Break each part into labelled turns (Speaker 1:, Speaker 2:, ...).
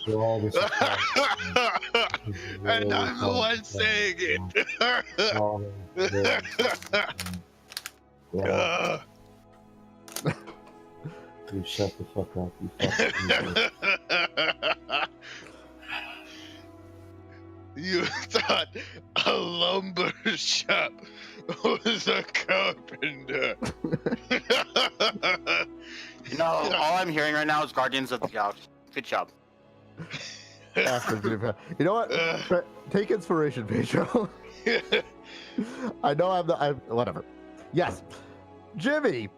Speaker 1: For all the support.
Speaker 2: And I'm the one saying it.
Speaker 1: You shut the fuck up, you fucking idiot.
Speaker 2: You thought a lumber shop was a carpenter.
Speaker 3: No, all I'm hearing right now is Guardians of the Galaxy. Good job.
Speaker 4: You know what? Take inspiration, Pedro. I know I'm whatever. Yes. Jimmy,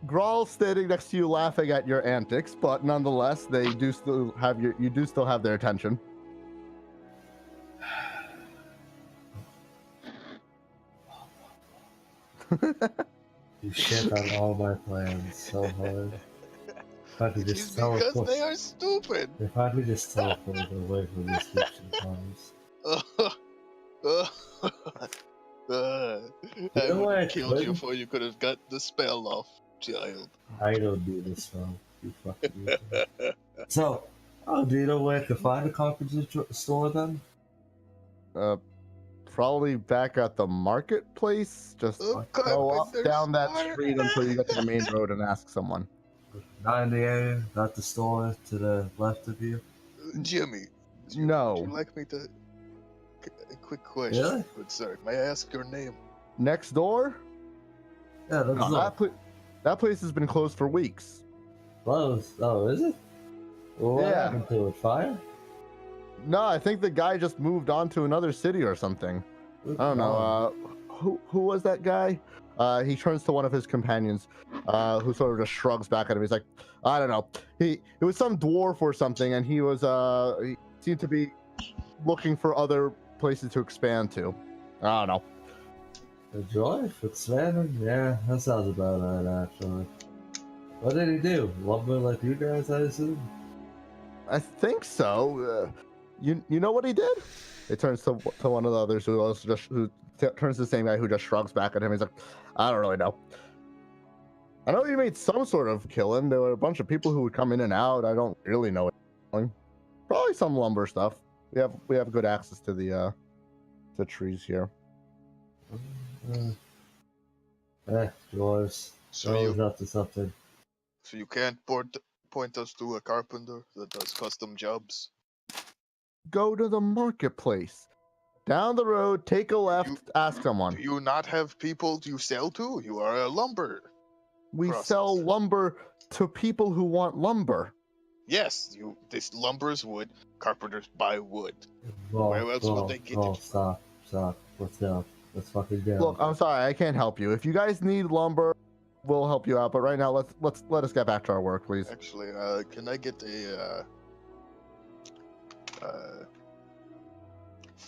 Speaker 4: Grawl's standing next to you laughing at your antics, but nonetheless, they do still have you do still have their attention.
Speaker 1: You shit on all my plans so hard. If I could
Speaker 2: It's
Speaker 1: just
Speaker 2: because
Speaker 1: teleport.
Speaker 2: they are stupid.
Speaker 1: If I could just teleport away from these kitchen times.
Speaker 2: I
Speaker 1: know
Speaker 2: would
Speaker 1: what?
Speaker 2: have killed you before you could have got the spell off, child.
Speaker 1: I don't do this spell. You fucking idiot. So, do you know where to find a carpenter store then?
Speaker 4: Probably back at the marketplace. Just go up down that street until you get to the main road and ask someone.
Speaker 1: Not in the area, not the store to the left of you.
Speaker 2: Jimmy.
Speaker 4: No.
Speaker 2: Would you like me to? A quick question,
Speaker 1: Really?
Speaker 2: good sir. May I ask your name?
Speaker 4: Next door?
Speaker 1: Yeah, that's
Speaker 4: No, that place has been closed for weeks.
Speaker 1: close. Oh, is it? Well, what
Speaker 4: Yeah.
Speaker 1: happened to it? Fire?
Speaker 4: No, I think the guy just moved on to another city or something. I don't know. Who was that guy? He turns to one of his companions, who sort of just shrugs back at him. He's like, I don't know. It was some dwarf or something, and he seemed to be looking for other places to expand to. I don't know.
Speaker 1: The joy? Expanding? Yeah, that sounds about right, actually. What did he do? Lumber like you guys, I assume?
Speaker 4: I think so. You know what he did? It turns to one of the others who turns to the same guy who just shrugs back at him. He's like, I don't really know. I know you made some sort of killing. There were a bunch of people who would come in and out. I don't really know what you're doing. Probably some lumber stuff. We have good access to the trees here.
Speaker 1: Dwarves. Always up to something.
Speaker 2: So you can't point us to a carpenter that does custom jobs?
Speaker 4: Go to the marketplace. Down the road, take a left, ask someone.
Speaker 2: Do you not have people you sell to? You are a lumber.
Speaker 4: We
Speaker 2: process.
Speaker 4: sell lumber to people who want lumber.
Speaker 2: Yes, this lumber's wood. Carpenters buy wood.
Speaker 1: Whoa,
Speaker 2: Where else would they get it?
Speaker 1: Stop. Let's go. Let's fucking go.
Speaker 4: Look, I'm sorry, I can't help you. If you guys need lumber, we'll help you out. But right now, let us get back to our work, please.
Speaker 2: Actually, can I get a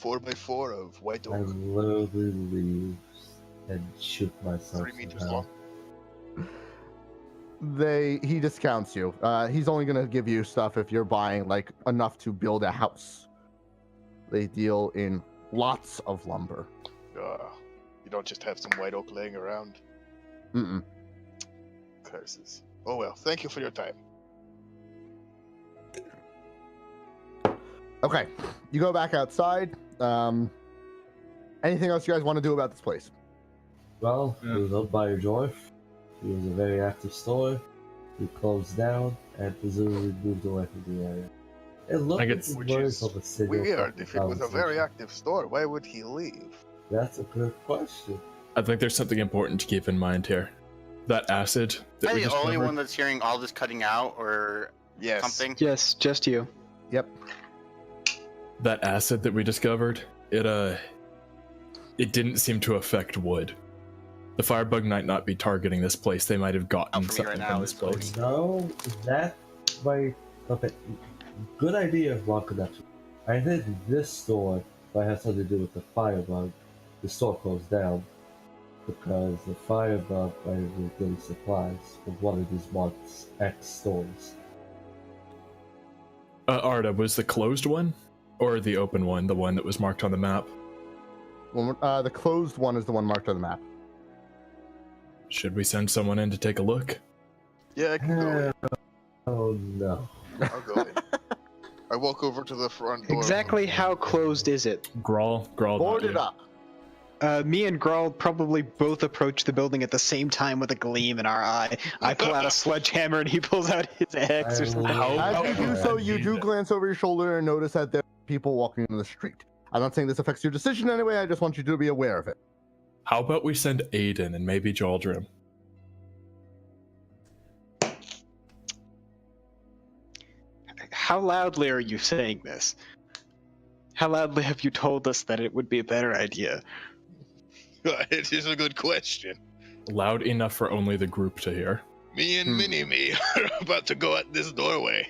Speaker 2: 4x4 of white
Speaker 1: I
Speaker 2: oak,
Speaker 1: literally leave and shoot myself.
Speaker 2: 3 meters
Speaker 1: somehow.
Speaker 2: long?
Speaker 4: He discounts you. He's only gonna give you stuff if you're buying like enough to build a house. They deal in lots of lumber.
Speaker 2: You don't just have some white oak laying around.
Speaker 4: Mm-mm.
Speaker 2: Curses. Oh well, thank you for your time.
Speaker 4: Okay, you go back outside. Anything else you guys want to do about this place?
Speaker 1: Well, it was owned by a dwarf. It was a very active store. He closed down and presumably moved away from the area. It looked like it's
Speaker 2: weird. If it was a very active store, why would he leave?
Speaker 1: That's a good question.
Speaker 5: I think there's something important to keep in mind here. That acid that
Speaker 3: Am
Speaker 5: we
Speaker 3: I the only
Speaker 5: discovered,
Speaker 3: one that's hearing all this cutting out or
Speaker 2: Yes.
Speaker 3: something?
Speaker 6: Yes, just you.
Speaker 4: Yep.
Speaker 5: that acid that we discovered, it didn't seem to affect wood. The firebug might not be targeting this place. They might have gotten
Speaker 3: for me
Speaker 5: something
Speaker 3: right
Speaker 5: from
Speaker 3: now
Speaker 5: this
Speaker 3: is
Speaker 5: place.
Speaker 1: No, that might. Okay, good idea, wrong connection. I think this store might have something to do with the firebug. The store closed down because the firebug might have been getting supplies from one of these month's X stores.
Speaker 5: Arda, was the closed one or the open one the one that was marked on the map?
Speaker 4: Well, the closed one is the one marked on the map.
Speaker 5: Should we send someone in to take a look?
Speaker 2: Yeah, I can go in.
Speaker 1: Oh no.
Speaker 2: I'll go in. walk over to the front door.
Speaker 6: Exactly how closed is it?
Speaker 5: Grawl, not
Speaker 4: Board
Speaker 5: you.
Speaker 4: it up.
Speaker 6: Me and Grawl probably both approach the building at the same time with a gleam in our eye. I pull out a sledgehammer and he pulls out his axe or something.
Speaker 4: As you do so, you do glance over your shoulder and notice that there are people walking in the street. I'm not saying this affects your decision anyway, I just want you to be aware of it.
Speaker 5: How about we send Aiden and maybe Jaldrim?
Speaker 6: How loudly are you saying this? How loudly have you told us that it would be a better idea?
Speaker 2: It is a good question.
Speaker 5: Loud enough for only the group to hear.
Speaker 2: Me and Mini-Me are about to go at this doorway.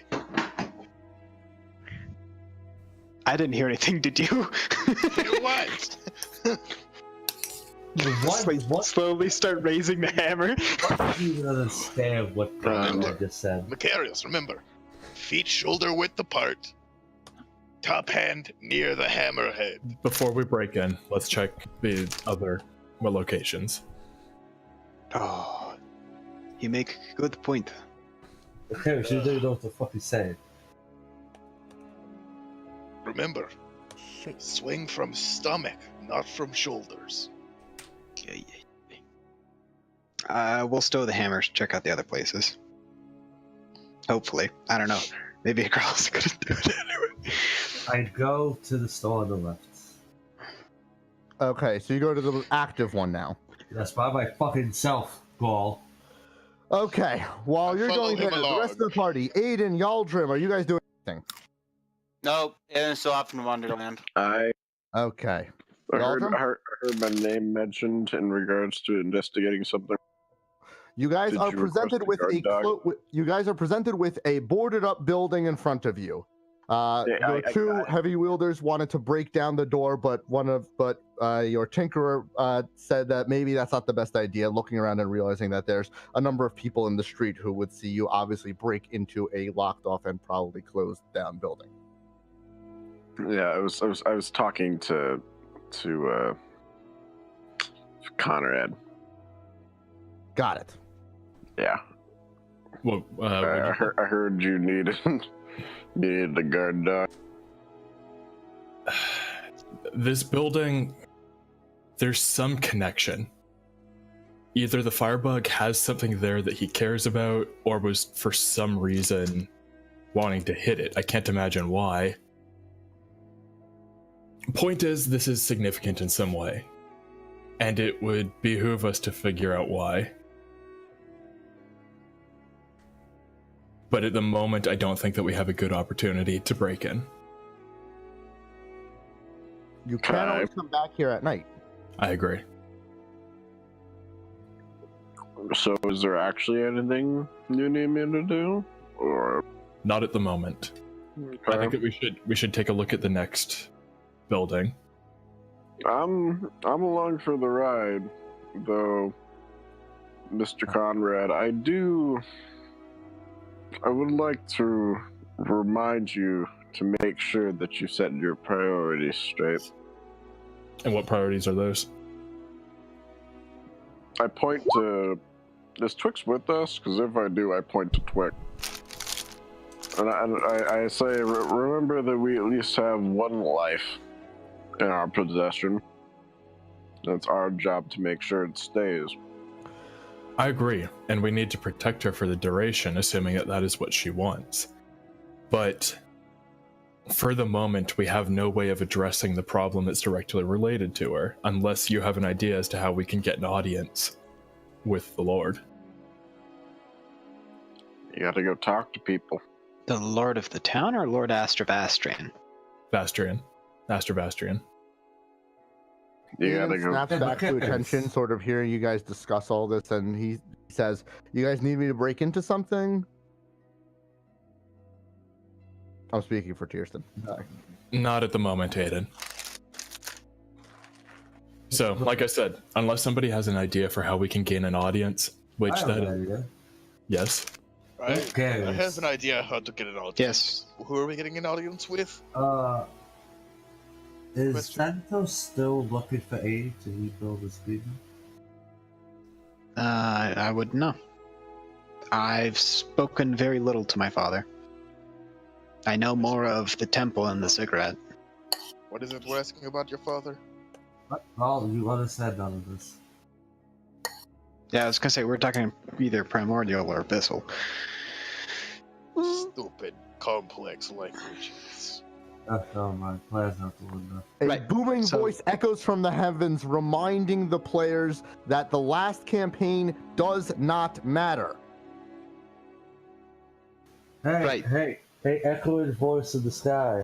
Speaker 6: I didn't hear anything, did you?
Speaker 2: What?
Speaker 1: What?
Speaker 6: Slowly start raising the hammer.
Speaker 1: I don't even understand what I just said.
Speaker 2: Macarius, remember. Feet shoulder width apart. Top hand near the hammerhead.
Speaker 5: Before we break in, let's check the other locations.
Speaker 6: Oh, you make a good point.
Speaker 1: Okay, you don't know what the fuck he's saying.
Speaker 2: Remember, swing from stomach, not from shoulders.
Speaker 6: We'll stow the hammers, check out the other places. Hopefully. I don't know. Maybe a girl's gonna do it anyway.
Speaker 1: I'd go to the store on the left.
Speaker 4: Okay, so you go to the active one now.
Speaker 1: That's by my fucking self, Gaul.
Speaker 4: Okay, while you're
Speaker 2: Follow
Speaker 4: going
Speaker 2: him
Speaker 4: there, the
Speaker 2: along.
Speaker 4: rest of the party, Aiden, Yaldrim, are you guys doing anything?
Speaker 3: Nope, Aiden's still off in Wonderland.
Speaker 4: Okay.
Speaker 7: I heard
Speaker 4: Yaldrim?
Speaker 7: heard my name mentioned in regards to investigating something.
Speaker 4: You guys
Speaker 7: Did
Speaker 4: are
Speaker 7: you request
Speaker 4: presented
Speaker 7: a
Speaker 4: with
Speaker 7: guard
Speaker 4: a
Speaker 7: dog?
Speaker 4: you guys are presented with a boarded up building in front of you. Your
Speaker 7: I
Speaker 4: two
Speaker 7: got it.
Speaker 4: heavy wielders wanted to break down the door, but your tinkerer said that maybe that's not the best idea. Looking around and realizing that there's a number of people in the street who would see you obviously break into a locked off and probably closed down building.
Speaker 7: Yeah, I was talking to Conrad.
Speaker 4: Got it.
Speaker 7: Yeah,
Speaker 5: Well,
Speaker 7: I heard you needed a guard dog.
Speaker 5: this building, there's some connection. Either the firebug has something there that he cares about, or was for some reason wanting to hit it. I can't imagine why. Point is, this is significant in some way, and it would behoove us to figure out why. But at the moment, I don't think that we have a good opportunity to break in.
Speaker 4: You can always come back here at night.
Speaker 5: I agree.
Speaker 7: So, is there actually anything you need me to do, or?
Speaker 5: Not at the moment. I think that we should take a look at the next building.
Speaker 7: I'm along for the ride, though, Mr. Conrad. I would like to remind you to make sure that you set your priorities straight.
Speaker 5: And what priorities are those?
Speaker 7: I point to... Is Twix with us? Because if I do, I point to Twix. And I say, remember that we at least have one life in our possession. It's our job to make sure it stays.
Speaker 5: I agree, and we need to protect her for the duration, assuming that that is what she wants. But for the moment, we have no way of addressing the problem that's directly related to her, unless you have an idea as to how we can get an audience with the Lord.
Speaker 7: You gotta go talk to people.
Speaker 6: The Lord of the Town or Lord Astravastrian?
Speaker 5: Vastrian. Master Vastrian.
Speaker 7: You
Speaker 4: Ian
Speaker 7: gotta go.
Speaker 4: snaps back to attention, sort of hearing you guys discuss all this, and he says, "You guys need me to break into something?" I'm speaking for Tierston.
Speaker 5: Not at the moment, Aiden. So, like I said, unless somebody has an idea for how we can gain an audience, which
Speaker 1: I have
Speaker 5: that
Speaker 1: an idea.
Speaker 5: yes,
Speaker 2: I
Speaker 1: cares?
Speaker 2: have an idea how to get an audience.
Speaker 6: Yes.
Speaker 2: Who are we getting an audience with?
Speaker 1: Is
Speaker 2: Question.
Speaker 1: Santos still looking for aid to rebuild his kingdom?
Speaker 6: I wouldn't know. I've spoken very little to my father. I know more of the temple and the cigarette.
Speaker 2: What is it we're asking about your father?
Speaker 1: Well, you understand none of this.
Speaker 6: Yeah, I was gonna say we're talking either primordial or abyssal.
Speaker 2: Stupid, complex languages.
Speaker 1: Oh, my plan's out the window.
Speaker 4: A
Speaker 6: Right,
Speaker 4: booming
Speaker 6: so-
Speaker 4: voice echoes from the heavens, reminding the players that the last campaign does not matter.
Speaker 1: Hey,
Speaker 6: Right.
Speaker 1: hey, echoing voice in the sky.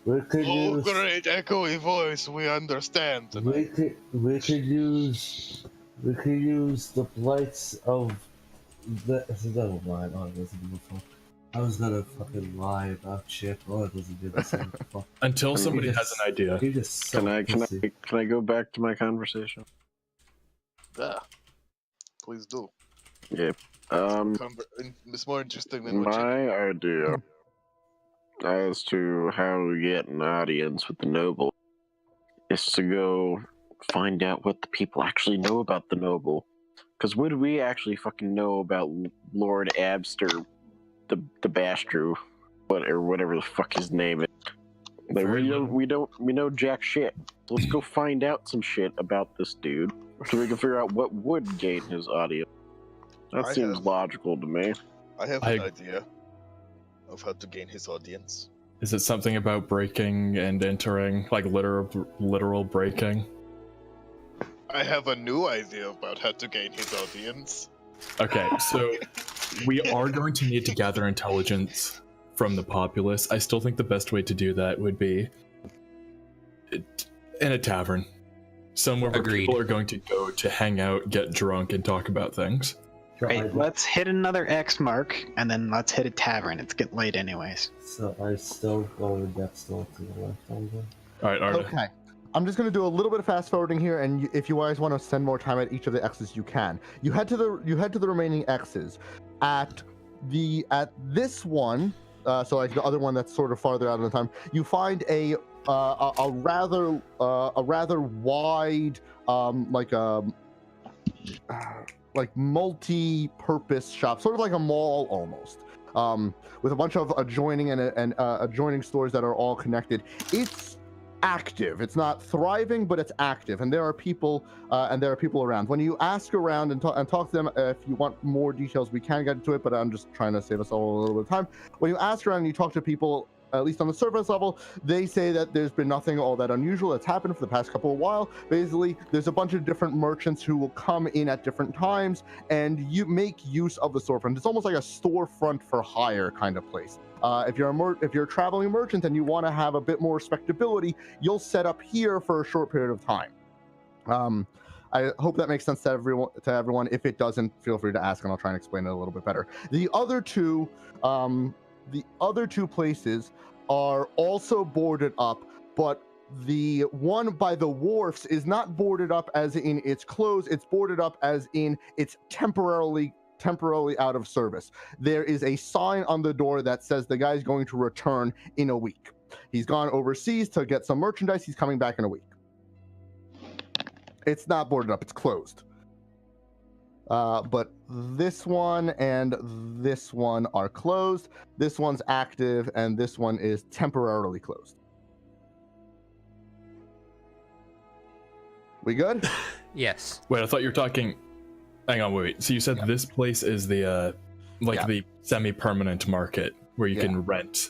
Speaker 1: We could
Speaker 2: Oh,
Speaker 1: use.
Speaker 2: great echoey voice, we understand
Speaker 1: We
Speaker 2: tonight.
Speaker 1: could use the blights of the. Never mind. Oh, it wasn't before. I was gonna fucking lie about shit. Oh, it doesn't do the same. Fuck.
Speaker 5: Until somebody
Speaker 1: He
Speaker 5: has an idea.
Speaker 1: He just so
Speaker 7: Can I
Speaker 1: pussy.
Speaker 7: go back to my conversation?
Speaker 2: Yeah. Please do.
Speaker 7: Yeah.
Speaker 2: It's more interesting than what you
Speaker 7: My idea as to how we get an audience with the noble is to go find out what the people actually know about the noble. Because what do we actually fucking know about Lord Abster, the Bastru, whatever the fuck his name is? Like,
Speaker 5: Very
Speaker 7: we know jack shit. So let's go find out some shit about this dude so we can figure out what would gain his audience. That
Speaker 2: I
Speaker 7: seems
Speaker 2: have-
Speaker 7: logical to me.
Speaker 2: I have
Speaker 5: I-
Speaker 2: an idea of how to gain his audience.
Speaker 5: Is it something about breaking and entering, like literal breaking?
Speaker 2: I have a new idea about how to gain his audience.
Speaker 5: Okay, so we are going to need to gather intelligence from the populace. I still think the best way to do that would be in a tavern. Somewhere where
Speaker 8: Agreed.
Speaker 5: people are going to go to hang out, get drunk, and talk about things.
Speaker 6: Right, let's hit another X mark, and then let's hit a tavern. It's getting late anyways.
Speaker 1: So I still go next door to the left over.
Speaker 5: Alright, Arda.
Speaker 4: Okay. I'm just going to do a little bit of fast forwarding here, and if you guys want to spend more time at each of the X's, you can. You head to the remaining X's. At this one, so like the other one that's sort of farther out in the time, you find a rather wide like multi-purpose shop, sort of like a mall almost, with a bunch of adjoining and adjoining stores that are all connected. It's active. It's not thriving, but it's active, and there are people around. When you ask around and talk to them, if you want more details, we can get into it, but I'm just trying to save us all a little bit of time. When you ask around and you talk to people, at least on the surface level, they say that there's been nothing all that unusual that's happened for the past couple of while. Basically, there's a bunch of different merchants who will come in at different times, and you make use of the storefront. It's almost like a storefront for hire kind of place. If you're a traveling merchant and you want to have a bit more respectability, you'll set up here for a short period of time. I hope that makes sense to everyone. If it doesn't, feel free to ask, and I'll try and explain it a little bit better. The other two places are also boarded up, but the one by the wharfs is not boarded up as in it's closed. It's boarded up as in it's temporarily out of service. There is a sign on the door that says the guy's going to return in a week. He's gone overseas to get some merchandise. He's coming back in a week. It's not boarded up. It's closed. But this one and this one are closed. This one's active, and this one is temporarily closed. We good?
Speaker 8: Yes.
Speaker 5: Wait, I thought you were talking. Hang on, wait. So you said this place is the the semi-permanent market where you can rent.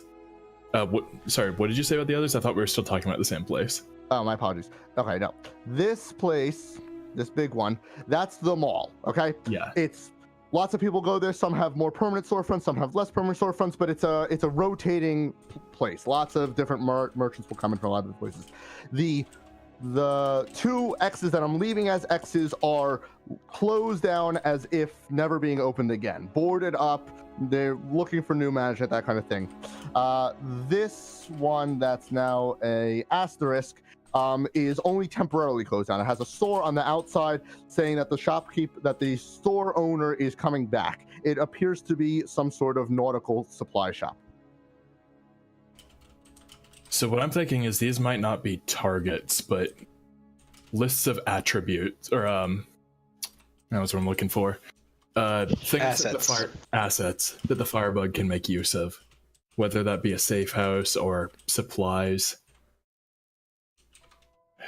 Speaker 5: Sorry, what did you say about the others? I thought we were still talking about the same place.
Speaker 4: Oh, my apologies. Okay, no. This place, this big one, that's the mall, okay?
Speaker 5: Yeah.
Speaker 4: It's lots of people go there. Some have more permanent storefronts, some have less permanent storefronts, but it's a rotating place. Lots of different merchants will come in from a lot of the places. The two X's that I'm leaving as X's are closed down as if never being opened again. Boarded up, they're looking for new management, that kind of thing. This one that's now a asterisk is only temporarily closed down. It has a store on the outside saying that the store owner is coming back. It appears to be some sort of nautical supply shop.
Speaker 5: So what I'm thinking is these might not be targets, but lists of attributes, or that's what I'm looking for. Things
Speaker 6: Assets.
Speaker 5: assets that the firebug can make use of. whether that be a safe house or supplies.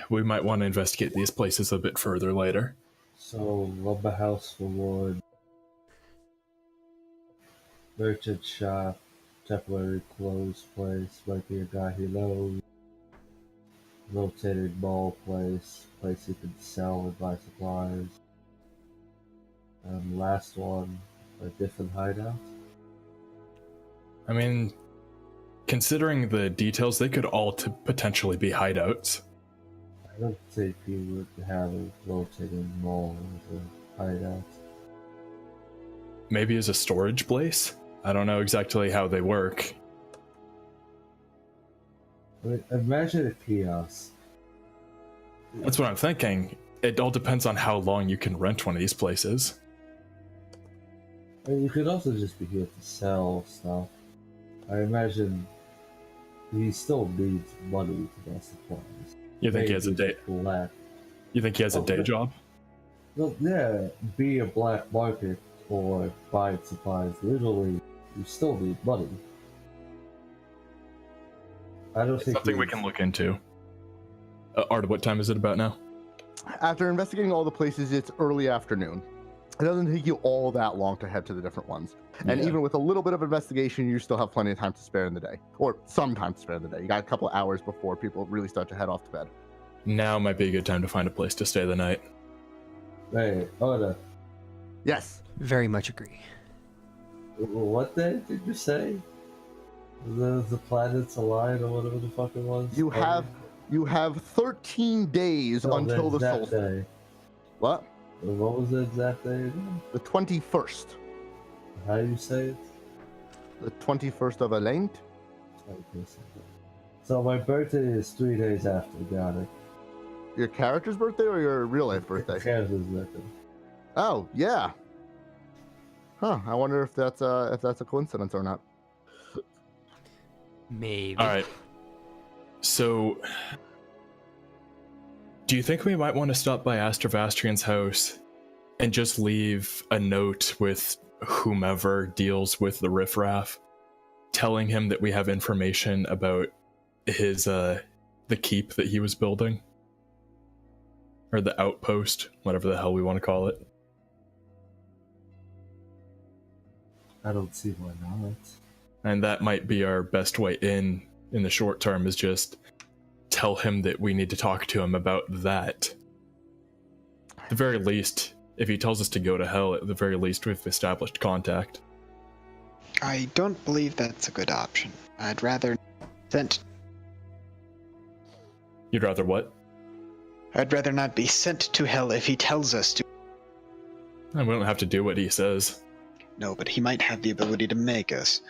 Speaker 5: We might want to investigate these places a bit further later.
Speaker 1: So, lumber house for wood, merchant shop, temporary clothes place, might be a guy he knows, rotated mall place he can sell and buy supplies. And last one, a different hideout.
Speaker 5: I mean, considering the details, they could all potentially be hideouts.
Speaker 1: I don't think he would have a rotating mall as a hideout.
Speaker 5: Maybe as a storage place? I don't know exactly how they work.
Speaker 1: I mean, imagine a kiosk.
Speaker 5: That's what I'm thinking. It all depends on how long you can rent one of these places.
Speaker 1: I mean, you could also just be here to sell stuff. I imagine he still needs money to buy supplies.
Speaker 5: You think he has a day? You think he has a day job?
Speaker 1: Well, yeah, be a black market or buying supplies. Literally, you still need money. I don't think
Speaker 5: Something we can look into. Art, what time is it about now?
Speaker 4: After investigating all the places, it's early afternoon. It doesn't take you all that long to head to the different ones. And
Speaker 5: Yeah.
Speaker 4: even with a little bit of investigation, you still have plenty of time to spare in the day. Or some time to spare in the day. You got a couple hours before people really start to head off to bed.
Speaker 5: Now might be a good time to find a place to stay the night.
Speaker 1: Hey, Oda,
Speaker 4: Yes.
Speaker 8: Very much agree.
Speaker 1: what day did you say? The planets align or whatever the fuck it was?
Speaker 4: You have 13 days
Speaker 1: No,
Speaker 4: until the
Speaker 1: exact
Speaker 4: solstice.
Speaker 1: day.
Speaker 4: What?
Speaker 1: What was the exact day again?
Speaker 4: The 21st.
Speaker 1: How do you say it?
Speaker 4: The 21st of Elent?
Speaker 1: So my birthday is 3 days after, got it.
Speaker 4: Your character's birthday or your real life birthday?
Speaker 1: Kansas birthday.
Speaker 4: Oh, yeah. Huh. I wonder if that's a coincidence or not.
Speaker 8: Maybe.
Speaker 5: All right. So, do you think we might want to stop by Astravastrian's house and just leave a note with whomever deals with the riffraff, telling him that we have information about his the keep that he was building, or the outpost, whatever the hell we want to call it?
Speaker 1: I don't see why not.
Speaker 5: And that might be our best way in the short term, is just tell him that we need to talk to him about that. At the very least, if he tells us to go to hell, at the very least we've established contact.
Speaker 6: I don't believe that's a good option. I'd rather sent.
Speaker 5: You'd rather what?
Speaker 6: I'd rather not be sent to hell if he tells us to.
Speaker 5: And we don't have to do what he says.
Speaker 6: No, but he might have the ability to make us.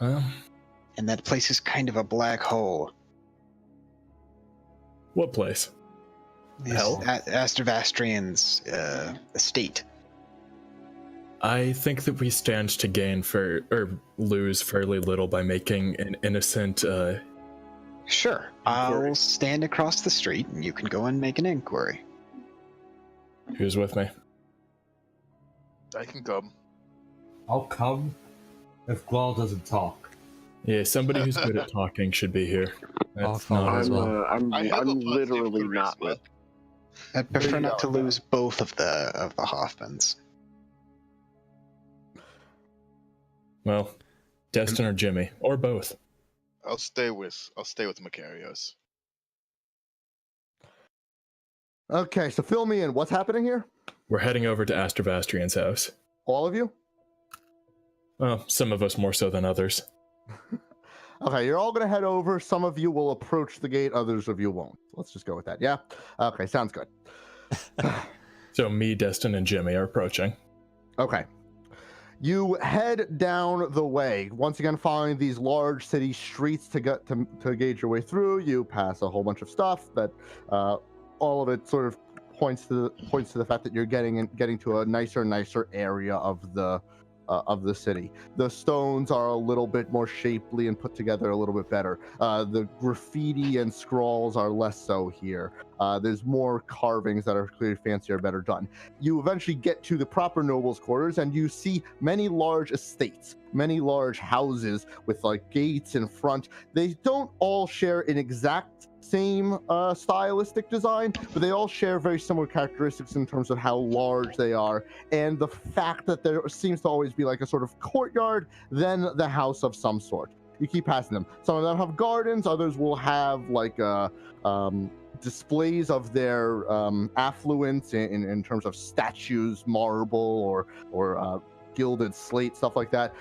Speaker 5: Well,
Speaker 6: And that place is kind of a black hole.
Speaker 5: what place? Hell?
Speaker 6: Astravastrian's estate.
Speaker 5: I think that we stand to gain or lose fairly little by making an innocent,
Speaker 6: Sure. I'll stand across the street and you can go and make an inquiry.
Speaker 5: who's with me?
Speaker 2: I can come.
Speaker 1: I'll come if Gual doesn't talk.
Speaker 5: Yeah, somebody who's good at talking should be here.
Speaker 8: I'll
Speaker 5: That's
Speaker 8: follow
Speaker 5: not
Speaker 8: as well.
Speaker 7: I'm
Speaker 2: I have a positive
Speaker 7: literally
Speaker 2: charisma.
Speaker 7: not with.
Speaker 6: I'd prefer
Speaker 4: you
Speaker 6: not to
Speaker 4: go.
Speaker 6: lose both of the Hoffmans.
Speaker 5: Well, Destin or Jimmy, or both.
Speaker 2: I'll stay with Macarios.
Speaker 4: Okay, so fill me in. What's happening here?
Speaker 5: We're heading over to Astravastrian's house.
Speaker 4: All of you?
Speaker 5: Well, some of us more so than others.
Speaker 4: Okay, you're all gonna head over. Some of you will approach the gate, others of you won't. Let's just go with that, yeah? Okay, sounds good.
Speaker 5: So me, Destin, and Jimmy are approaching.
Speaker 4: Okay. You head down the way, once again following these large city streets to get to gauge your way through. You pass a whole bunch of stuff that all of it sort of points to the fact that you're getting to a nicer area of the city. The stones are a little bit more shapely and put together a little bit better. The graffiti and scrawls are less so here. There's more carvings that are clearly fancier, better done. You eventually get to the proper nobles' quarters, and you see many large estates, many large houses with like gates in front. They don't all share an exact same stylistic design, but they all share very similar characteristics in terms of how large they are, and the fact that there seems to always be like a sort of courtyard, then the house of some sort. You keep passing them. Some of them have gardens, others will have like displays of their affluence in terms of statues, marble or gilded slate, stuff like that.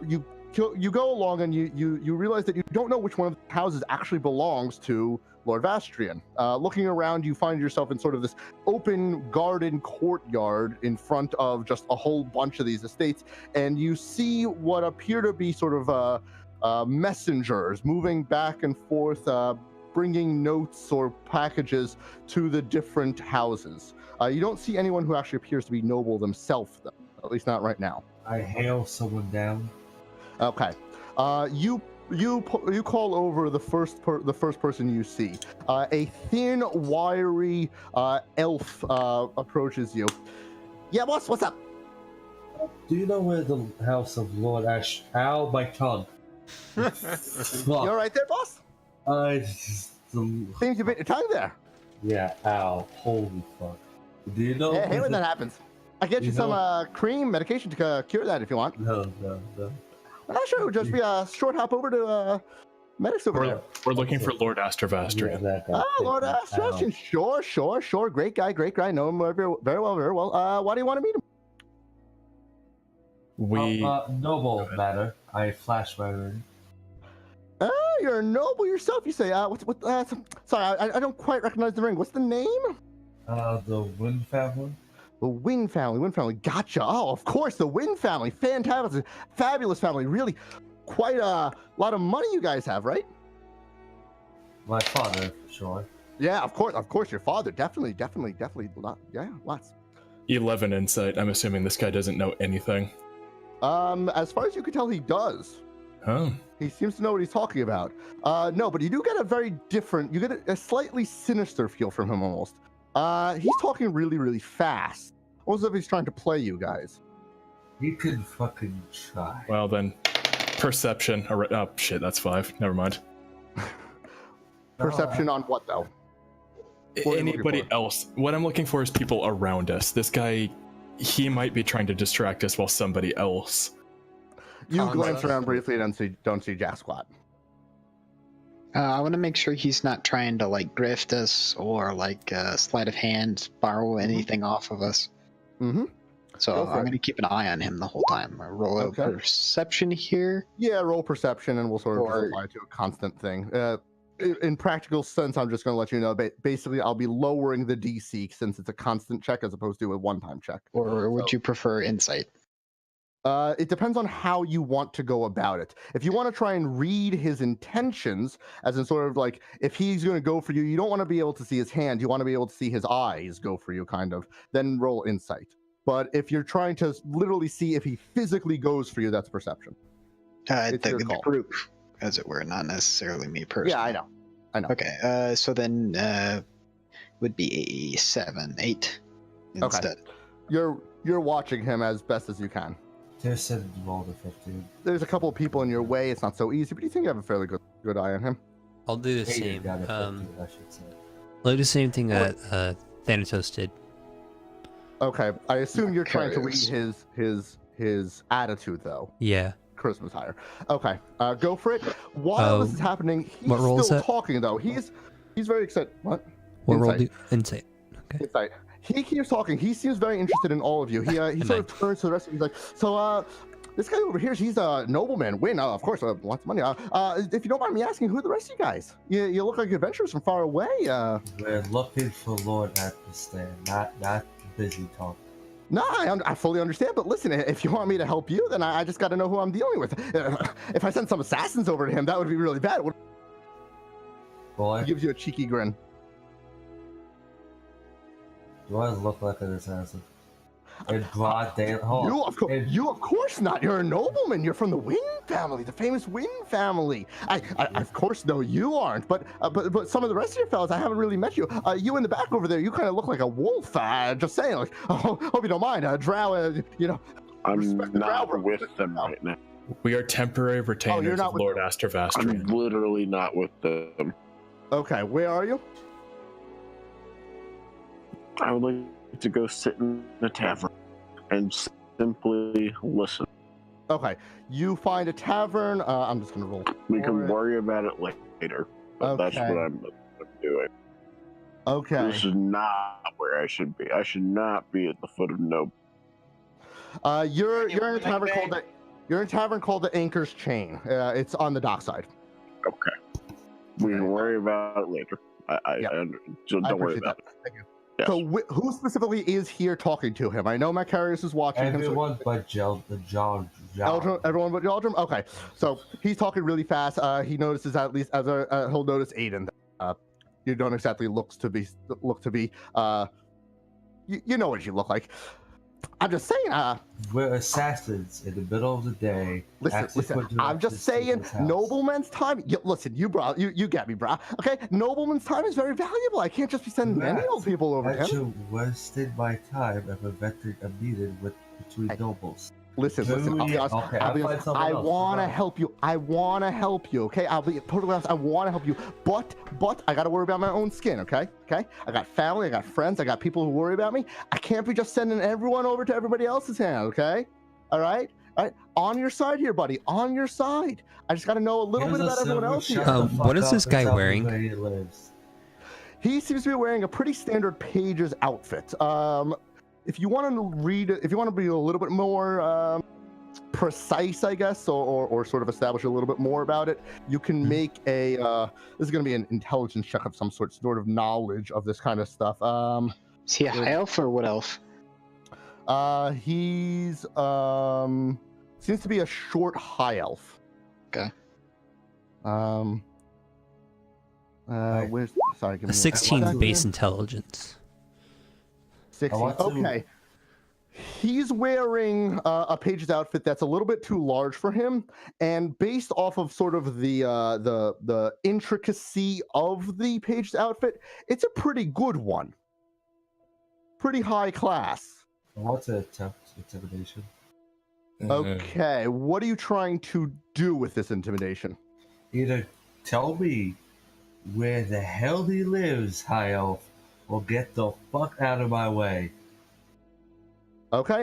Speaker 4: You go along and you realize that you don't know which one of the houses actually belongs to Lord Vastrian. Looking around, you find yourself in sort of this open garden courtyard in front of just a whole bunch of these estates, and you see what appear to be sort of messengers moving back and forth, bringing notes or packages to the different houses. You don't see anyone who actually appears to be noble themselves, though, at least not right now.
Speaker 1: I hail someone down.
Speaker 4: Okay. You call over the first person you see. A thin, wiry elf approaches you. Yeah, boss, what's up?
Speaker 1: Do you know where the house of Lord Ash? Ow, my tongue.
Speaker 4: You all right there, boss?
Speaker 1: Seems
Speaker 4: Seems you bit your tongue there.
Speaker 1: Yeah, ow. Holy fuck. Do you know?
Speaker 4: Yeah, hey, when that happens. I get you some cream medication to cure that if you want.
Speaker 1: No.
Speaker 4: Sure, it would just be a short hop over to medics over there.
Speaker 5: We're looking for Lord Astervastrian.
Speaker 1: Yeah, that guy.
Speaker 4: Lord Sebastian, sure. Great guy. Know him very well. Why do you want to meet him?
Speaker 1: Noble matter. I flash my ring.
Speaker 4: You're a noble yourself. You say, sorry, I don't quite recognize the ring. What's the name?
Speaker 1: The Wind family.
Speaker 4: The Wind family. Gotcha. Oh, of course, the Wind family. Fantastic. Fabulous family. Really quite a lot of money you guys have, right?
Speaker 1: My father, for sure.
Speaker 4: Yeah, of course, your father. Definitely. Yeah, lots.
Speaker 5: 11 insight. I'm assuming this guy doesn't know anything.
Speaker 4: As far as you can tell, he does.
Speaker 5: Oh.
Speaker 4: He seems to know what he's talking about. No, but you do get a very different, you get a slightly sinister feel from him almost. He's talking really, really fast. Almost as if he's trying to play you guys.
Speaker 1: You can fucking try.
Speaker 5: Well then, perception. Oh shit, that's 5. Never mind.
Speaker 4: Perception on what though?
Speaker 5: Anybody else? What I'm looking for is people around us. This guy, he might be trying to distract us while somebody else.
Speaker 4: You glance around briefly and don't see Jack squat.
Speaker 6: I want to make sure he's not trying to like grift us or like sleight of hand, borrow anything off of us.
Speaker 4: Mm-hmm.
Speaker 6: So I'm going to keep an eye on him the whole time. I roll a perception here.
Speaker 4: Yeah, roll perception, and we'll sort of just apply to a constant thing. In practical sense, I'm just going to let you know. Basically, I'll be lowering the DC since it's a constant check as opposed to a one-time check.
Speaker 6: Or would you prefer insight?
Speaker 4: It depends on how you want to go about it. If you want to try and read his intentions, as in sort of like, if he's going to go for you, you don't want to be able to see his hand. You want to be able to see his eyes go for you, kind of. Then roll insight. But if you're trying to literally see if he physically goes for you, that's perception.
Speaker 6: The group, as it were, not necessarily me personally.
Speaker 4: Yeah, I know.
Speaker 6: Okay, so then would be a 7, 8 instead.
Speaker 4: Okay. You're watching him as best as you can.
Speaker 1: Just said roll the 15.
Speaker 4: There's a couple of people in your way. It's not so easy, but you think you have a fairly good eye on him.
Speaker 8: I'll do the
Speaker 1: Hey,
Speaker 8: same.
Speaker 1: got a 15, I should say.
Speaker 8: I'll do the same thing that Thanatos did.
Speaker 4: Okay, I assume you're trying to read
Speaker 6: Curious.
Speaker 4: his attitude though.
Speaker 8: Yeah.
Speaker 4: Charisma's higher. Okay, go for it. While this is happening, he's
Speaker 8: what roll is
Speaker 4: still
Speaker 8: that?
Speaker 4: talking though. He's very excited. What?
Speaker 8: What roll
Speaker 4: Insight.
Speaker 8: do? Insight. Okay.
Speaker 4: Insight. He keeps talking. He seems very interested in all of you. He sort of turns to the rest of you. He's like, so this guy over here, he's a nobleman. Win, of course, lots of money. If you don't mind me asking, who are the rest of you guys? You look like adventurers from far away.
Speaker 1: We're looking for Lord Atkinson, not busy talking.
Speaker 4: No, I fully understand. But listen, if you want me to help you, then I just got to know who I'm dealing with. If I send some assassins over to him, that would be really bad.
Speaker 1: Boy,
Speaker 4: He gives you a cheeky grin.
Speaker 1: do I look like an assassin? in broad daylight.
Speaker 4: You of course not. You're a nobleman. You're from the Wynn family, the famous Wynn family. I of course know you aren't, but some of the rest of your fellas, I haven't really met you. You in the back over there, you kind of look like a wolf. Just saying, like, hope you don't mind. Drow, you know.
Speaker 7: I'm not with them right now.
Speaker 5: We are temporary retainers
Speaker 4: not
Speaker 5: of
Speaker 4: with
Speaker 5: Lord
Speaker 4: them.
Speaker 7: I'm
Speaker 5: Astervastrian.
Speaker 7: literally not with them.
Speaker 4: Okay, where are you?
Speaker 7: I would like to go sit in a tavern and simply listen.
Speaker 4: Okay, you find a tavern. I'm just gonna roll.
Speaker 7: We can
Speaker 4: for it.
Speaker 7: worry about it later, but that's
Speaker 4: Okay.
Speaker 7: what I'm doing.
Speaker 4: Okay.
Speaker 7: This is not where I should be. I should not be at the foot of Noble.
Speaker 4: You're in a tavern called the Anchor's Chain. It's on the dockside.
Speaker 7: Okay. We can worry about it later. Don't worry about it.
Speaker 4: Thank you.
Speaker 7: Yes.
Speaker 4: So who specifically is here talking to him? I know Macarius is watching him.
Speaker 1: Everyone but Eldrum.
Speaker 4: Everyone but Eldrum? Okay. So he's talking really fast. He notices, at least as he'll notice Aiden. You don't exactly look to be you know what you look like. I'm just saying,
Speaker 1: We're assassins in the middle of the day.
Speaker 4: listen, I'm just saying, nobleman's time. Listen, you get me, bro. Okay, nobleman's time is very valuable. I can't just be sending any old people over to
Speaker 1: I
Speaker 4: him.
Speaker 1: should wasted my time and preventing a meeting between nobles.
Speaker 4: Listen, I'll be honest.
Speaker 1: Okay,
Speaker 4: I'll be
Speaker 1: I'll
Speaker 4: honest.
Speaker 1: find someone
Speaker 4: I
Speaker 1: else.
Speaker 4: want to help you. Okay, I'll be totally honest. I want to help you, but I got to worry about my own skin. Okay. I got family. I got friends. I got people who worry about me. I can't be just sending everyone over to everybody else's hand. Okay. All right. On your side here, buddy. On your side. I just got to know a little bit about everyone else here.
Speaker 8: What is this guy wearing?
Speaker 4: He seems to be wearing a pretty standard page's outfit. If you want to read, if you want to be a little bit more precise, I guess, or sort of establish a little bit more about it, you can make a. This is going to be an intelligence check of some sort of knowledge of this kind of stuff.
Speaker 6: Is he a high elf or what elf?
Speaker 4: He's seems to be a short high elf.
Speaker 6: Okay.
Speaker 4: Where's sorry? Give me
Speaker 8: A 16 base intelligence.
Speaker 4: 16. Okay. He's wearing a page's outfit that's a little bit too large for him, and based off of sort of the intricacy of the page's outfit, it's a pretty good one. Pretty high class.
Speaker 1: What's an intimidation?
Speaker 4: Okay, what are you trying to do with this intimidation?
Speaker 1: Either tell me where the hell he lives, High Elf, or get the fuck out of my way.
Speaker 4: Okay,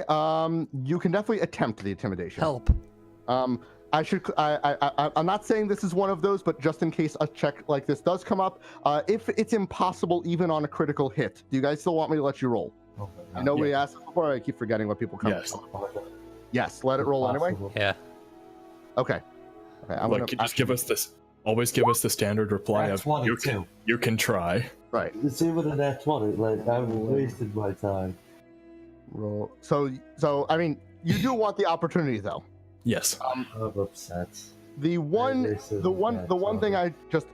Speaker 4: you can definitely attempt the intimidation.
Speaker 8: Help.
Speaker 4: I'm not saying this is one of those, but just in case a check like this does come up, if it's impossible even on a critical hit, do you guys still want me to let you roll?
Speaker 1: Okay,
Speaker 4: I know we asked this before. I keep forgetting what people come.
Speaker 5: Yes.
Speaker 4: Yes. Let it roll anyway.
Speaker 8: Yeah.
Speaker 4: Okay. I'm
Speaker 5: Like,
Speaker 4: gonna
Speaker 5: you just give us this. Always give us the standard reply
Speaker 1: That's
Speaker 5: of
Speaker 1: 22.
Speaker 5: you can try.
Speaker 4: right.
Speaker 1: It's even in that 20. Like, I've wasted my time.
Speaker 4: Roll. So I mean, you do want the opportunity though.
Speaker 5: Yes.
Speaker 1: I'm upset.
Speaker 4: The one thing I just,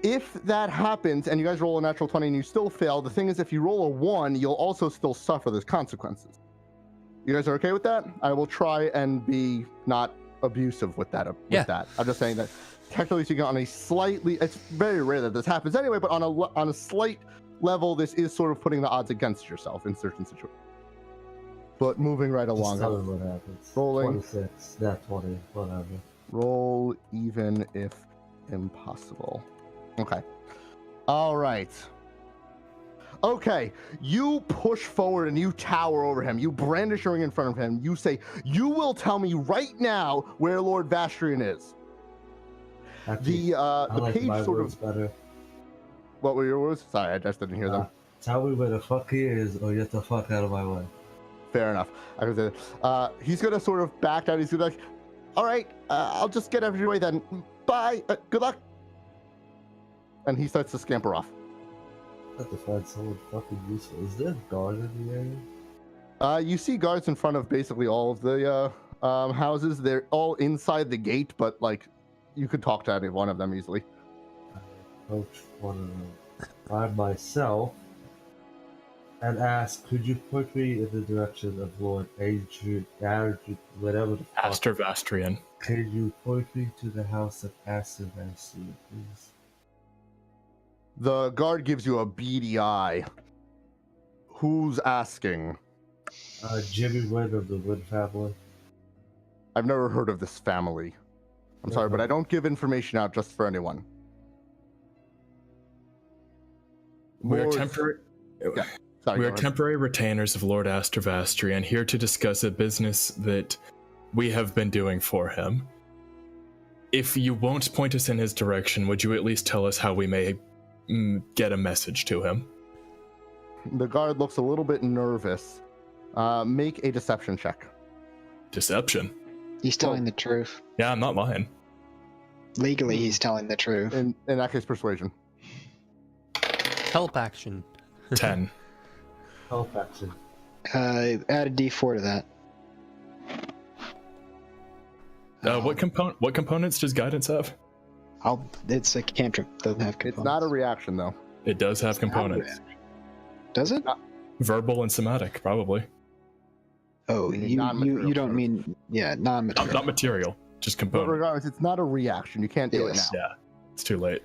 Speaker 4: if that happens and you guys roll a natural 20 and you still fail, the thing is, if you roll a 1, you'll also still suffer those consequences. You guys are okay with that? I will try and be not abusive with that.
Speaker 8: Yeah.
Speaker 4: I'm just saying that technically speaking, on a slightly, it's very rare that this happens anyway, but on a slight level, this is sort of putting the odds against yourself in certain situations. But moving right along.
Speaker 1: Just tell me what happens.
Speaker 4: Rolling.
Speaker 1: 26, not 20, whatever.
Speaker 4: Roll even if impossible. Okay. All right. Okay. You push forward and you tower over him. You brandish your ring in front of him. You say, "You will tell me right now where Lord Vastrian is."
Speaker 1: Actually, I
Speaker 4: The
Speaker 1: like
Speaker 4: page
Speaker 1: my
Speaker 4: sort
Speaker 1: words
Speaker 4: of.
Speaker 1: better.
Speaker 4: What were your words? Sorry, I just didn't hear them.
Speaker 1: Tell me where the fuck he is, or get the fuck out of my way.
Speaker 4: Fair enough. I can say that. He's gonna sort of back out. He's gonna be like, "All right, I'll just get out of your way then. Bye. Good luck." And he starts to scamper off.
Speaker 1: I have to find someone fucking useful. Is there a guard in the area?
Speaker 4: You see guards in front of basically all of the houses. They're all inside the gate, but like, you could talk to any one of them easily.
Speaker 1: I approach one of them by myself. and ask, could you point me in the direction of Lord Adrian, whatever the fuck?
Speaker 5: Aster Vastrian.
Speaker 1: Can you point me to the house of Aster Vastrian, please?
Speaker 4: The guard gives you a beady eye. Who's asking?
Speaker 1: Jimmy Wynn of the Wynn family.
Speaker 4: I've never heard of this family. I'm sorry, but I don't give information out just for anyone.
Speaker 5: We are
Speaker 4: Lord-
Speaker 5: temporary.
Speaker 4: Yeah. Sorry,
Speaker 5: We
Speaker 4: go
Speaker 5: are
Speaker 4: ahead.
Speaker 5: temporary retainers of Lord Aster Vastrian, here to discuss a business that we have been doing for him. If you won't point us in his direction, would you at least tell us how we may get a message to him?
Speaker 4: The guard looks a little bit nervous. Make a deception check.
Speaker 5: Deception.
Speaker 6: He's telling the truth.
Speaker 5: Yeah, I'm not lying.
Speaker 6: Legally, he's telling the truth.
Speaker 4: In that case, persuasion.
Speaker 8: Help action.
Speaker 5: 10.
Speaker 1: Help action.
Speaker 6: Add a D4 to that.
Speaker 5: What components does guidance have?
Speaker 6: It's a cantrip. Doesn't have components.
Speaker 4: It's not a reaction, though.
Speaker 5: It does have components.
Speaker 6: Does it?
Speaker 5: Verbal and somatic, probably.
Speaker 6: Oh,
Speaker 4: You mean
Speaker 6: you
Speaker 4: non-material
Speaker 6: don't
Speaker 4: terms.
Speaker 6: mean non-material.
Speaker 5: Not material, just
Speaker 4: But
Speaker 5: component.
Speaker 4: regardless, it's not a reaction. You can't do
Speaker 6: Yes.
Speaker 4: it now.
Speaker 5: Yeah, it's too late.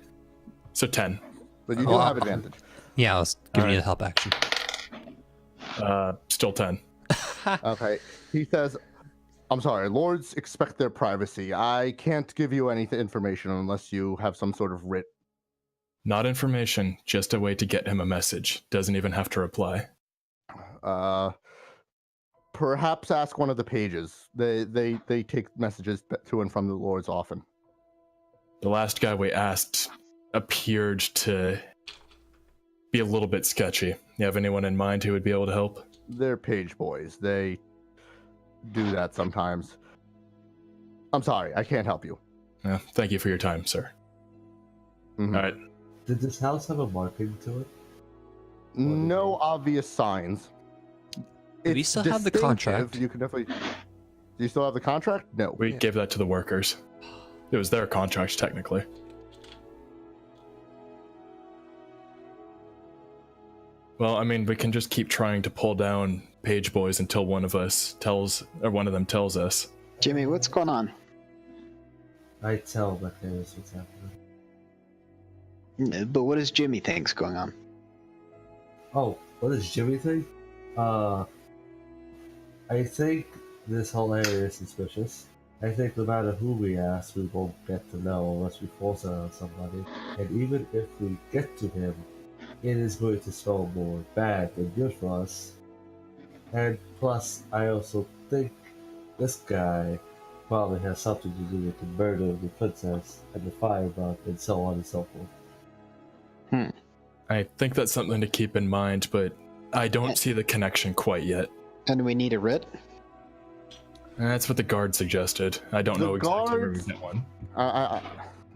Speaker 5: So 10.
Speaker 4: But you do
Speaker 8: Oh,
Speaker 4: have advantage.
Speaker 8: Yeah, I was giving you
Speaker 5: Alright.
Speaker 8: the help action.
Speaker 5: Still 10.
Speaker 4: Okay. He says, I'm sorry, lords expect their privacy. I can't give you any information unless you have some sort of writ.
Speaker 5: Not information, just a way to get him a message. Doesn't even have to reply.
Speaker 4: Perhaps ask one of the pages. They take messages to and from the lords often.
Speaker 5: The last guy we asked appeared to be a little bit sketchy. You have anyone in mind who would be able to help?
Speaker 4: They're page boys. They do that sometimes. I'm sorry, I can't help you.
Speaker 5: Thank you for your time, sir.
Speaker 4: Mhm.
Speaker 5: All right.
Speaker 1: Did this house have a marking to it?
Speaker 4: No obvious signs.
Speaker 8: Do we
Speaker 4: It's
Speaker 8: still have the
Speaker 4: distinctive.
Speaker 8: contract?
Speaker 4: You can definitely. Do you still have the contract? No.
Speaker 5: We gave that to the workers. It was their contract, technically. Well, I mean, we can just keep trying to pull down page boys until one of them tells us.
Speaker 6: Jimmy, what's going on?
Speaker 1: I tell my parents what's happening.
Speaker 6: But what does Jimmy think's going on?
Speaker 1: Oh, what does Jimmy think? I think this whole area is suspicious. I think no matter who we ask, we won't get to know unless we force it on somebody. And even if we get to him, it is going to smell more bad than good for us. And plus, I also think this guy probably has something to do with the murder of the princess and the firebug and so on and so forth.
Speaker 5: I think that's something to keep in mind, but I don't see the connection quite yet.
Speaker 6: And we need a writ?
Speaker 5: That's what the guard suggested. I don't know exactly where we
Speaker 4: guards-
Speaker 5: get one.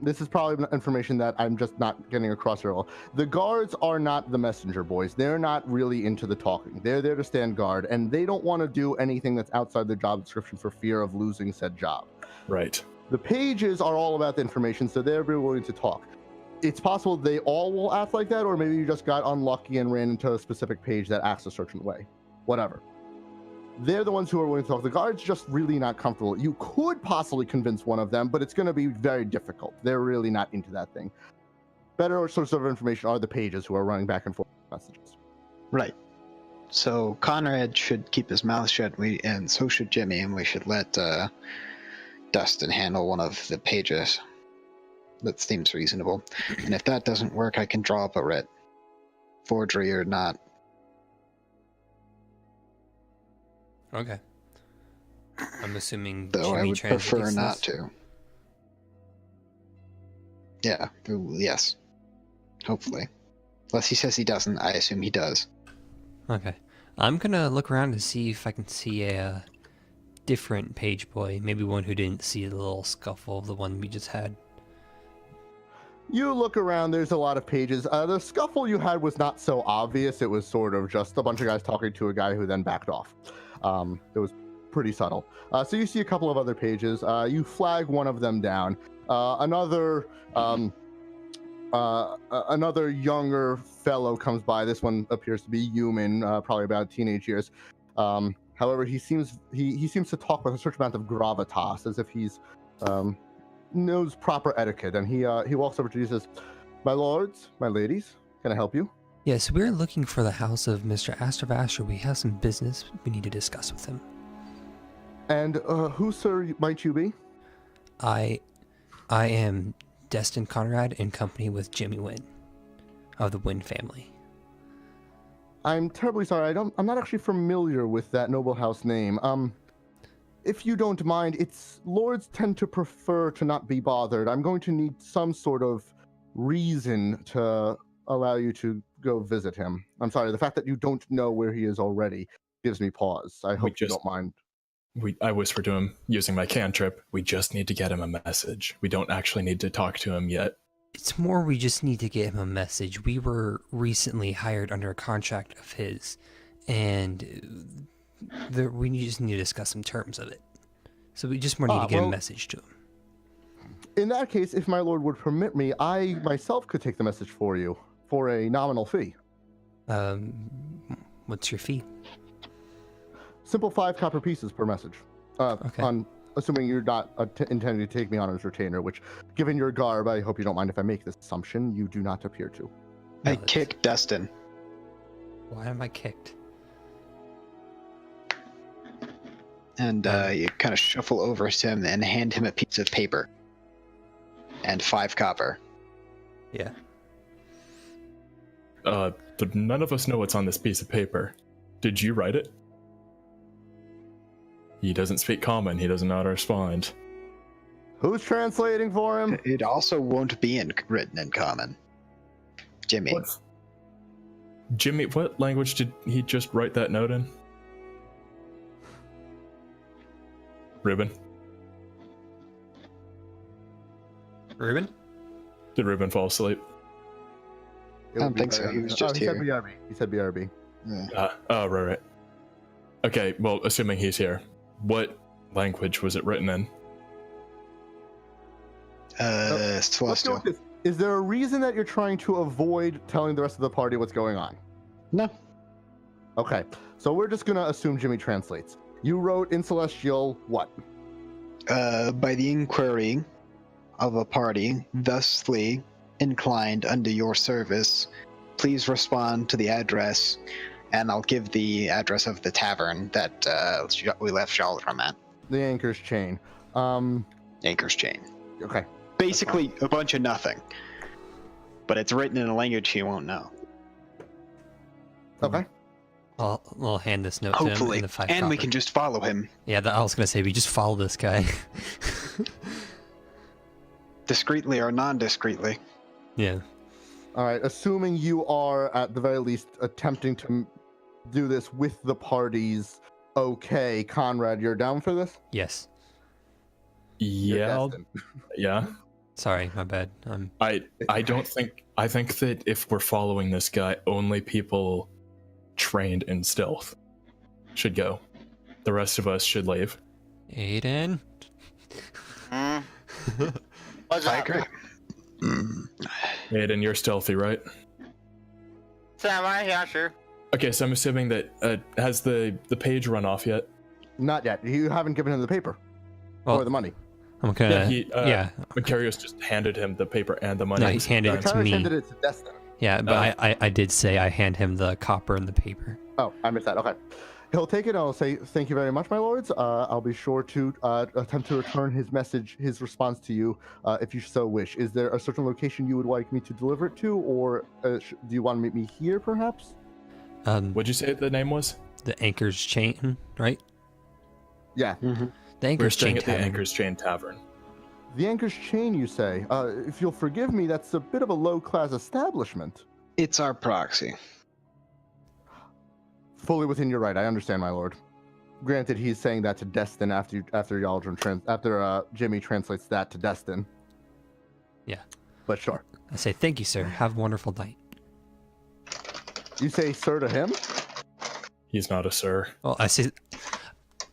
Speaker 4: This is probably information that I'm just not getting across at all. The guards are not the messenger boys. They're not really into the talking. They're there to stand guard, and they don't want to do anything that's outside their job description for fear of losing said job.
Speaker 5: Right.
Speaker 4: The pages are all about the information, so they're willing to talk. It's possible they all will act like that, or maybe you just got unlucky and ran into a specific page that acts a certain way. Whatever. They're the ones who are willing to talk. The guard's just really not comfortable. You could possibly convince one of them, but it's going to be very difficult. They're really not into that thing. Better source of information are the pages who are running back and forth messages.
Speaker 6: Right. So Conrad should keep his mouth shut, and so should Jimmy, and we should let Dustin handle one of the pages. That seems reasonable. And if that doesn't work, I can draw up a writ. Forgery or not.
Speaker 8: Okay. I'm assuming
Speaker 6: Though I
Speaker 8: Jimmy
Speaker 6: would prefer
Speaker 8: translates
Speaker 6: not
Speaker 8: this?
Speaker 6: to. Yeah, yes. Hopefully. Unless he says he doesn't, I assume he does.
Speaker 8: Okay. I'm gonna look around to see if I can see a different page boy. Maybe one who didn't see the little scuffle of the one we just had.
Speaker 4: You look around, there's a lot of pages. The scuffle you had was not so obvious. It was sort of just a bunch of guys talking to a guy who then backed off. It was pretty subtle. So you see a couple of other pages. You flag one of them down. Another Another younger fellow comes by. This one appears to be human, probably about teenage years. However, he seems to talk with a certain amount of gravitas, as if he's knows proper etiquette. And he walks over to you and says, "My lords, my ladies, can I help you?"
Speaker 8: Yes, we're looking for the house of Mr. Astravasher. We have some business we need to discuss with him.
Speaker 4: And who, sir, might you be?
Speaker 8: I am Destin Conrad in company with Jimmy Wynn of the Wynn family.
Speaker 4: I'm terribly sorry. I'm not actually familiar with that noble house name. If you don't mind, its lords tend to prefer to not be bothered. I'm going to need some sort of reason to allow you to go visit him. I'm sorry. The fact that you don't know where he is already gives me pause. I hope you don't mind.
Speaker 5: I whisper to him using my cantrip. We just need to get him a message. We don't actually need to talk to him yet.
Speaker 8: It's more we just need to get him a message. We were recently hired under a contract of his, and we just need to discuss some terms of it. So we just need to get a message to him.
Speaker 4: In that case, if my lord would permit me, I myself could take the message for you for a nominal fee.
Speaker 8: What's your fee?
Speaker 4: Simple 5 copper pieces per message.
Speaker 8: Okay.
Speaker 4: On assuming you're not intending to take me on as retainer, which, given your garb, I hope you don't mind if I make this assumption, you do not appear to.
Speaker 6: I kick Dustin.
Speaker 8: Why am I kicked?
Speaker 6: And you kind of shuffle over to him and hand him a piece of paper. And 5 copper.
Speaker 8: Yeah.
Speaker 5: None of us know what's on this piece of paper. Did you write it? He doesn't speak common. He doesn't know how to respond.
Speaker 4: Who's translating for him?
Speaker 6: It also won't be written in common. Jimmy.
Speaker 5: Jimmy, what language did he just write that note in? Ruben?
Speaker 8: Ruben?
Speaker 5: Did Ruben fall asleep?
Speaker 6: I don't think so. He was just here.
Speaker 4: He said BRB.
Speaker 6: Yeah.
Speaker 5: Right. Okay, well, assuming he's here, what language was it written in?
Speaker 6: Celestial.
Speaker 4: Is there a reason that you're trying to avoid telling the rest of the party what's going on?
Speaker 6: No.
Speaker 4: Okay, so we're just gonna assume Jimmy translates. You wrote in Celestial what?
Speaker 6: By the inquiry of a party thusly inclined under your service, please respond to the address, and I'll give the address of the tavern that we left Charlotram at.
Speaker 4: The Anchor's Chain.
Speaker 6: Anchor's Chain.
Speaker 4: Okay.
Speaker 6: Basically, a bunch of nothing. But it's written in a language he won't know.
Speaker 4: Okay.
Speaker 8: I'll hand this note to him
Speaker 6: Hopefully.
Speaker 8: in the 5
Speaker 6: And we
Speaker 8: copper.
Speaker 6: can just follow him.
Speaker 8: Yeah, I was gonna say we just follow this guy.
Speaker 6: Discreetly or non-discreetly.
Speaker 8: Yeah.
Speaker 4: All right. Assuming you are at the very least attempting to do this with the parties. Okay, Conrad, you're down for this?
Speaker 8: Yes.
Speaker 5: Yeah. Yeah.
Speaker 8: Sorry, my bad.
Speaker 5: I think that if we're following this guy, only people trained in stealth should go. The rest of us should leave.
Speaker 8: Aiden?
Speaker 3: What's
Speaker 6: I
Speaker 3: up?
Speaker 6: agree.
Speaker 5: Aiden, you're stealthy, right?
Speaker 3: Sam, yeah, sure.
Speaker 5: Okay, so I'm assuming that has the page run off yet?
Speaker 4: Not yet. You haven't given him the paper
Speaker 8: Well,
Speaker 4: or the money.
Speaker 8: I'm gonna.
Speaker 5: Yeah, Macarius just handed him the paper and the money.
Speaker 8: No, he's handed it to
Speaker 4: Macarius
Speaker 8: me.
Speaker 4: handed it to Destin.
Speaker 8: Yeah, but I did say I hand him the copper and the paper.
Speaker 4: Oh, I missed that. Okay. He'll take it and I'll say, thank you very much, my lords. I'll be sure to attempt to return his response to you if you so wish. Is there a certain location you would like me to deliver it to, or do you want to meet me here, perhaps?
Speaker 5: What'd you say the name was?
Speaker 8: The Anchor's Chain, right?
Speaker 4: Yeah.
Speaker 6: Mm-hmm.
Speaker 8: The
Speaker 5: We're
Speaker 8: Anchor's
Speaker 5: staying
Speaker 8: Chain
Speaker 5: at the
Speaker 8: Tavern.
Speaker 5: Anchor's Chain Tavern.
Speaker 4: The Anchor's Chain, you say? If you'll forgive me, that's a bit of a low-class establishment.
Speaker 6: It's our proxy.
Speaker 4: Fully within your right. I understand, my lord. Granted, he's saying that to Destin after Jimmy translates that to Destin.
Speaker 8: Yeah.
Speaker 4: But sure.
Speaker 8: I say thank you, sir. Have a wonderful night.
Speaker 4: You say sir to him?
Speaker 5: He's not a sir.
Speaker 8: Well, I say.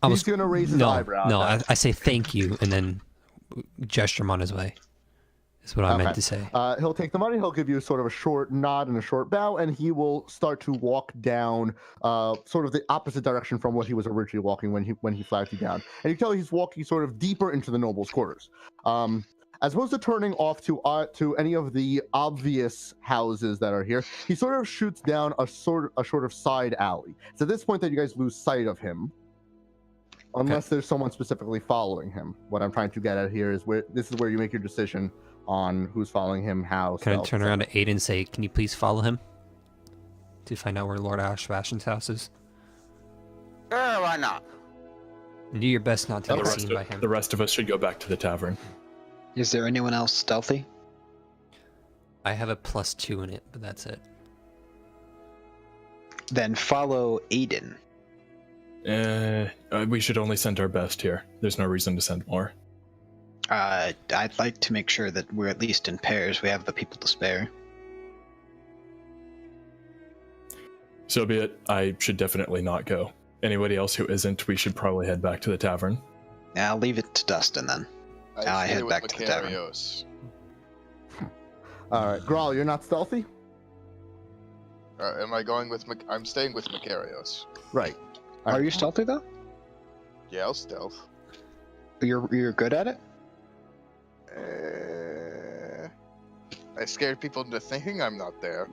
Speaker 4: He's gonna raise his eyebrow.
Speaker 8: No, I say thank you and then gesture him on his way. Is what I
Speaker 4: Okay.
Speaker 8: meant to say.
Speaker 4: He'll take the money. He'll give you sort of a short nod and a short bow, and he will start to walk down, sort of the opposite direction from what he was originally walking when he flagged you down. And you can tell he's walking sort of deeper into the noble's quarters. As opposed to turning off to any of the obvious houses that are here, he sort of shoots down a sort of side alley. It's at this point that you guys lose sight of him, unless there's someone specifically following him. What I'm trying to get at here is where you make your decision on who's following him, how.
Speaker 8: Can I turn around to Aiden and say, "Can you please follow him to find out where Lord Ashwashen's house is?"
Speaker 3: Sure, why not?
Speaker 8: And do your best not to
Speaker 5: And
Speaker 8: get seen by him.
Speaker 5: the rest of us should go back to the tavern.
Speaker 6: Is there anyone else stealthy?
Speaker 8: I have a +2 in it, but that's it.
Speaker 6: Then follow Aiden.
Speaker 5: We should only send our best here. There's no reason to send more.
Speaker 6: I'd like to make sure that we're at least in pairs. We have the people to spare.
Speaker 5: So be it. I should definitely not go. Anybody else who isn't, we should probably head back to the tavern.
Speaker 6: I'll leave it to Dustin then. I
Speaker 2: stay
Speaker 6: head
Speaker 2: with
Speaker 6: back to the tavern.
Speaker 2: Macarios.
Speaker 4: All right, Grawl, you're not stealthy,
Speaker 2: Am I going with? I'm staying with Macarios.
Speaker 4: right?
Speaker 6: Are you stealthy though?
Speaker 2: Yeah, I'll stealth.
Speaker 6: You're good at it?
Speaker 2: I scared people into thinking I'm not there.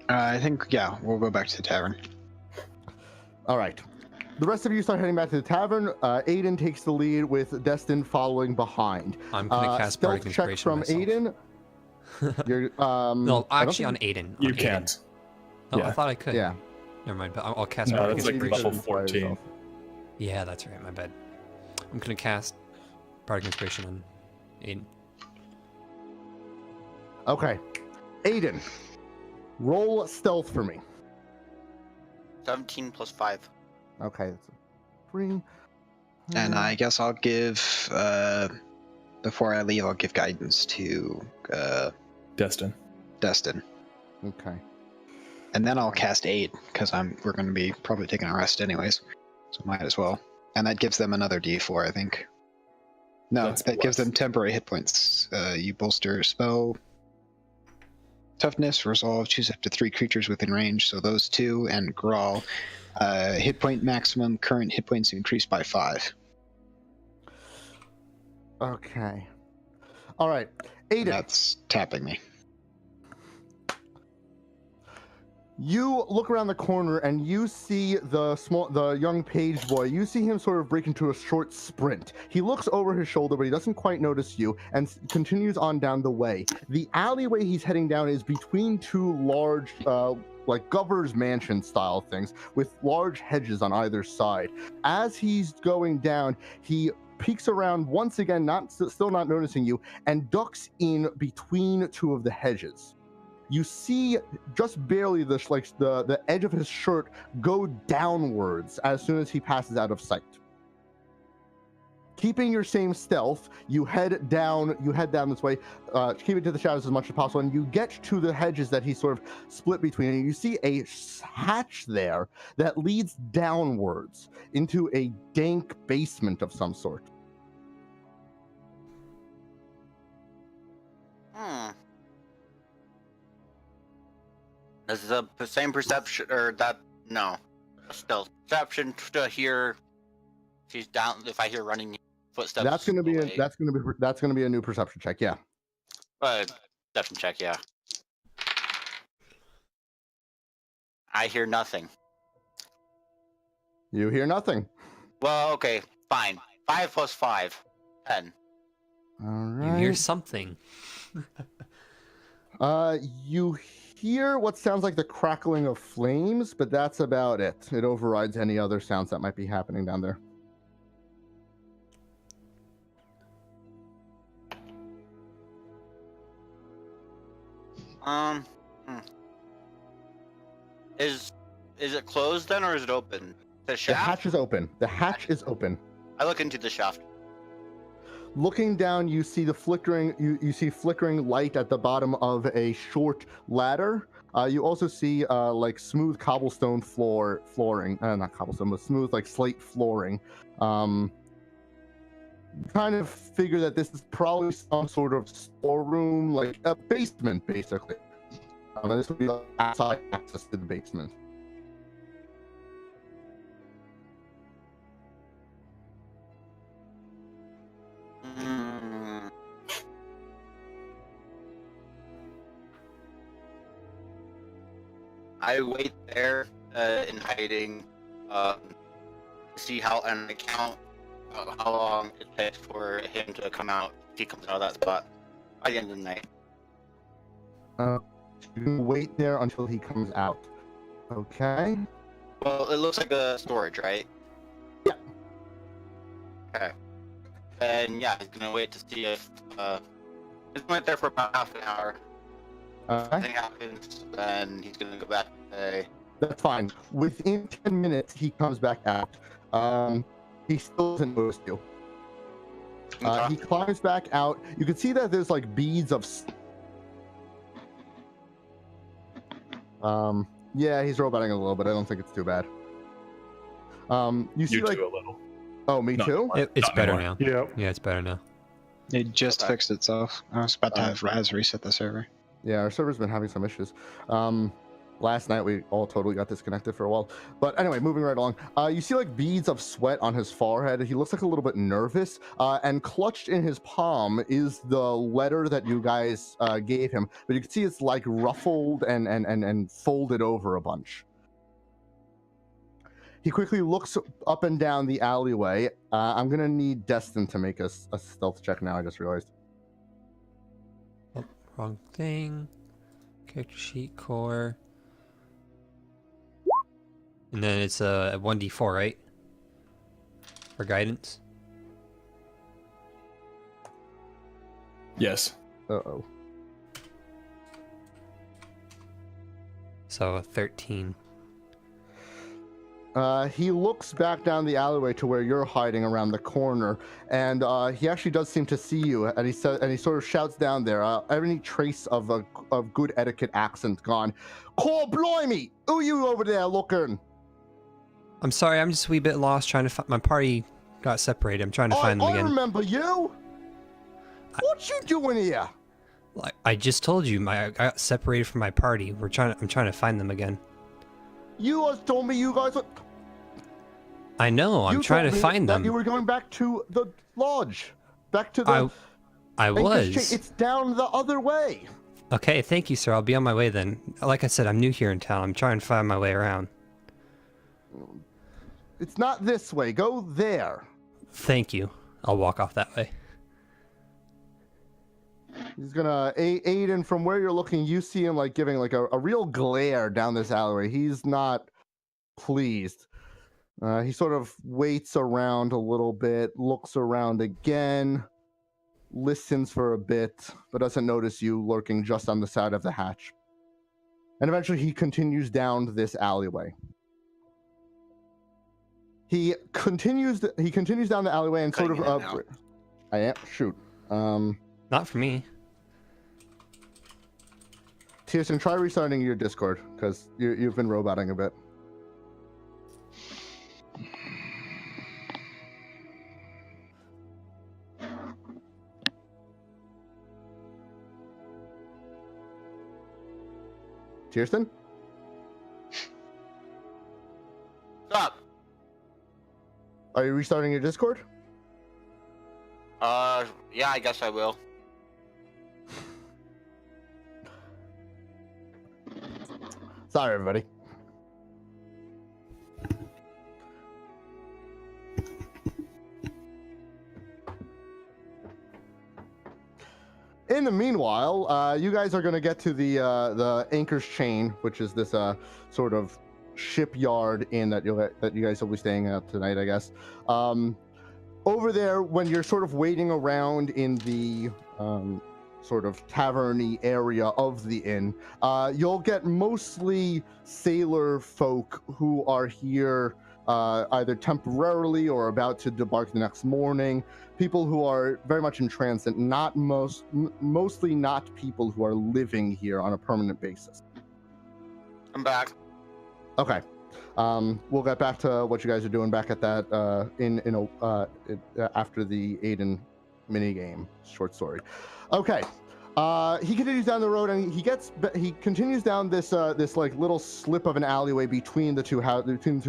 Speaker 6: I think, yeah, we'll go back to the tavern.
Speaker 4: All right. The rest of you start heading back to the tavern. Aiden takes the lead with Destin following behind.
Speaker 8: I'm gonna cast Bardic
Speaker 4: Stealth check
Speaker 8: Inspiration
Speaker 4: from
Speaker 8: myself.
Speaker 4: Aiden. You're,
Speaker 8: No,
Speaker 4: I don't
Speaker 8: actually on
Speaker 4: think-
Speaker 8: Aiden.
Speaker 5: You
Speaker 8: on Aiden.
Speaker 5: can't.
Speaker 8: Oh,
Speaker 5: Yeah.
Speaker 8: I thought I could.
Speaker 4: Yeah.
Speaker 8: Never mind, but I'll cast
Speaker 5: No,
Speaker 8: Bardic
Speaker 5: that's like
Speaker 8: Inspiration.
Speaker 5: level 14.
Speaker 8: Yeah, that's right. My bad. I'm gonna cast Bardic Inspiration on Aiden.
Speaker 4: Okay. Aiden, roll stealth for me.
Speaker 3: 17 plus 5.
Speaker 4: Okay. That's 3.
Speaker 6: And I guess I'll give, before I leave, I'll give guidance to
Speaker 5: Destin.
Speaker 6: Destin.
Speaker 4: Okay.
Speaker 6: And then I'll cast Aid, because we're going to be probably taking a rest anyways. So might as well. And that gives them another D4, I think. No,
Speaker 5: That's
Speaker 6: that gives
Speaker 5: plus.
Speaker 6: them temporary hit points. You bolster spell toughness, resolve, choose up to 3 creatures within range, so those 2, and Grawl. Hit point maximum, current hit points increased by 5.
Speaker 4: Okay. All right. Aiden,
Speaker 6: That's tapping me.
Speaker 4: you look around the corner and you see the young page boy. You see him sort of break into a short sprint. He looks over his shoulder, but he doesn't quite notice you and continues on down the way. The alleyway he's heading down is between 2 large, like governor's mansion style things with large hedges on either side. As he's going down, he peeks around once again, still not noticing you, and ducks in between 2 of the hedges. You see just barely the edge of his shirt go downwards as soon as he passes out of sight. Keeping your same stealth, you head down this way, keeping to the shadows as much as possible, and you get to the hedges that he sort of split between, and you see a hatch there that leads downwards into a dank basement of some sort.
Speaker 3: This is the same perception, or that, no. Still, perception to hear she's down, if I hear running footsteps.
Speaker 4: That's gonna be
Speaker 3: away.
Speaker 4: that's gonna be a new perception check, yeah.
Speaker 3: Perception check, yeah. I hear nothing.
Speaker 4: You hear nothing.
Speaker 3: Well, okay, fine. 5 plus 5. 10.
Speaker 4: All
Speaker 8: You
Speaker 4: right.
Speaker 8: hear something.
Speaker 4: You hear what sounds like the crackling of flames, but that's about it. It overrides any other sounds that might be happening down there.
Speaker 3: Is it closed then, or is it open? The
Speaker 4: The
Speaker 3: shaft?
Speaker 4: hatch is open. The hatch is open.
Speaker 3: I look into the shaft.
Speaker 4: Looking down, you see the flickering. You see flickering light at the bottom of a short ladder. You also see like smooth cobblestone flooring. Not cobblestone, but smooth like slate flooring. kind of figure that this is probably some sort of storeroom, like a basement, basically. And this would be the outside access to the basement.
Speaker 3: Mm. I wait there in hiding, to see how an account how long it takes for him to come out. If he comes out of that spot by the end of the night.
Speaker 4: You can wait there until he comes out. Okay.
Speaker 3: Well, it looks like a storage, right?
Speaker 4: Yeah.
Speaker 3: Okay. And yeah, he's gonna wait to see if he's gonna wait there for about half an hour. If
Speaker 4: Okay.
Speaker 3: anything happens, then he's gonna go back and say,
Speaker 4: That's fine. Within 10 minutes, he comes back out. He still doesn't notice you.
Speaker 3: okay.
Speaker 4: He climbs back out. You can see that there's like beads of. Yeah, he's roboting a little bit. I don't think it's too bad. You see
Speaker 5: You
Speaker 4: like.
Speaker 5: do a little.
Speaker 4: Oh, me
Speaker 5: Not
Speaker 4: too.
Speaker 5: anymore.
Speaker 8: It's
Speaker 5: Not
Speaker 8: better
Speaker 5: anymore.
Speaker 8: now.
Speaker 7: Yep.
Speaker 8: Yeah, it's better now.
Speaker 6: It just
Speaker 3: Okay.
Speaker 6: fixed itself. I was about to have Raz reset the server.
Speaker 4: Yeah, our server's been having some issues. Last night we all totally got disconnected for a while. But anyway, moving right along. You see like beads of sweat on his forehead. He looks like a little bit nervous. And clutched in his palm is the letter that you guys gave him. But you can see it's like ruffled and folded over a bunch. He quickly looks up and down the alleyway. I'm gonna need Destin to make a stealth check now. I just realized.
Speaker 8: Oh, wrong thing. Character sheet core. And then it's a 1d4, right? For guidance.
Speaker 5: Yes.
Speaker 4: Uh-oh.
Speaker 8: So 13.
Speaker 4: He looks back down the alleyway to where you're hiding around the corner, and he actually does seem to see you. And he sort of shouts down there. Any trace of good etiquette accent gone. Call blimey! Who you over there looking?
Speaker 8: I'm sorry, I'm just a wee bit lost trying to find... My party got separated. I'm trying to find them
Speaker 4: I
Speaker 8: again.
Speaker 4: remember you. What you doing here?
Speaker 8: Like, I just told you, I got separated from my party. I'm trying to find them again.
Speaker 4: You guys told me you guys.
Speaker 8: I know. I'm
Speaker 4: you
Speaker 8: trying
Speaker 4: told
Speaker 8: to
Speaker 4: me
Speaker 8: find
Speaker 4: that
Speaker 8: them.
Speaker 4: You were going back to the lodge, back to the.
Speaker 8: I
Speaker 4: Anchorage
Speaker 8: was.
Speaker 4: It's down the other way.
Speaker 8: Okay, thank you, sir. I'll be on my way then. Like I said, I'm new here in town. I'm trying to find my way around.
Speaker 4: It's not this way. Go there.
Speaker 8: Thank you. I'll walk off that way.
Speaker 4: He's gonna Aiden, from where you're looking, you see him like giving like a real glare down this alleyway. He's not pleased. He sort of waits around a little bit, looks around again, listens for a bit, but doesn't notice you lurking just on the side of the hatch. And eventually he continues down this alleyway. He continues down the alleyway and sort
Speaker 3: Cutting
Speaker 4: of
Speaker 3: in and out.
Speaker 4: I am shoot.
Speaker 8: Not for me.
Speaker 4: Tiersten, try restarting your Discord because you've been roboting a bit. Tiersten?
Speaker 3: Stop.
Speaker 4: Are you restarting your Discord?
Speaker 3: Yeah, I guess I will.
Speaker 4: Sorry, everybody. In the meanwhile, you guys are going to get to the Anchor's Chain, which is this sort of shipyard inn that you guys will be staying at tonight, I guess. Over there, when you're sort of waiting around in the sort of taverny area of the inn, you'll get mostly sailor folk who are here either temporarily or about to debark the next morning. People who are very much in transit, mostly not people who are living here on a permanent basis.
Speaker 3: I'm back.
Speaker 4: Okay. We'll get back to what you guys are doing back at that after the Aiden mini game short story. Okay. He continues down the road and he continues down this like little slip of an alleyway between the two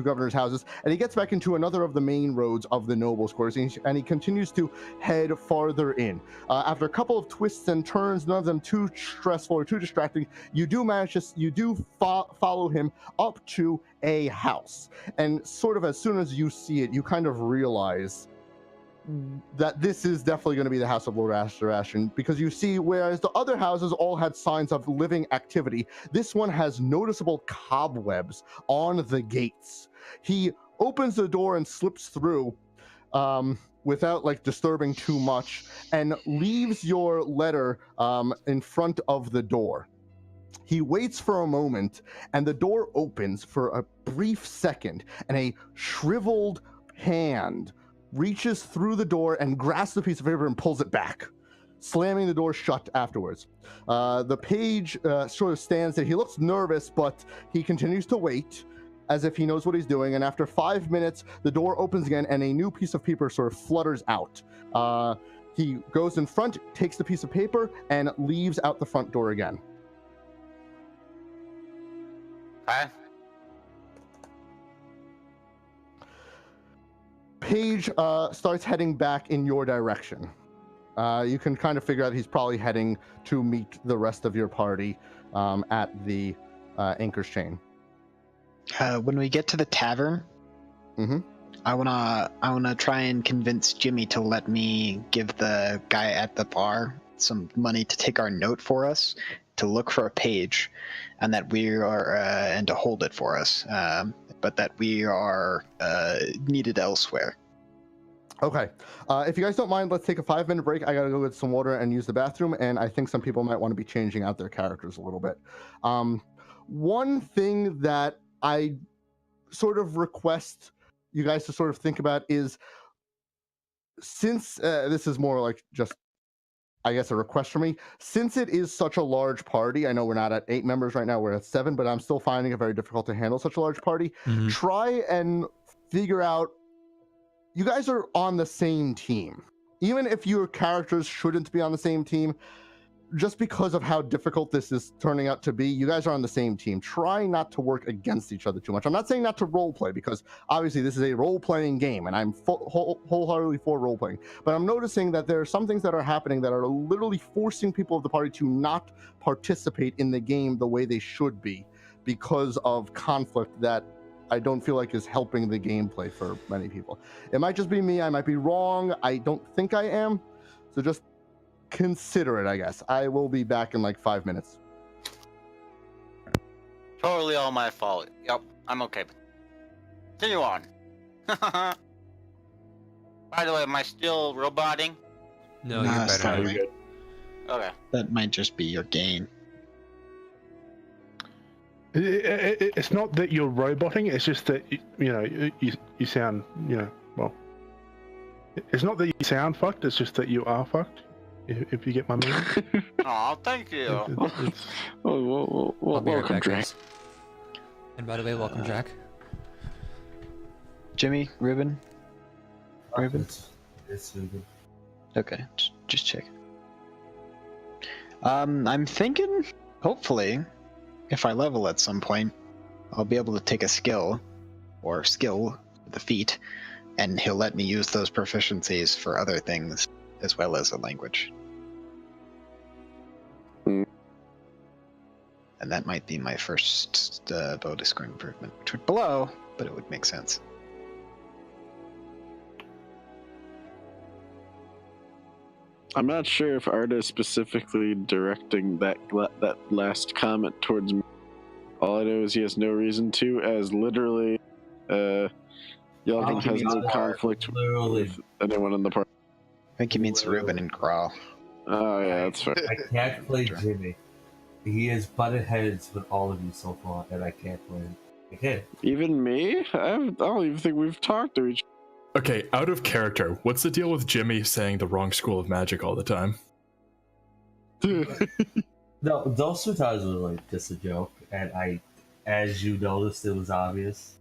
Speaker 4: governors' houses, and he gets back into another of the main roads of the nobles' quarters, and he continues to head farther in. After a couple of twists and turns, none of them too stressful or too distracting, you do follow him up to a house, and sort of as soon as you see it, you kind of realize that this is definitely going to be the house of Lord Ashton, because you see, whereas the other houses all had signs of living activity, this one has noticeable cobwebs on the gates. He opens the door and slips through without like disturbing too much, and leaves your letter in front of the door. He waits for a moment, and the door opens for a brief second, and a shriveled hand reaches through the door and grasps the piece of paper and pulls it back, slamming the door shut afterwards. The page sort of stands there. He looks nervous, but he continues to wait as if he knows what he's doing. And after 5 minutes, the door opens again and a new piece of paper sort of flutters out. He goes in front, takes the piece of paper, and leaves out the front door again.
Speaker 3: Okay.
Speaker 4: Page starts heading back in your direction. You can kind of figure out he's probably heading to meet the rest of your party at the Anchor's Chain.
Speaker 6: When we get to the tavern, I wanna try and convince Jimmy to let me give the guy at the bar some money to take our note for us, to look for a page, and that we are and to hold it for us. But that we are needed elsewhere.
Speaker 4: Okay. If you guys don't mind, let's take a 5-minute break. I gotta go get some water and use the bathroom, and I think some people might want to be changing out their characters a little bit. One thing that I sort of request you guys to sort of think about is, since this is more like just, I guess, a request for me, since it is such a large party, I know we're not at 8 members right now, we're at 7, but I'm still finding it very difficult to handle such a large party. Try and figure out, you guys are on the same team. Even if your characters shouldn't be on the same team, just because of how difficult this is turning out to be, you guys are on the same team. Try not to work against each other too much. I'm not saying not to role-play, because obviously this is a role-playing game, and I'm wholeheartedly for role-playing. But I'm noticing that there are some things that are happening that are literally forcing people of the party to not participate in the game the way they should be, because of conflict that I don't feel like is helping the gameplay for many people. It might just be me. I might be wrong. I don't think I am. So just consider it, I guess. I will be back in like 5 minutes.
Speaker 3: Totally all my fault. Yep, I'm okay. Continue on. By the way, am I still roboting?
Speaker 8: No,
Speaker 6: Nah,
Speaker 8: you're
Speaker 6: it's
Speaker 8: better.
Speaker 6: fine.
Speaker 3: Okay.
Speaker 6: That might just be your gain.
Speaker 9: It's not that you're roboting, it's just that you sound, well, it's not that you sound fucked, it's just that you are fucked, if you get my meaning.
Speaker 3: Oh, thank you.
Speaker 7: Well,
Speaker 8: I'll be right
Speaker 7: welcome,
Speaker 8: back,
Speaker 7: Drake.
Speaker 8: guys. And by the way, welcome, Jack.
Speaker 6: Jimmy, Ruben? Ruben?
Speaker 1: It's Ruben.
Speaker 6: Okay, just check. I'm thinking, hopefully, if I level at some point, I'll be able to take a skill, or skill, the feat, and he'll let me use those proficiencies for other things, as well as a language.
Speaker 7: Mm.
Speaker 6: And that might be my first bonus score improvement, which would blow, but it would make sense.
Speaker 7: I'm not sure if Arda is specifically directing that last comment towards me. All I know is he has no reason to, as literally, Yelgin has no conflict with anyone in the party.
Speaker 6: I think he means Ruben and Grawl.
Speaker 7: Oh yeah, that's fair.
Speaker 1: I can't play Jimmy. He has butted heads with all of you so far, and I can't play him. I can't.
Speaker 7: Even me? I don't even think we've talked to each other.
Speaker 5: Okay, out of character, what's the deal with Jimmy saying the wrong school of magic all the time?
Speaker 1: No, those 2 times were like just a joke, and I as you noticed, it was obvious.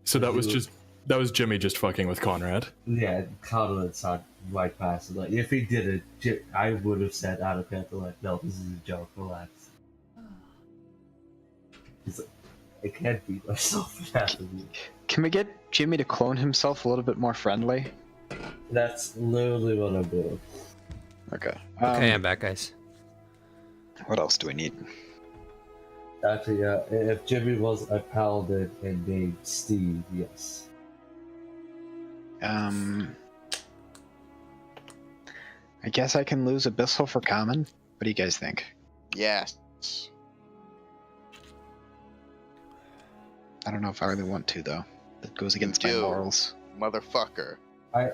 Speaker 5: So that was Jimmy just fucking with Conrad.
Speaker 1: Yeah, Conrad saw right past it. Like, if he did it, I would have said out of character, like, no, this is a joke, relax. He's like, I can't beat myself for that.
Speaker 6: Can we get Jimmy to clone himself a little bit more friendly?
Speaker 1: That's literally what I'm doing.
Speaker 6: Okay.
Speaker 8: Okay, I'm back, guys.
Speaker 6: What else do we need?
Speaker 1: Actually, if Jimmy was a paladin and named Steve, yes.
Speaker 6: I guess I can lose Abyssal for common. What do you guys think?
Speaker 2: Yes.
Speaker 6: I don't know if I really want to, though. That goes against my
Speaker 2: do.
Speaker 6: morals.
Speaker 2: Motherfucker.
Speaker 1: My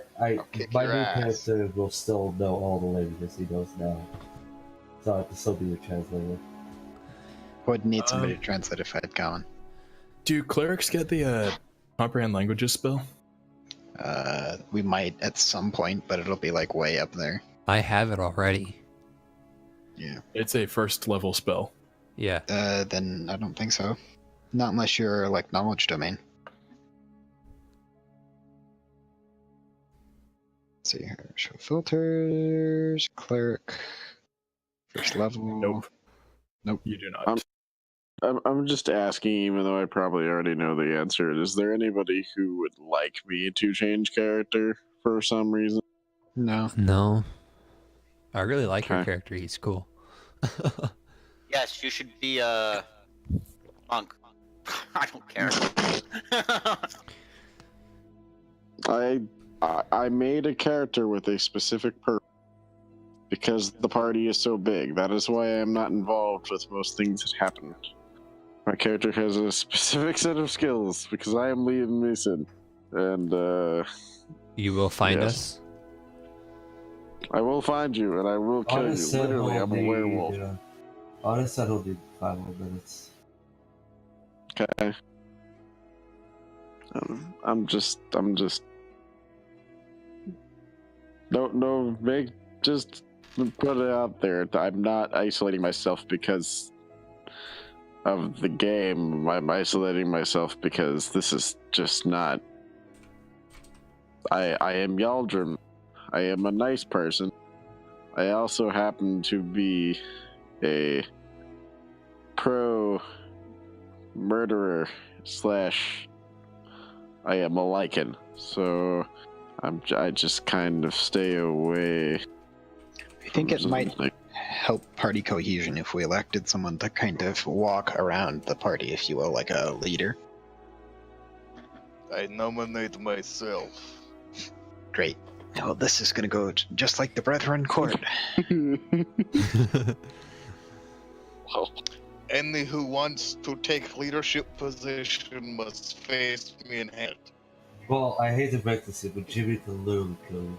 Speaker 2: kick
Speaker 1: new
Speaker 2: your ass.
Speaker 1: character will still know all the languages he knows now. So I have to still be a translator.
Speaker 6: Would need somebody to translate if I had common.
Speaker 5: Do clerics get the comprehend languages spell?
Speaker 6: We might at some point, but it'll be like way up there.
Speaker 8: I have it already.
Speaker 6: Yeah.
Speaker 5: It's a first level spell.
Speaker 8: Yeah.
Speaker 6: Then I don't think so. Not unless you're like knowledge domain. Let's see here. Show filters. Cleric. First level.
Speaker 5: Nope. You do not.
Speaker 7: I'm just asking, even though I probably already know the answer. Is there anybody who would like me to change character for some reason?
Speaker 6: No.
Speaker 8: No. I really like your
Speaker 7: Okay.
Speaker 8: character. He's cool.
Speaker 3: Yes, you should be monk. I don't care.
Speaker 7: I made a character with a specific purpose because the party is so big. That is why I am not involved with most things that happen. My character has a specific set of skills because I am Liam Mason, and
Speaker 8: You will find
Speaker 7: Yes.
Speaker 8: us.
Speaker 7: I will find you and I will kill you.
Speaker 1: Honest said
Speaker 7: Literally,
Speaker 1: he'll
Speaker 7: I'm a
Speaker 1: need,
Speaker 7: werewolf.
Speaker 1: Honest said he'll need 5 more minutes.
Speaker 7: Okay. I'm just. Just put it out there. I'm not isolating myself because of the game. I'm isolating myself because this is just not. I am Yaldrim. I am a nice person. I also happen to be a pro murderer / I am a lichen, so I just kind of stay away.
Speaker 6: I think it
Speaker 7: from
Speaker 6: might
Speaker 7: something.
Speaker 6: help party cohesion if we elected someone to kind of walk around the party, if you will, like a leader.
Speaker 2: I nominate myself.
Speaker 6: Great. Oh, this is gonna go just like the Brethren Court.
Speaker 7: Well,
Speaker 2: Any who wants to take leadership position must face me in hand.
Speaker 1: Well, I hate to break this to you, but Jimmy can literally kill you.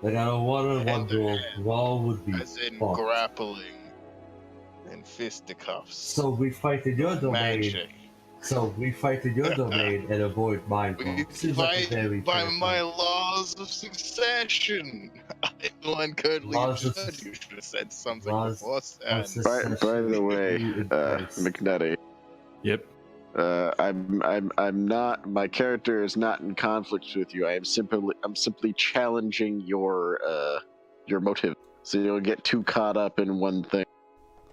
Speaker 1: Like, on a one-on-one duel, Wall would be
Speaker 2: As in
Speaker 1: fucked.
Speaker 2: grappling and fisticuffs.
Speaker 1: So we fight in your domain.
Speaker 2: Magic.
Speaker 1: So we fight in your domain and avoid mine.
Speaker 2: We
Speaker 1: Seems like a very
Speaker 2: fight by
Speaker 1: fair
Speaker 2: my
Speaker 1: fight.
Speaker 2: laws of succession. I'm the one currently
Speaker 1: Laws of-
Speaker 2: judge. You should have said something
Speaker 1: laws-
Speaker 2: before
Speaker 1: laws
Speaker 2: and
Speaker 1: of-
Speaker 7: by the way, McNetty,
Speaker 5: Yep.
Speaker 7: I'm not. My character is not in conflict with you. I'm simply challenging your motive. So you don't get too caught up in one thing.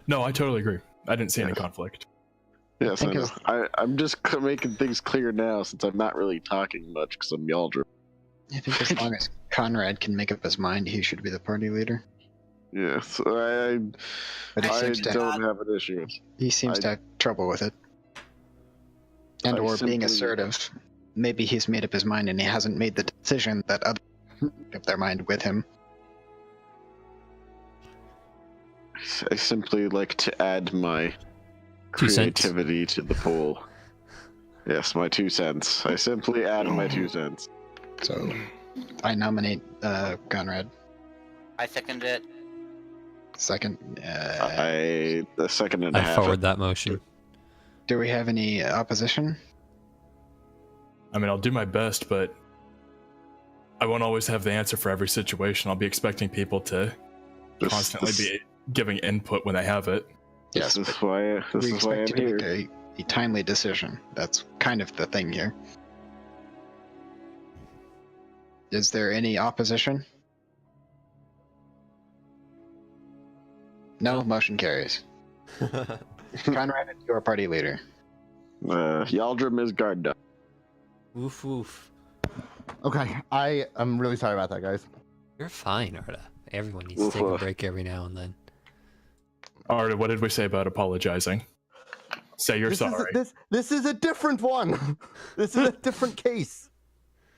Speaker 5: No, I totally agree. I didn't see any
Speaker 7: Yeah.
Speaker 5: conflict.
Speaker 7: Yes,
Speaker 6: think
Speaker 7: I know.
Speaker 6: it's-
Speaker 7: I'm just making things clear now since I'm not really talking much because I'm Yaldrim.
Speaker 6: I think as long as Conrad can make up his mind, he should be the party leader.
Speaker 7: Yes,
Speaker 6: But he
Speaker 7: I
Speaker 6: seems to
Speaker 7: don't have an issue with.
Speaker 6: he seems to have trouble with it. And
Speaker 7: I
Speaker 6: or being
Speaker 7: simply-
Speaker 6: assertive. Maybe he's made up his mind and he hasn't made the decision that others make up their mind with him.
Speaker 7: I simply like to add my
Speaker 8: 2 cents.
Speaker 7: creativity to the pool. Yes, my 2 cents. I simply add my 2 cents.
Speaker 6: So I nominate Conrad.
Speaker 3: I second it.
Speaker 6: Second.
Speaker 7: A second and a
Speaker 8: I
Speaker 7: half.
Speaker 8: forward that motion.
Speaker 6: Do we have any opposition?
Speaker 5: I mean, I'll do my best, but I won't always have the answer for every situation. I'll be expecting people to constantly be giving input when they have it.
Speaker 7: This is why
Speaker 6: We
Speaker 7: I'm
Speaker 6: expect you to
Speaker 7: here.
Speaker 6: make a timely decision. That's kind of the thing here. Is there any opposition? No, motion carries. Conrad, it's your party leader.
Speaker 7: Yaldrim is guard dog.
Speaker 8: Woof woof.
Speaker 4: Okay, I am really sorry about that, guys.
Speaker 8: You're fine, Arda. Everyone needs to take a break every now and then.
Speaker 5: Arda, what did we say about apologizing? Say you're sorry.
Speaker 4: This is a different one. This is a different case.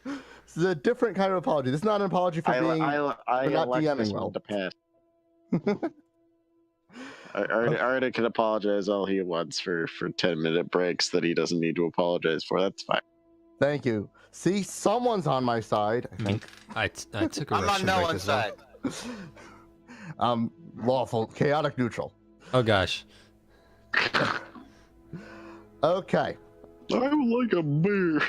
Speaker 4: This is a different kind of apology. This is not an apology for being
Speaker 7: I
Speaker 4: for not
Speaker 7: elect
Speaker 4: DMing
Speaker 7: this
Speaker 4: well.
Speaker 7: one to pass. Arda can apologize all he wants for 10-minute breaks that he doesn't need to apologize for. That's fine.
Speaker 4: Thank you. See, someone's on my side. I think.
Speaker 8: I took a
Speaker 3: I'm on
Speaker 8: restroom
Speaker 3: no
Speaker 8: break
Speaker 3: one's
Speaker 8: as well.
Speaker 3: side.
Speaker 4: Lawful, chaotic, neutral.
Speaker 8: Oh gosh.
Speaker 4: Okay.
Speaker 7: I'm like a bear.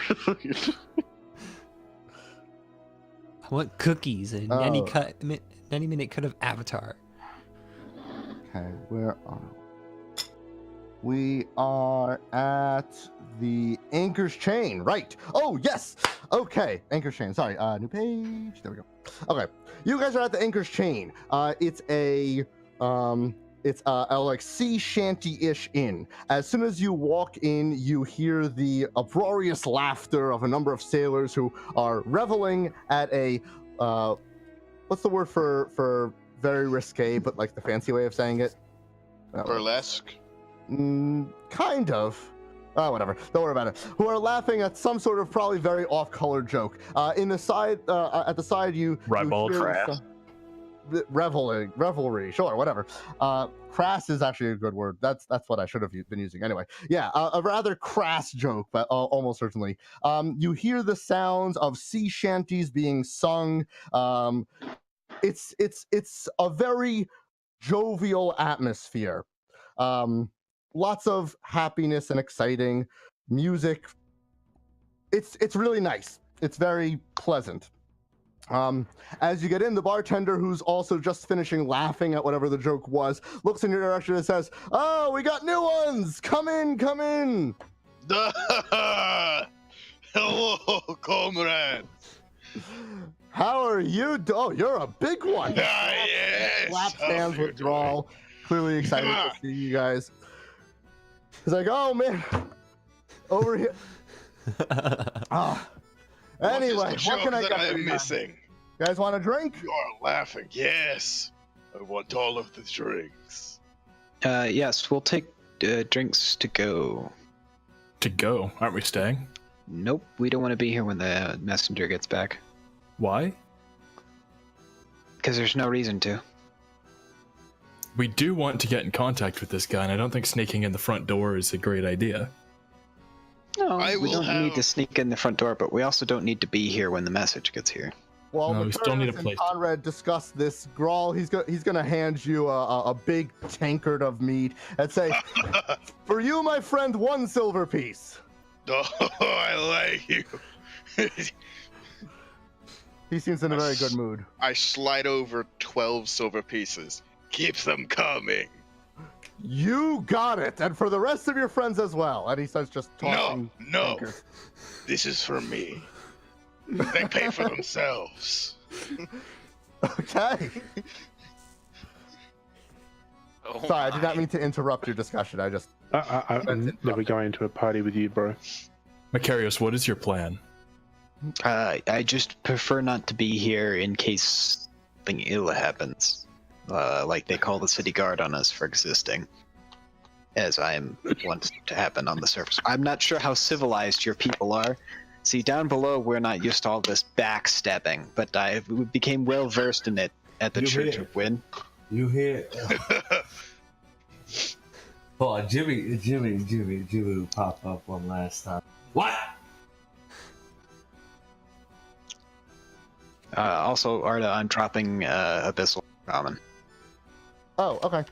Speaker 8: I want cookies and
Speaker 4: Oh.
Speaker 8: 90-minute cut of Avatar.
Speaker 4: Okay, where are we? Are at the Anchor's Chain, right? Oh, yes! Okay, Anchor's Chain. Sorry, new page. There we go. Okay, you guys are at the Anchor's Chain. It's a like sea shanty-ish inn. As soon as you walk in, you hear the uproarious laughter of a number of sailors who are reveling at a what's the word for very risque, but like the fancy way of saying it?
Speaker 2: Burlesque.
Speaker 4: Kind of. Whatever. Don't worry about it. Who are laughing at some sort of probably very off-color joke. In the side, at the side, you
Speaker 5: Ribald.
Speaker 4: hear revelry. Sure, whatever. Crass is actually a good word. That's what I should have been using anyway. Yeah, a rather crass joke, but almost certainly. You hear the sounds of sea shanties being sung. It's a very jovial atmosphere. Lots of happiness and exciting music. It's really nice. It's very pleasant. As you get in, the bartender, who's also just finishing laughing at whatever the joke was, looks in your direction and says, "Oh, we got new ones! Come in, come in!"
Speaker 2: Hello, comrade.
Speaker 4: How are you? Oh, you're a big one.
Speaker 2: Yes.
Speaker 4: Slaps
Speaker 2: How
Speaker 4: hands
Speaker 2: you
Speaker 4: with drawl. Clearly excited to see you guys. He's like, "Oh man, over here." Anyway,
Speaker 2: what
Speaker 4: can I
Speaker 2: that
Speaker 4: get
Speaker 2: I
Speaker 4: for
Speaker 2: am
Speaker 4: you guys?
Speaker 2: missing?
Speaker 4: You guys want a drink?
Speaker 2: You are laughing. Yes. I want all of the drinks.
Speaker 6: Yes, we'll take drinks to go.
Speaker 5: To go, aren't we staying?
Speaker 6: Nope, we don't want to be here when the messenger gets back.
Speaker 5: Why?
Speaker 6: Because there's no reason to.
Speaker 5: We do want to get in contact with this guy, and I don't think sneaking in the front door is a great idea.
Speaker 6: No,
Speaker 2: I
Speaker 6: we
Speaker 2: will
Speaker 6: don't need
Speaker 2: have-
Speaker 6: to sneak in the front door, but we also don't need to be here when the message gets here.
Speaker 4: Well,
Speaker 5: No, we still need a
Speaker 4: Maternus
Speaker 5: place
Speaker 4: and
Speaker 5: to-
Speaker 4: Conrad discuss this. Grawl, he's gonna hand you a big tankard of meat and say, "For you, my friend, 1 silver piece."
Speaker 2: Oh, I like you.
Speaker 4: He seems in a very good mood.
Speaker 2: I slide over 12 silver pieces. Keep them coming.
Speaker 4: You got it, and for the rest of your friends as well. And he starts just talking.
Speaker 2: No. This is for me. They pay for themselves.
Speaker 4: Okay.
Speaker 3: Oh
Speaker 4: Sorry, I did not
Speaker 3: my.
Speaker 4: mean to interrupt your discussion. I just.
Speaker 9: I'm never going to a party with you, bro.
Speaker 5: Macarius, what is your plan?
Speaker 6: I just prefer not to be here in case something ill happens. Like they call the city guard on us for existing. As I am want to happen on the surface. I'm not sure how civilized your people are. See, down below, we're not used to all this backstabbing, but I became well versed in it at the
Speaker 1: You
Speaker 6: Church
Speaker 1: hear?
Speaker 6: of Wynn.
Speaker 1: You hear? Oh, Jimmy will pop up one last time. What?
Speaker 6: Also, Arda, I'm dropping Abyssal Common.
Speaker 4: Oh, okay.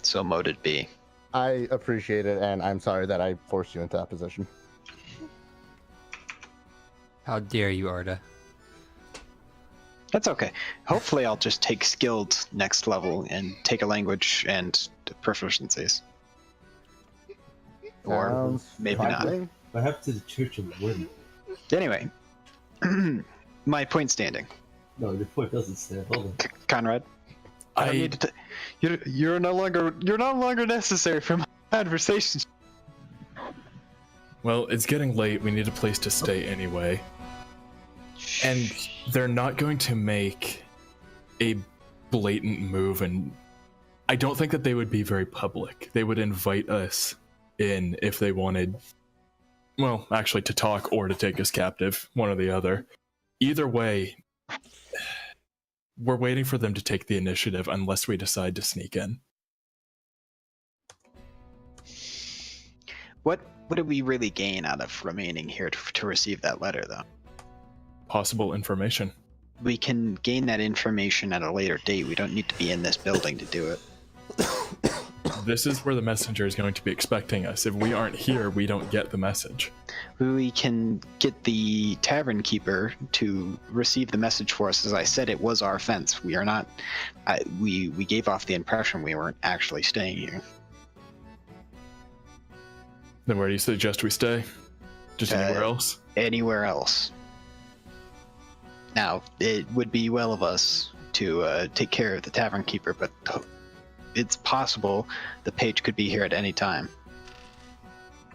Speaker 6: So moted be.
Speaker 4: I appreciate it, and I'm sorry that I forced you into that position.
Speaker 8: How dare you, Arda?
Speaker 6: That's okay. Hopefully, I'll just take skilled next level and take a language and proficiencies. Or
Speaker 4: Sounds
Speaker 6: maybe
Speaker 4: fine
Speaker 6: not.
Speaker 4: to me.
Speaker 1: What happened to the Church of Women?
Speaker 6: Anyway, my point standing.
Speaker 1: No, the point doesn't stand. Hold on.
Speaker 6: Conrad, I don't need to. You're no longer necessary for my conversation.
Speaker 5: Well, it's getting late. We need a place to stay anyway. And they're not going to make a blatant move, and I don't think that they would be very public. They would invite us in if they wanted, well, actually to talk or to take us captive, one or the other. Either way, we're waiting for them to take the initiative unless we decide to sneak in.
Speaker 6: What do we really gain out of remaining here to receive that letter, though?
Speaker 5: Possible information.
Speaker 6: We can gain that information at a later date. We don't need to be in this building to do it.
Speaker 5: This is where the messenger is going to be expecting us. If we aren't here, we don't get the message.
Speaker 6: We can get the tavern keeper to receive the message for us. As I said, it was our fence. We are not. We gave off the impression we weren't actually staying here.
Speaker 5: Then where do you suggest we stay? Just anywhere else?
Speaker 6: Anywhere else. Now, it would be well of us to take care of the tavern keeper, but it's possible the page could be here at any time.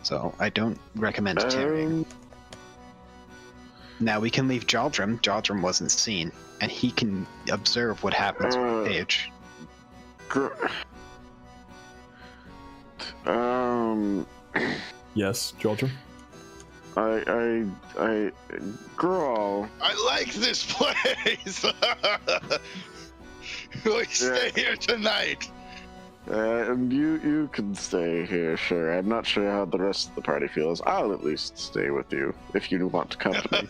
Speaker 6: So I don't recommend tarrying. Now we can leave Jaldrim. Jaldrim wasn't seen, and he can observe what happens with the page.
Speaker 5: Yes, Jaldrim?
Speaker 7: Girl.
Speaker 2: I like this place. We stay here tonight.
Speaker 7: And you can stay here, sure. I'm not sure how the rest of the party feels. I'll at least stay with you if you want to come to me.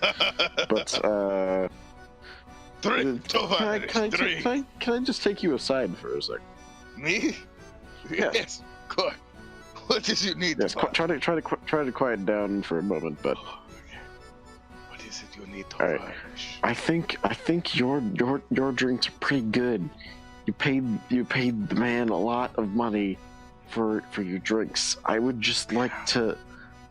Speaker 7: But can I just take you aside for a sec?
Speaker 2: Me? Yes, of course. What is you need?
Speaker 7: Yes, try to quiet down for a moment, but.
Speaker 2: What is it you need to
Speaker 7: All right. I think your drinks are pretty good. You paid the man a lot of money for your drinks. I would just like to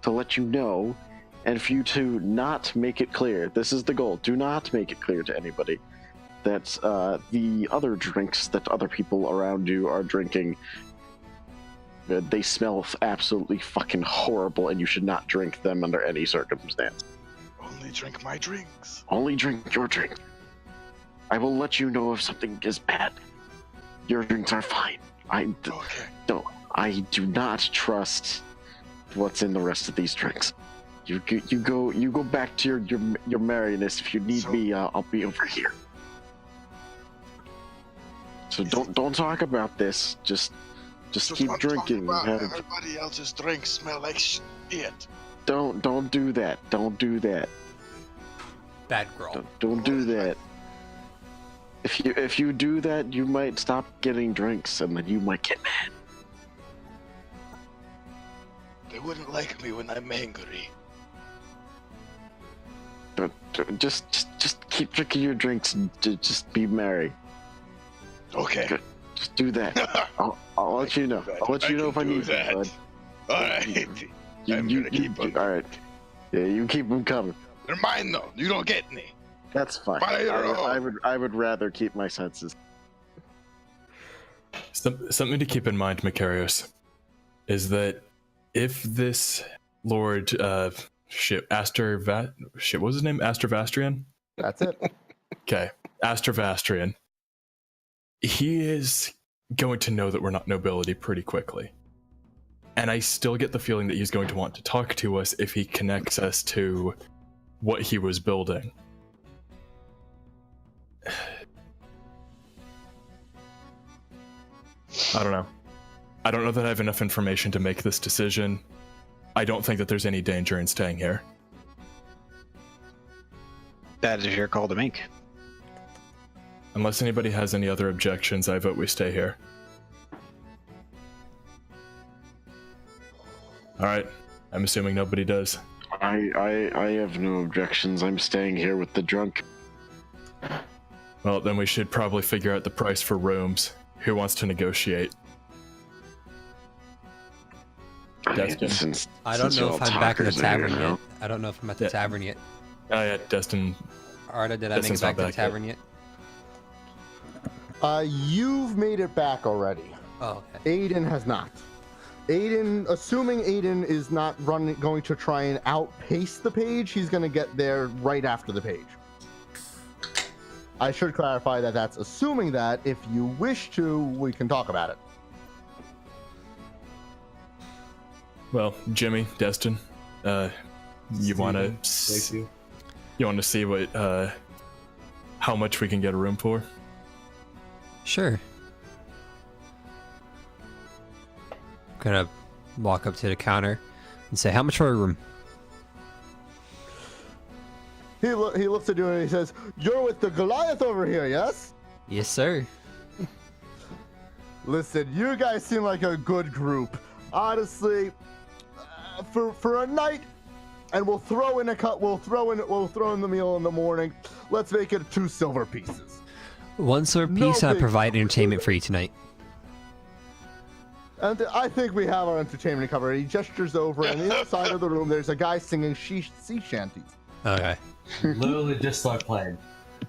Speaker 7: let you know, and for you to not make it clear. This is the goal. Do not make it clear to anybody that the other drinks that other people around you are drinking, they smell absolutely fucking horrible, and you should not drink them under any circumstance.
Speaker 2: Only drink my drinks.
Speaker 7: Only drink your drink. I will let you know if something is bad. Your drinks are fine. I do not trust what's in the rest of these drinks. You go back to your merriness. If you need me, I'll be over here. So don't talk about this. Just keep drinking.
Speaker 2: Everybody else's drinks smell like shit.
Speaker 7: Don't do that. Don't do that.
Speaker 8: Bad girl.
Speaker 7: Don't do that. If you do that, you might stop getting drinks, and then you might get mad.
Speaker 2: They wouldn't like me when I'm angry.
Speaker 7: But just keep drinking your drinks and just be merry.
Speaker 2: Okay.
Speaker 7: Good. Just do that. I'll let you know. I'll let you know if I need
Speaker 2: that.
Speaker 7: you, bud.
Speaker 2: All right. I'm gonna keep them.
Speaker 7: All right. Yeah, you keep them coming.
Speaker 2: They're mine though. You don't get any.
Speaker 7: That's fine. I would rather keep my senses.
Speaker 5: Something to keep in mind, Macarius, is that if this Lord, what was his name? Astrovastrian?
Speaker 4: That's it.
Speaker 5: Okay, Astrovastrian. He is going to know that we're not nobility pretty quickly. And I still get the feeling that he's going to want to talk to us if he connects us to what he was building. I don't know. I don't know that I have enough information to make this decision. I don't think that there's any danger in staying here.
Speaker 6: That is your call to make.
Speaker 5: Unless anybody has any other objections, I vote we stay here. Alright, I'm assuming nobody does.
Speaker 7: I have no objections. I'm staying here with the drunk.
Speaker 5: Well, then we should probably figure out the price for rooms. Who wants to negotiate? Destin.
Speaker 7: Since,
Speaker 8: I don't
Speaker 7: since
Speaker 8: know
Speaker 7: y'all
Speaker 8: if I'm back in the
Speaker 7: talkers are here
Speaker 8: tavern
Speaker 7: now.
Speaker 8: yet. I don't know if I'm at the
Speaker 5: Yeah.
Speaker 8: tavern yet.
Speaker 5: Oh yeah, Destin.
Speaker 8: Arda, did I make
Speaker 5: Destin's
Speaker 8: it back
Speaker 5: not
Speaker 8: to the
Speaker 5: back yet.
Speaker 8: tavern yet?
Speaker 4: You've made it back already.
Speaker 8: Oh, okay.
Speaker 4: Aiden has not. Aiden, assuming Aiden is not going to try and outpace the page, he's going to get there right after the page. I should clarify that that's assuming that. If you wish to, we can talk about it.
Speaker 5: Well, Jimmy, Destin, you want to
Speaker 1: Thank you.
Speaker 5: you want to see what how much we can get a room for?
Speaker 8: Sure. Gonna walk up to the counter and say, "How much for a room?"
Speaker 4: He looks at you and he says, "You're with the Goliath over here, yes?"
Speaker 8: Yes, sir.
Speaker 4: Listen, you guys seem like a good group. Honestly, for a night, and we'll throw in the meal in the morning. Let's make it 2 silver pieces.
Speaker 8: 1 silver
Speaker 4: No
Speaker 8: piece, and I
Speaker 4: big
Speaker 8: provide entertainment for you tonight.
Speaker 4: And I think we have our entertainment covered. He gestures over, and inside of the room, there's a guy singing sea shanties.
Speaker 8: Okay.
Speaker 1: Literally, just start playing.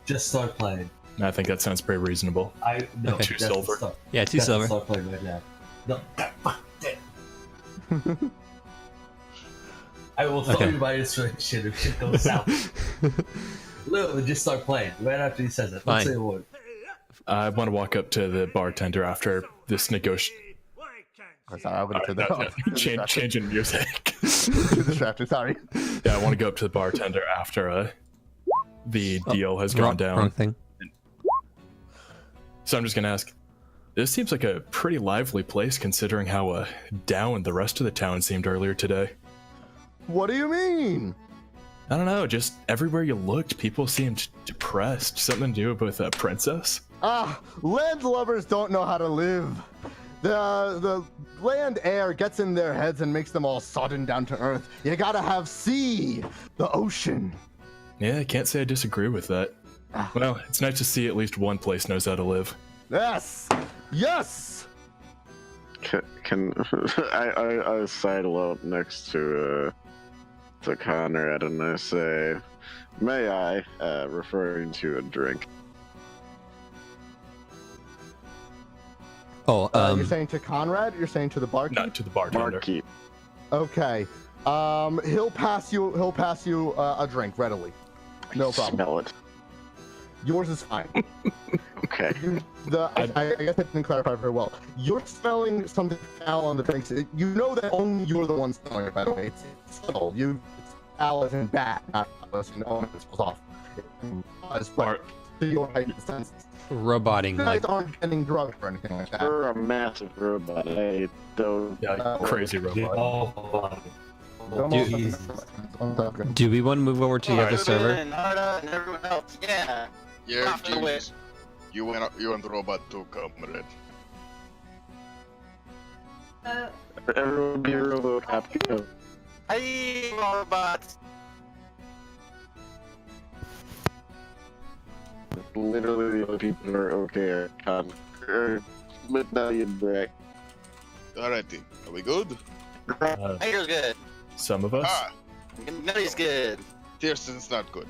Speaker 1: Just start playing.
Speaker 5: I think that sounds pretty reasonable.
Speaker 1: No,
Speaker 8: Okay.
Speaker 5: 2
Speaker 1: that's
Speaker 5: silver.
Speaker 1: the start.
Speaker 8: Yeah, 2
Speaker 1: That's the
Speaker 8: silver.
Speaker 1: Start playing right now. No, fuck that. I will throw
Speaker 8: Okay.
Speaker 1: you my inspiration if shit goes south. Literally, just start playing right after he says it.
Speaker 8: Fine.
Speaker 1: Let's say a word.
Speaker 5: I want to walk up to the bartender after this negotiation.
Speaker 4: Oh, sorry, I'm going to turn that off.
Speaker 5: Changing music.
Speaker 4: Too distracted, sorry.
Speaker 5: Yeah, I want to go up to the bartender after the deal has gone down.
Speaker 8: Wrong thing.
Speaker 5: So I'm just gonna ask. This seems like a pretty lively place considering how down the rest of the town seemed earlier today.
Speaker 4: What do you mean?
Speaker 5: I don't know, just everywhere you looked, people seemed depressed. Something to do with a princess?
Speaker 4: Landlubbers don't know how to live. The land air gets in their heads and makes them all sodden down to earth. You gotta have sea, the ocean.
Speaker 5: Yeah, I can't say I disagree with that. Well, it's nice to see at least one place knows how to live.
Speaker 4: Yes, yes.
Speaker 7: Can I sidle up next to Conrad and I say, "May I?" Referring to a drink.
Speaker 8: Oh,
Speaker 4: You're saying to Conrad? You're saying to the barkeep?
Speaker 5: Not to the bartender.
Speaker 7: Barkeep.
Speaker 4: Okay. He'll pass you a drink readily. No problem.
Speaker 7: Smell it.
Speaker 4: Yours is fine.
Speaker 7: Okay.
Speaker 4: I guess I didn't clarify very well. You're smelling something foul on the drinks. You know that only you're the one smelling it, by the way. It's subtle. It's foul as in bad, not unless you know it smells off. It's
Speaker 5: Bar-
Speaker 4: to your heightened senses.
Speaker 8: roboting
Speaker 4: You guys
Speaker 8: like
Speaker 4: aren't getting drugged or anything like that.
Speaker 7: We're a massive robot. I don't.
Speaker 5: Yeah, crazy robot.
Speaker 1: Oh,
Speaker 4: Don't
Speaker 8: Dude.
Speaker 1: Jesus.
Speaker 4: Okay.
Speaker 8: Do we want to move over to the other server?
Speaker 3: And Arda and everyone else. Yeah.
Speaker 2: Yeah,
Speaker 3: Off the way.
Speaker 2: Jesus. You want robot too, comrade.
Speaker 7: Everyone be a RoboCop. Go.
Speaker 3: Hey, robots.
Speaker 7: Literally the only people who are okay are Midnight and Brack.
Speaker 2: Alrighty, are we good?
Speaker 3: Hager's good.
Speaker 5: Some of us.
Speaker 3: Nutty's good.
Speaker 2: Tierson's not good.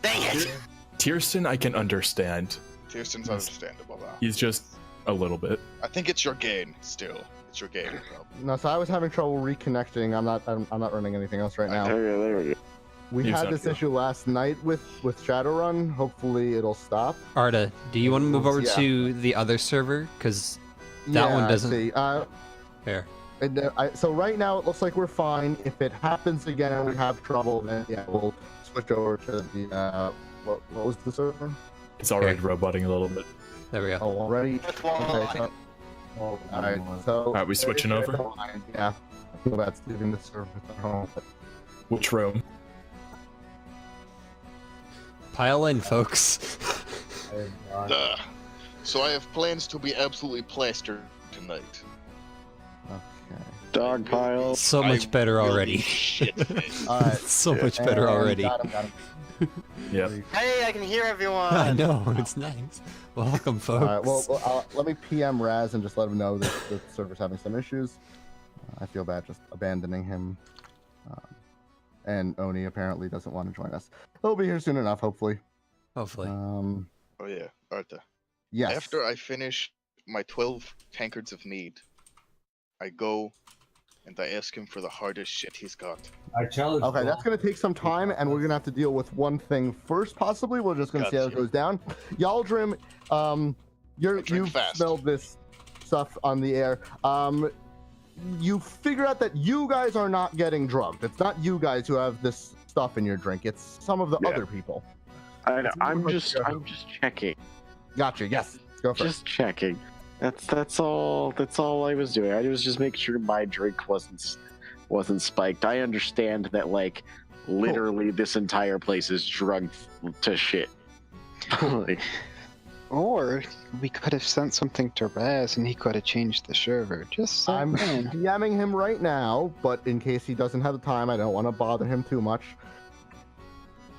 Speaker 3: Dang it.
Speaker 5: Tiersten, I can understand.
Speaker 2: Tierson's understandable now.
Speaker 5: He's just a little bit.
Speaker 2: I think it's your gain still. It's your gain problem.
Speaker 4: No, so I was having trouble reconnecting. I'm not running anything else right now.
Speaker 7: Okay, there we go.
Speaker 4: We
Speaker 5: Use
Speaker 4: had
Speaker 5: that
Speaker 4: this
Speaker 5: for-
Speaker 4: issue last night with Shadowrun. Hopefully it'll stop.
Speaker 8: Arda, do you want to move over
Speaker 4: Yeah.
Speaker 8: to the other server? Because That one
Speaker 4: I
Speaker 8: doesn't-
Speaker 4: see.
Speaker 8: here.
Speaker 4: So right now it looks like we're fine. If it happens again and we have trouble, then yeah, we'll switch over to the what was the server?
Speaker 5: It's already roboting a little bit.
Speaker 8: There we go.
Speaker 4: Oh, already.
Speaker 3: Which one?
Speaker 4: Okay, so, all right. So
Speaker 5: Alright, we switching over?
Speaker 4: Yeah. I feel bad leaving the server at home. But
Speaker 5: Which room?
Speaker 8: Pile in, folks.
Speaker 2: So I have plans to be absolutely plastered tonight.
Speaker 4: okay.
Speaker 7: Dog pile.
Speaker 8: So much
Speaker 2: I
Speaker 8: better
Speaker 2: will be
Speaker 8: already.
Speaker 2: shit-faced.
Speaker 4: All right.
Speaker 8: So much better
Speaker 4: And
Speaker 8: already.
Speaker 4: Got him.
Speaker 5: Yep.
Speaker 3: Hey, I can hear everyone.
Speaker 8: I know, it's nice. Welcome, folks.
Speaker 4: All right. Well, let me PM Raz and just let him know that the server's having some issues. I feel bad just abandoning him. And Oni apparently doesn't want to join us. He'll be here soon enough, hopefully.
Speaker 8: Hopefully.
Speaker 2: Oh yeah, Arta.
Speaker 4: Yes.
Speaker 2: After I finish my 12 tankards of mead, I go and I ask him for the hardest shit he's got.
Speaker 1: I challenge.
Speaker 4: Okay, that's going to take some time, and we're going to have to deal with one thing first, possibly. We're just going to see how it goes down. Yaldrim, you've
Speaker 2: fast.
Speaker 4: smelled this stuff on the air. You figure out that you guys are not getting drugged. It's not you guys who have this stuff in your drink. It's some of the other people.
Speaker 7: I know. I'm just checking.
Speaker 4: Gotcha. Yes. Go for it.
Speaker 7: Just checking. That's all I was doing. I was just making sure my drink wasn't spiked. I understand that, like, literally this entire place is drugged to shit. Like,
Speaker 6: Or we could have sent something to Raz and he could have changed the server. Just
Speaker 4: I'm
Speaker 6: saying.
Speaker 4: DMing him right now, but in case he doesn't have the time, I don't want to bother him too much.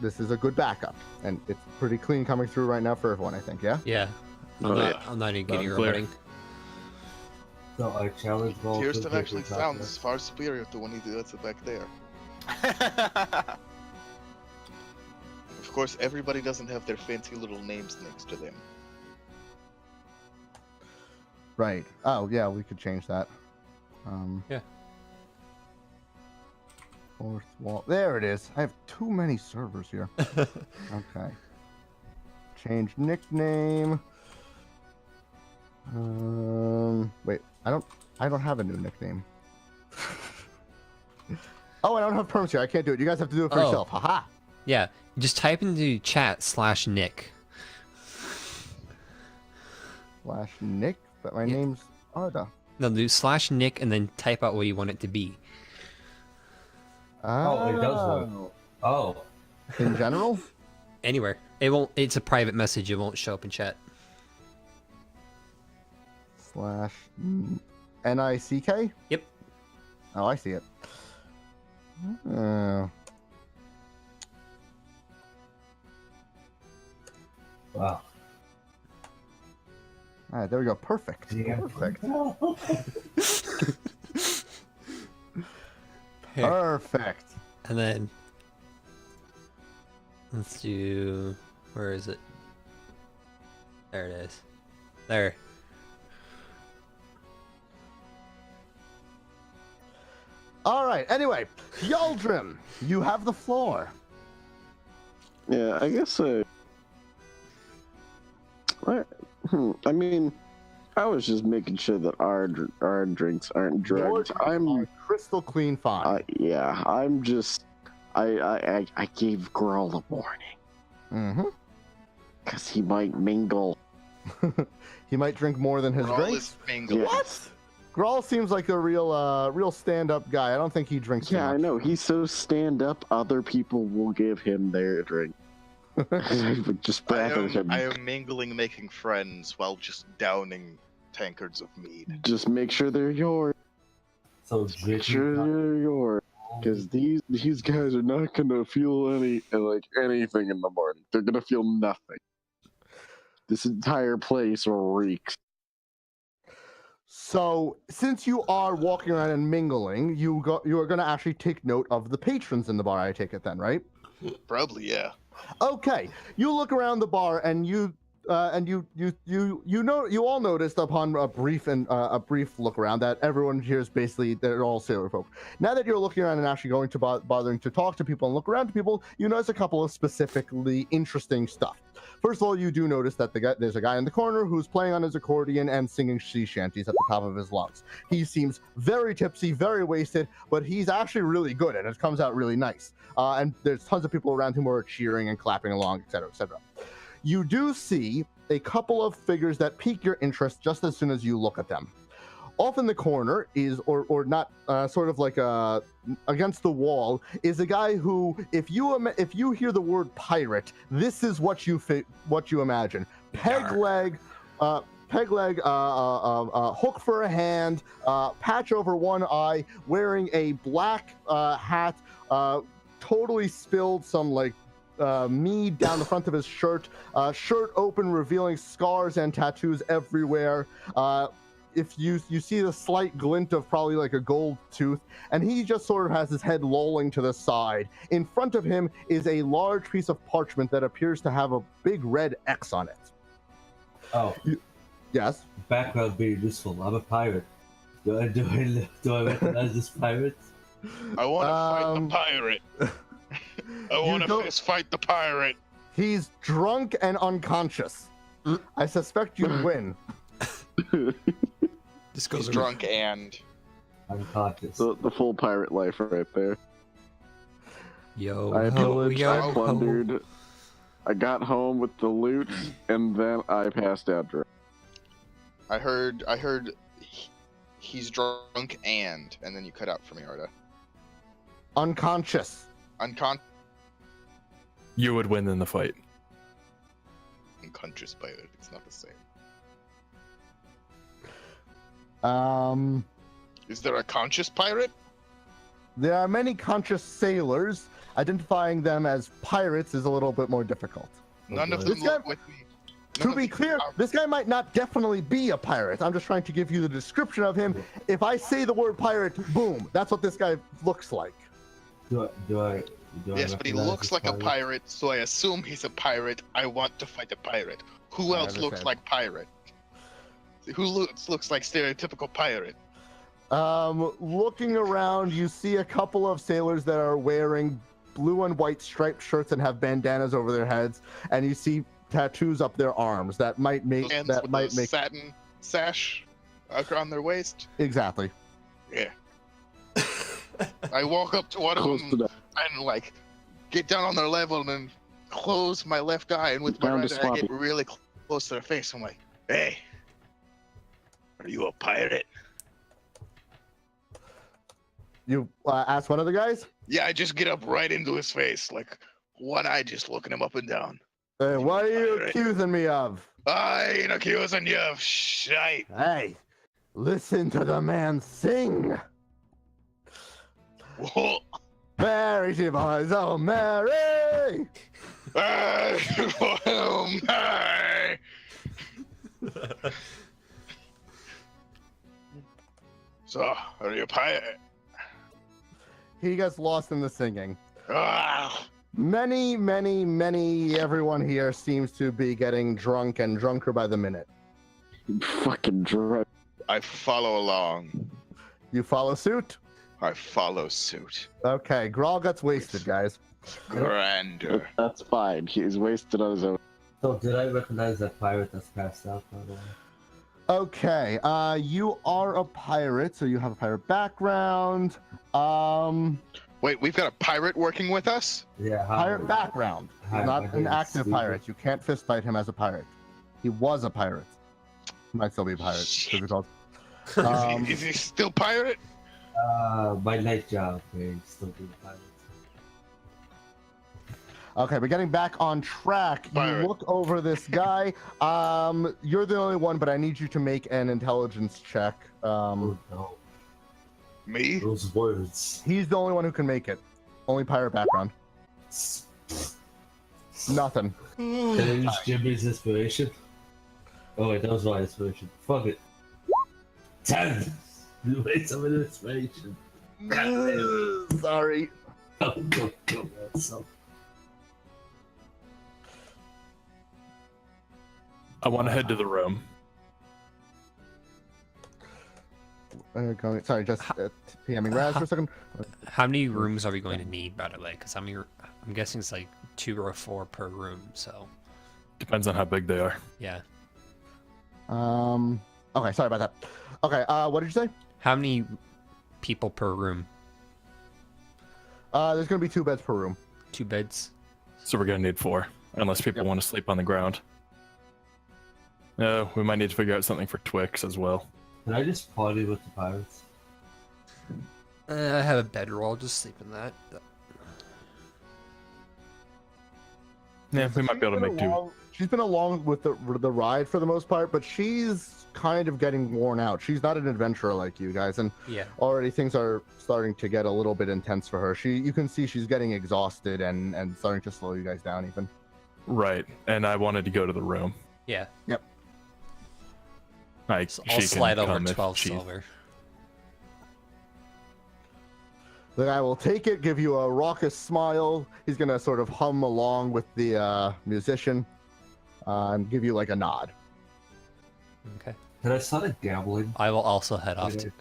Speaker 4: This is a good backup, and it's pretty clean coming through right now for everyone, I think, yeah?
Speaker 8: Yeah. I'm not even getting your
Speaker 5: clear.
Speaker 8: recording.
Speaker 1: So I challenge Vol.
Speaker 2: Kirsten actually sounds far superior to when he does it back there. Of course, everybody doesn't have their fancy little names next to them.
Speaker 4: Right. Oh, yeah, we could change that.
Speaker 8: Yeah.
Speaker 4: Fourth wall. There it is. I have too many servers here. Okay. Change nickname. Wait. I don't have a new nickname. Oh, I don't have perms here. I can't do it. You guys have to do it for yourself. Haha.
Speaker 8: Yeah. Just type into chat /Nick.
Speaker 4: /Nick, but my name's Arda.
Speaker 8: No, do /Nick and then type out what you want it to be.
Speaker 1: Oh, it does work. Oh.
Speaker 4: In general?
Speaker 8: Anywhere. It won't. It's a private message. It won't show up in chat.
Speaker 4: /NICK?
Speaker 8: Yep.
Speaker 4: Oh, I see it.
Speaker 1: Wow.
Speaker 4: All right, there we go. Perfect.
Speaker 1: Yeah.
Speaker 4: Perfect.
Speaker 8: Here.
Speaker 4: Perfect.
Speaker 8: And then let's do. Where is it? There it is. There.
Speaker 4: All right. Anyway, Yaldrim, you have the floor.
Speaker 7: yeah, I guess. I mean, I was just making sure that our drinks aren't drugged.
Speaker 4: I'm crystal clean fine.
Speaker 7: Yeah, I'm just. I gave Grull a warning.
Speaker 4: Mm-hmm.
Speaker 7: Because he might mingle.
Speaker 4: He might drink more than his
Speaker 2: Grawl
Speaker 4: drinks.
Speaker 2: is mingling.
Speaker 4: What? Grawl seems like a real stand-up guy. I don't think he drinks too
Speaker 7: Yeah, I
Speaker 4: much.
Speaker 7: know. He's so stand-up, other people will give him their drink. Just rather him.
Speaker 2: I am mingling, making friends while just downing tankards of mead.
Speaker 7: Just make sure they're yours.
Speaker 1: So
Speaker 7: Make
Speaker 1: drinking.
Speaker 7: sure they're yours. Because these guys are not gonna feel anything in the morning. They're gonna feel nothing. This entire place reeks.
Speaker 4: So, since you are walking around and mingling, you are going to actually take note of the patrons in the bar. I take it then, right?
Speaker 2: Probably, yeah.
Speaker 4: Okay. You look around the bar, and you all noticed upon a brief look around that everyone here is basically they're all sailor folk. Now that you're looking around and actually going to bothering to talk to people and look around to people, you notice a couple of specifically interesting stuff. First of all, you do notice that there's a guy in the corner who's playing on his accordion and singing sea shanties at the top of his lungs. He seems very tipsy, very wasted, but he's actually really good, and it comes out really nice. And there's tons of people around him who are cheering and clapping along, etc., etc. You do see a couple of figures that pique your interest just as soon as you look at them. Off in the corner is, or not, sort of like against the wall, is a guy who, if you hear the word pirate, this is what you imagine: peg leg, hook for a hand, patch over one eye, wearing a black hat, totally spilled some mead down the front of his shirt, shirt open, revealing scars and tattoos everywhere. if you see the slight glint of probably like a gold tooth, and he just sort of has his head lolling to the side. In front of him is a large piece of parchment that appears to have a big red X on it.
Speaker 1: Oh,
Speaker 4: Yes.
Speaker 1: background being useful. I'm a pirate. Do I recognize this pirate?
Speaker 2: I want to fight the
Speaker 4: Um,
Speaker 2: pirate. I want to
Speaker 4: don't-
Speaker 2: fist fight the pirate.
Speaker 4: He's drunk and unconscious. I suspect you win.
Speaker 8: This
Speaker 2: He's
Speaker 8: goes
Speaker 2: drunk and
Speaker 1: Unconscious.
Speaker 7: The full pirate life right there.
Speaker 8: Yo,
Speaker 7: I
Speaker 8: ho,
Speaker 7: pillaged,
Speaker 8: yo,
Speaker 7: I
Speaker 8: ho.
Speaker 7: plundered, I got home with the loot, and then I passed out drunk.
Speaker 2: I heard he's drunk and then you cut out for me, Arda.
Speaker 4: Unconscious.
Speaker 5: You would win in the fight.
Speaker 2: Unconscious pirate. It's not the same. Is there a conscious pirate?
Speaker 4: There are many conscious sailors. Identifying them as pirates is a little bit more difficult.
Speaker 2: None of
Speaker 1: Okay.
Speaker 2: them
Speaker 4: This guy-
Speaker 2: look with me. None
Speaker 4: To
Speaker 2: of
Speaker 4: be
Speaker 2: these
Speaker 4: clear,
Speaker 2: are-
Speaker 4: this guy might not definitely be a pirate. I'm just trying to give you the description of him. If I say the word pirate, boom, that's what this guy looks like.
Speaker 1: Do I
Speaker 2: Yes, but he
Speaker 1: recognize
Speaker 2: looks
Speaker 1: this
Speaker 2: like a pirate, so I assume he's a pirate. I want to fight a pirate. Who
Speaker 4: I
Speaker 2: else looks
Speaker 4: understand.
Speaker 2: like pirate? Who looks like stereotypical pirate?
Speaker 4: Looking around, you see a couple of sailors that are wearing blue and white striped shirts and have bandanas over their heads, and you see tattoos up their arms that might make
Speaker 2: Hands
Speaker 4: that
Speaker 2: with
Speaker 4: might
Speaker 2: the
Speaker 4: make
Speaker 2: satin sash around their waist.
Speaker 4: exactly.
Speaker 2: Yeah. I walk up to one of
Speaker 7: Close
Speaker 2: them
Speaker 7: to that.
Speaker 2: and like get down on their level and then close my left eye, and with my
Speaker 7: Down
Speaker 2: right
Speaker 7: to
Speaker 2: eye I get
Speaker 7: Swampy.
Speaker 2: really close to their face. I'm like, "Hey, are you a pirate?"
Speaker 4: You ask one of the guys,
Speaker 2: Yeah, I just get up right into his face, like one eye just looking him up and down.
Speaker 4: what are you
Speaker 2: Pirate.
Speaker 4: accusing me of?
Speaker 2: I ain't accusing you of shite.
Speaker 4: Hey, listen to the man sing.
Speaker 2: Whoa.
Speaker 4: Mary, she boys, oh Mary!
Speaker 2: Oh my! So, are you a pirate?
Speaker 4: He gets lost in the singing.
Speaker 2: Ah,
Speaker 4: Many, everyone here seems to be getting drunk and drunker by the minute.
Speaker 7: Fucking drunk.
Speaker 2: I follow along.
Speaker 4: You follow suit?
Speaker 2: I follow suit.
Speaker 4: Okay, Grawl gets wasted, guys.
Speaker 2: Grandeur.
Speaker 7: That's fine. He's wasted on his own.
Speaker 1: So did I recognize that pirate that's passed out, by the way?
Speaker 4: Okay, you are a pirate, so you have a pirate background.
Speaker 2: Wait, we've got a pirate working with us?
Speaker 1: Yeah, how-
Speaker 4: Pirate background.
Speaker 1: Hi,
Speaker 4: He's
Speaker 1: my
Speaker 4: not
Speaker 1: name
Speaker 4: an
Speaker 1: is
Speaker 4: active
Speaker 1: Steven.
Speaker 4: pirate. You can't fist fight him as a pirate. He was a pirate. He might still be a pirate.
Speaker 2: Shit.
Speaker 4: Difficult.
Speaker 2: Is he still pirate?
Speaker 1: My night job, okay, still do the pirate.
Speaker 4: Okay, but getting back on track, you
Speaker 2: Pirate.
Speaker 4: look over this guy. You're the only one, but I need you to make an intelligence check.
Speaker 1: Oh no,
Speaker 2: Me?
Speaker 1: those words.
Speaker 4: He's the only one who can make it. Only pirate background. Nothing.
Speaker 1: Can I use Jimmy's inspiration? Oh wait, that was my inspiration. Fuck it. 10! You made some inspiration.
Speaker 4: Sorry.
Speaker 1: Go, so.
Speaker 5: I want to head to the room.
Speaker 4: Sorry, just PMing Raz for a second.
Speaker 8: How many rooms are we going to need, by the way? Because I'm guessing it's like 2 or 4 per room. So
Speaker 5: Depends on how big they are.
Speaker 8: yeah.
Speaker 4: Okay, sorry about that. Okay, what did you say?
Speaker 8: How many people per room?
Speaker 4: There's gonna be 2 beds per room.
Speaker 8: 2 beds.
Speaker 5: So we're gonna need 4, unless people want to sleep on the ground. No, we might need to figure out something for Twix as well.
Speaker 1: Can I just party with the pirates?
Speaker 8: I have a bedroll. I'll just sleep in that.
Speaker 5: Yeah, we might be able to make do.
Speaker 4: She's been along with the ride for the most part, but she's kind of getting worn out. She's not an adventurer like you guys, and
Speaker 8: Yeah.
Speaker 4: already things are starting to get a little bit intense for her. You can see she's getting exhausted and starting to slow you guys down even.
Speaker 5: Right, and I wanted to go to the room.
Speaker 8: Yeah.
Speaker 4: Yep.
Speaker 5: Like,
Speaker 8: So
Speaker 5: she
Speaker 8: I'll
Speaker 5: can
Speaker 8: slide over
Speaker 5: come if
Speaker 8: 12
Speaker 5: she-
Speaker 8: silver.
Speaker 4: The guy will take it, give you a raucous smile. He's gonna sort of hum along with the musician, and give you like a nod.
Speaker 8: Okay.
Speaker 1: Did I start gambling?
Speaker 8: I will also head off
Speaker 1: Okay.
Speaker 8: to.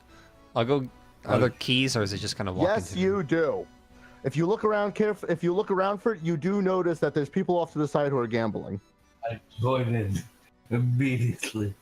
Speaker 8: I'll go. Are there keys, or is it just kind of walking?
Speaker 4: Yes, you do. If you look around if you look around for it, you do notice that there's people off to the side who are gambling.
Speaker 1: I join in immediately.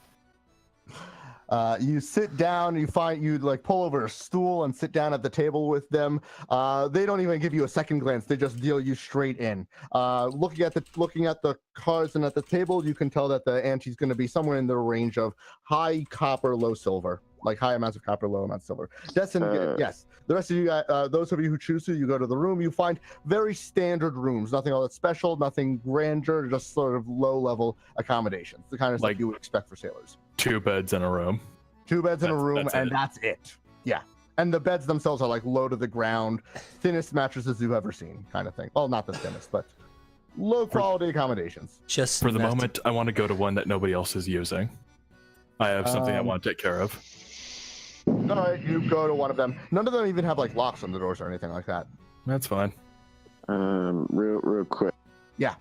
Speaker 4: You sit down, you like pull over a stool and sit down at the table with them. They don't even give you a second glance; they just deal you straight in. Looking at the cards and at the table, you can tell that the ante's going to be somewhere in the range of high copper, low silver, like high amounts of copper, low amounts of silver. Destin, yes. The rest of you guys, those of you who choose to, you go to the room. You find very standard rooms, nothing all that special, nothing grandeur, just sort of low-level accommodations, the kind of stuff
Speaker 5: Like-
Speaker 4: you would expect for sailors.
Speaker 5: 2 beds in a room.
Speaker 4: 2 beds in a
Speaker 5: That's-
Speaker 4: room,
Speaker 5: that's
Speaker 4: and
Speaker 5: it.
Speaker 4: that's it. Yeah. And the beds themselves are like low to the ground, thinnest mattresses you've ever seen, kind of thing. Well, not the thinnest, but low quality accommodations.
Speaker 8: Just
Speaker 5: For the
Speaker 8: enough to-
Speaker 5: moment, I want to go to one that nobody else is using. I have something I
Speaker 4: Um,
Speaker 5: want to take care of.
Speaker 4: All right, you go to one of them. None of them even have like locks on the doors or anything like that.
Speaker 5: That's fine.
Speaker 7: Real quick.
Speaker 4: Yeah.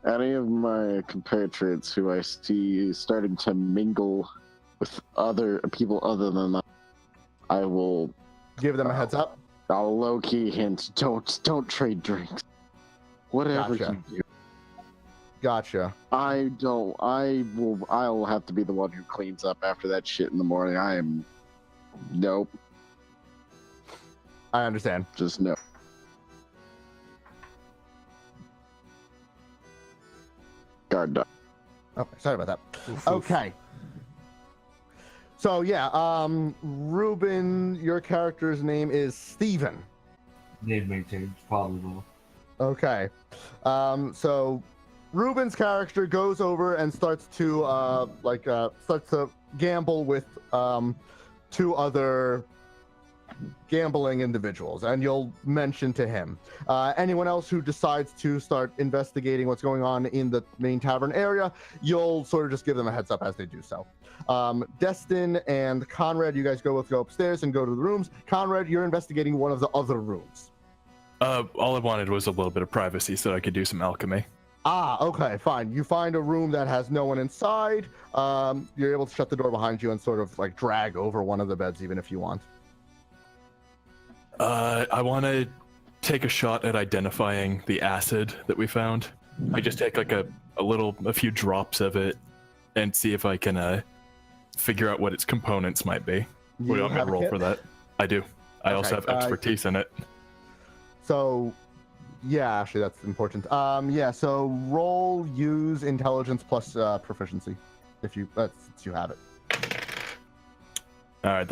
Speaker 7: Any of my compatriots who I see starting to mingle with other people other than that, I will.
Speaker 4: Give them a heads up.
Speaker 7: I'll low key hint. Don't trade drinks. Whatever
Speaker 4: Gotcha.
Speaker 7: you do.
Speaker 4: Gotcha.
Speaker 7: I'll have to be the one who cleans up after that shit in the morning. Nope.
Speaker 4: I understand.
Speaker 7: Just no. Guard dog.
Speaker 4: Okay, sorry about that.
Speaker 8: Oof, oof.
Speaker 4: Okay. So yeah, Ruben, your character's name is Steven.
Speaker 1: Name maintained, probably will.
Speaker 4: Okay. So Ruben's character goes over and starts to gamble with 2 other gambling individuals, and you'll mention to him. Anyone else who decides to start investigating what's going on in the main tavern area, you'll sort of just give them a heads up as they do so. Destin and Conrad, you guys go upstairs and go to the rooms. Conrad, you're investigating one of the other rooms.
Speaker 5: All I wanted was a little bit of privacy so I could do some alchemy.
Speaker 4: Ah, okay, fine. You find a room that has no one inside. You're able to shut the door behind you and sort of like drag over one of the beds, even if you want.
Speaker 5: I want to take a shot at identifying the acid that we found. I just take like a few drops of it and see if I can figure out what its components might be. What do you want me to
Speaker 4: have a
Speaker 5: roll
Speaker 4: kit?
Speaker 5: for that? I do. I also
Speaker 4: Okay,
Speaker 5: have expertise in it.
Speaker 4: So, yeah, actually, that's important. Yeah, so roll, use intelligence plus proficiency, if you have it.
Speaker 5: All right,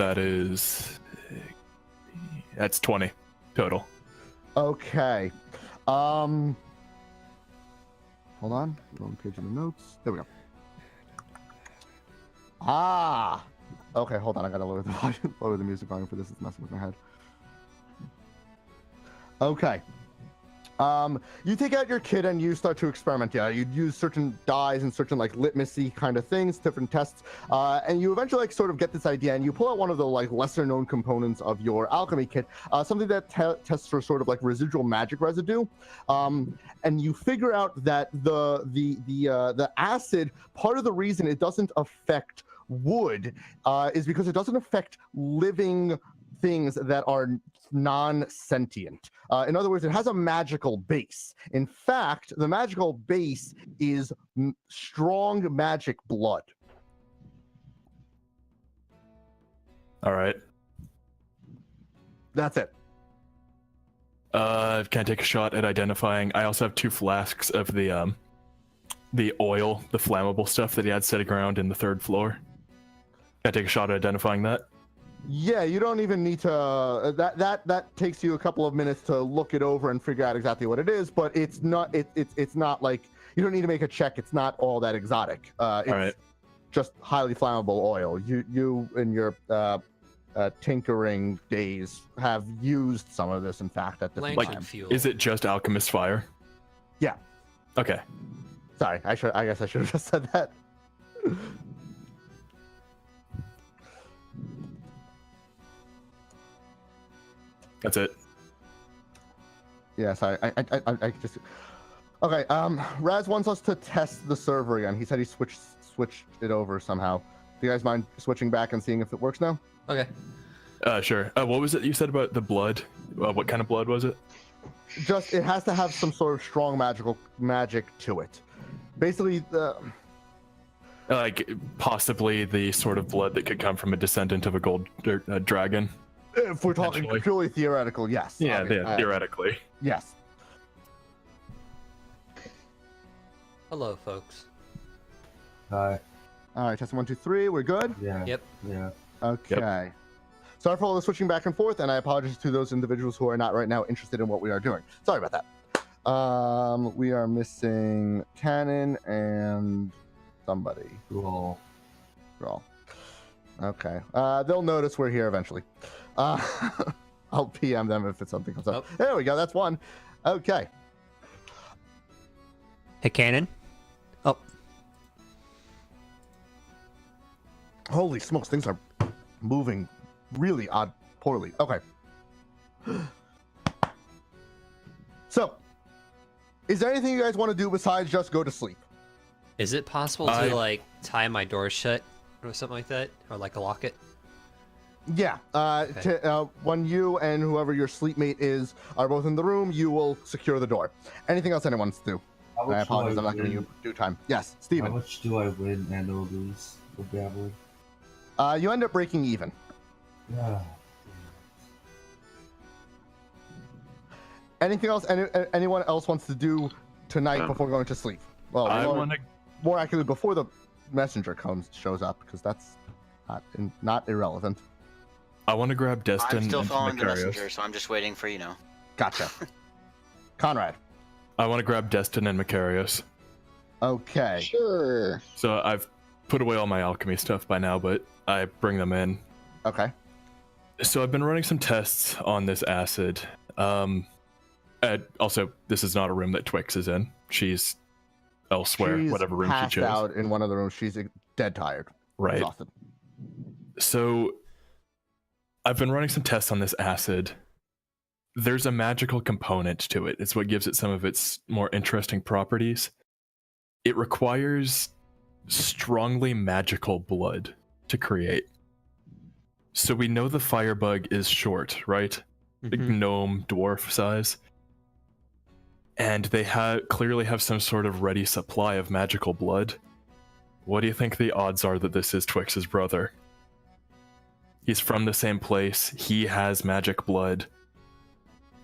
Speaker 5: that's 20 total.
Speaker 4: Okay. Hold on. Wrong page in the notes. There we go. Ah. Okay, hold on. I gotta lower the volume, lower the music volume for this. It's messing with my head. Okay. You take out your kit and you start to experiment. Yeah, you use certain dyes and certain like litmusy kind of things, different tests, and you eventually like sort of get this idea. And you pull out one of the like lesser known components of your alchemy kit, something that tests for sort of like residual magic residue, and you figure out that the acid, part of the reason it doesn't affect wood is because it doesn't affect living things that are non-sentient. In other words, it has a magical base. In fact, the magical base is strong magic blood.
Speaker 5: All right.
Speaker 4: That's it.
Speaker 5: Can I take a shot at identifying? I also have 2 flasks of the oil, the flammable stuff that he had sitting around in the 3rd floor. Can I take a shot at identifying that?
Speaker 4: Yeah, you don't even need to. That takes you a couple of minutes to look it over and figure out exactly what it is. But it's not. It's not like you don't need to make a check. It's not all that exotic. It's
Speaker 5: right.
Speaker 4: just highly flammable oil. You in your tinkering days have used some of this. In fact, at different
Speaker 8: Lantern
Speaker 4: times.
Speaker 8: fuel.
Speaker 5: Is it just alchemist fire?
Speaker 4: Yeah.
Speaker 5: Okay.
Speaker 4: Sorry, I guess I should have just said that.
Speaker 5: That's it.
Speaker 4: Yes, I just. Okay. Raz wants us to test the server again. He said he switched it over somehow. Do you guys mind switching back and seeing if it works now?
Speaker 8: Okay.
Speaker 5: Sure. What was it you said about the blood? What kind of blood was it?
Speaker 4: Just it has to have some sort of strong magic to it. Basically,
Speaker 5: Like possibly the sort of blood that could come from a descendant of a gold dragon.
Speaker 4: if we're talking
Speaker 5: Potentially.
Speaker 4: purely theoretical, yes.
Speaker 5: Yeah,
Speaker 4: obviously.
Speaker 5: theoretically.
Speaker 4: Yes.
Speaker 8: Hello, folks.
Speaker 1: Hi.
Speaker 4: All right, testing 1, 2, 3. We're good.
Speaker 1: Yeah.
Speaker 8: Yep.
Speaker 1: Yeah.
Speaker 4: Okay. Sorry for all the switching back and forth, and I apologize to those individuals who are not right now interested in what we are doing. Sorry about that. We are missing Cannon and somebody.
Speaker 1: Cool.
Speaker 4: Grawl. Okay. They'll notice we're here eventually. I'll PM them if something comes up.
Speaker 8: Oh.
Speaker 4: There we go. That's one. Okay.
Speaker 8: Hey, Cannon. Oh,
Speaker 4: Holy smokes, things are moving really poorly. Okay. So, is there anything you guys want to do besides just go to sleep?
Speaker 8: is it possible to like tie my door shut or something like that, or like lock it?
Speaker 4: Yeah. When you and whoever your sleepmate is are both in the room, you will secure the door. Anything else anyone wants to do?
Speaker 1: How
Speaker 4: I
Speaker 1: much do
Speaker 4: apologize, I'm not
Speaker 1: win?
Speaker 4: giving you due time. Yes,
Speaker 1: How
Speaker 4: Steven.
Speaker 1: much do I win and or lose with gambling?
Speaker 4: You end up breaking even.
Speaker 1: Yeah.
Speaker 4: Anything else anyone else wants to do tonight before going to sleep? Well,
Speaker 5: I want to.
Speaker 4: more accurately, before the messenger shows up, because that's not irrelevant.
Speaker 5: I want to grab Destin.
Speaker 3: I'm still
Speaker 5: and
Speaker 3: following the
Speaker 5: Macarius.
Speaker 3: messenger, so I'm just waiting for
Speaker 4: Gotcha. Conrad.
Speaker 5: I want to grab Destin and Macarius.
Speaker 4: Okay.
Speaker 6: Sure.
Speaker 5: So I've put away all my alchemy stuff by now, but I bring them in.
Speaker 4: Okay.
Speaker 5: So I've been running some tests on this acid. Also, this is not a room that Twix is in. She's elsewhere,
Speaker 4: She's
Speaker 5: whatever room she
Speaker 4: passed
Speaker 5: chose.
Speaker 4: out in one of the rooms. She's dead tired.
Speaker 5: Right.
Speaker 4: Exhausted.
Speaker 5: So I've been running some tests on this acid. There's a magical component to it. It's what gives it some of its more interesting properties. It requires strongly magical blood to create. So we know the firebug is short, right? Big gnome dwarf size. And they clearly have some sort of ready supply of magical blood. What do you think the odds are that this is Twix's brother? He's from the same place, he has magic blood,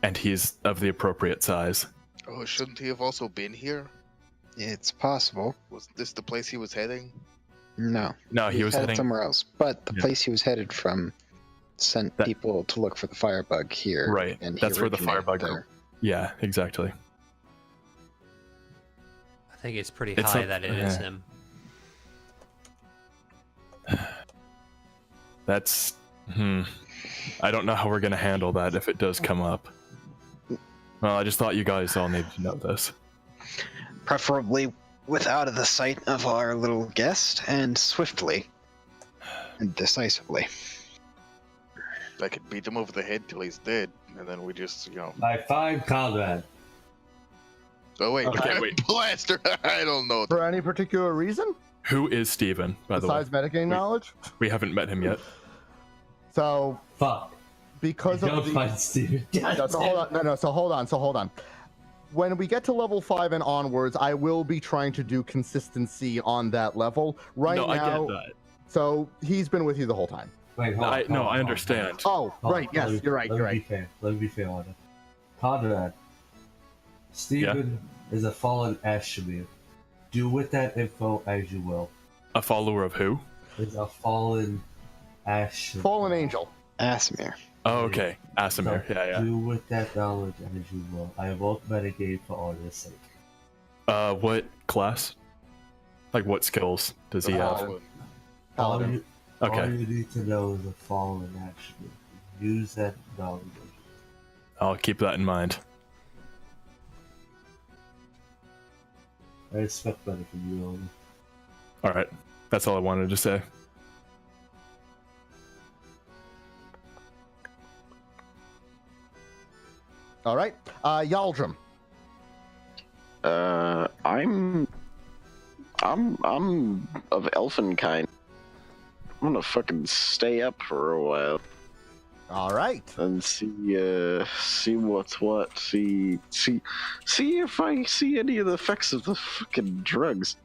Speaker 5: and he's of the appropriate size.
Speaker 2: Oh, shouldn't he have also been here?
Speaker 6: It's possible.
Speaker 2: Wasn't this the place he was heading?
Speaker 6: No.
Speaker 5: No, he was
Speaker 6: headed
Speaker 5: heading...
Speaker 6: somewhere else. But the
Speaker 5: Yeah.
Speaker 6: place he was headed from sent
Speaker 5: That-
Speaker 6: people to look for the firebug here.
Speaker 5: Right,
Speaker 6: And he
Speaker 5: that's where the
Speaker 6: originated
Speaker 5: firebug...
Speaker 6: there.
Speaker 5: Yeah, exactly.
Speaker 8: I think it's pretty
Speaker 5: It's
Speaker 8: high
Speaker 5: a-
Speaker 8: that it is
Speaker 5: yeah.
Speaker 8: him.
Speaker 5: That's... I don't know how we're gonna handle that if it does come up. Well, I just thought you guys all needed to know this.
Speaker 6: Preferably without the sight of our little guest, and swiftly and decisively.
Speaker 2: I could beat him over the head till he's dead, and then we just,
Speaker 1: I find Conrad.
Speaker 2: Oh wait,
Speaker 5: Okay, wait.
Speaker 2: blaster! I don't know.
Speaker 4: For any particular reason?
Speaker 5: Who is Steven, by the way?
Speaker 4: Besides metagame knowledge?
Speaker 5: We haven't met him yet.
Speaker 4: So,
Speaker 1: Fuck.
Speaker 4: because of
Speaker 1: Don't
Speaker 4: the...
Speaker 1: find Steven.
Speaker 4: No, so hold on. So hold on. When we get to level 5 and onwards, I will be trying to do consistency on that level. Right
Speaker 5: No,
Speaker 4: now,
Speaker 5: I get that.
Speaker 4: so he's been with you the whole time.
Speaker 1: Wait, hold on.
Speaker 5: I
Speaker 1: hold on,
Speaker 5: understand.
Speaker 4: Oh,
Speaker 1: hold on.
Speaker 4: right. Yes, you're right.
Speaker 1: Let
Speaker 4: You're
Speaker 1: me be
Speaker 4: right.
Speaker 1: fair. Let me be fair on it. Conrad. Steven is a fallen Ashmere. Do with that info as you will.
Speaker 5: A follower of who?
Speaker 1: Is a fallen Ashmere.
Speaker 4: Fallen angel.
Speaker 6: Asimir.
Speaker 5: Oh, okay. Asimir.
Speaker 1: So
Speaker 5: Yeah.
Speaker 1: Do with that knowledge as you will. I won't metagame for honor's sake.
Speaker 5: What class? Like, what skills does he have?
Speaker 2: Fallen.
Speaker 4: Paladin.
Speaker 1: All
Speaker 5: Okay.
Speaker 1: you need to know is a fallen Ashmere. Use that knowledge.
Speaker 5: I'll keep that in mind.
Speaker 1: I expect better from you, Owen.
Speaker 5: Alright. That's all I wanted to say.
Speaker 4: All right. Yaldrum.
Speaker 7: I'm of elfin kind. I'm gonna fucking stay up for a while
Speaker 4: All right.
Speaker 7: and see what's what. See if I see any of the effects of the fucking drugs.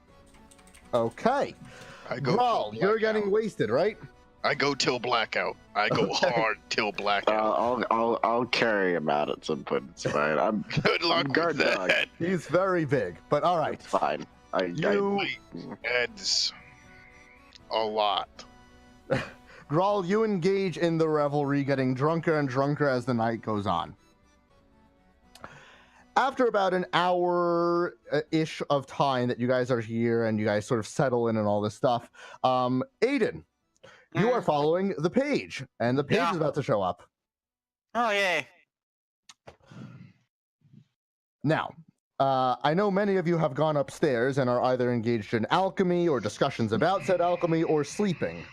Speaker 4: Okay.
Speaker 2: I go
Speaker 4: Grawl,
Speaker 2: till
Speaker 4: you're
Speaker 2: blackout.
Speaker 4: getting wasted, right?
Speaker 2: I go till blackout. I go hard till blackout.
Speaker 7: I'll carry him out at some point. It's fine. I'm
Speaker 2: Good luck
Speaker 7: guard
Speaker 2: with
Speaker 7: dog.
Speaker 2: that.
Speaker 4: He's very big, but all right.
Speaker 7: It's fine.
Speaker 4: You,
Speaker 2: Heads a lot.
Speaker 4: Grawl, you engage in the revelry, getting drunker and drunker as the night goes on. After about an hour-ish of time that you guys are here and you guys sort of settle in and all this stuff, Aiden, you are following the page, and the page is about to show up.
Speaker 3: Oh, yay.
Speaker 4: Now, I know many of you have gone upstairs and are either engaged in alchemy or discussions about said alchemy or sleeping.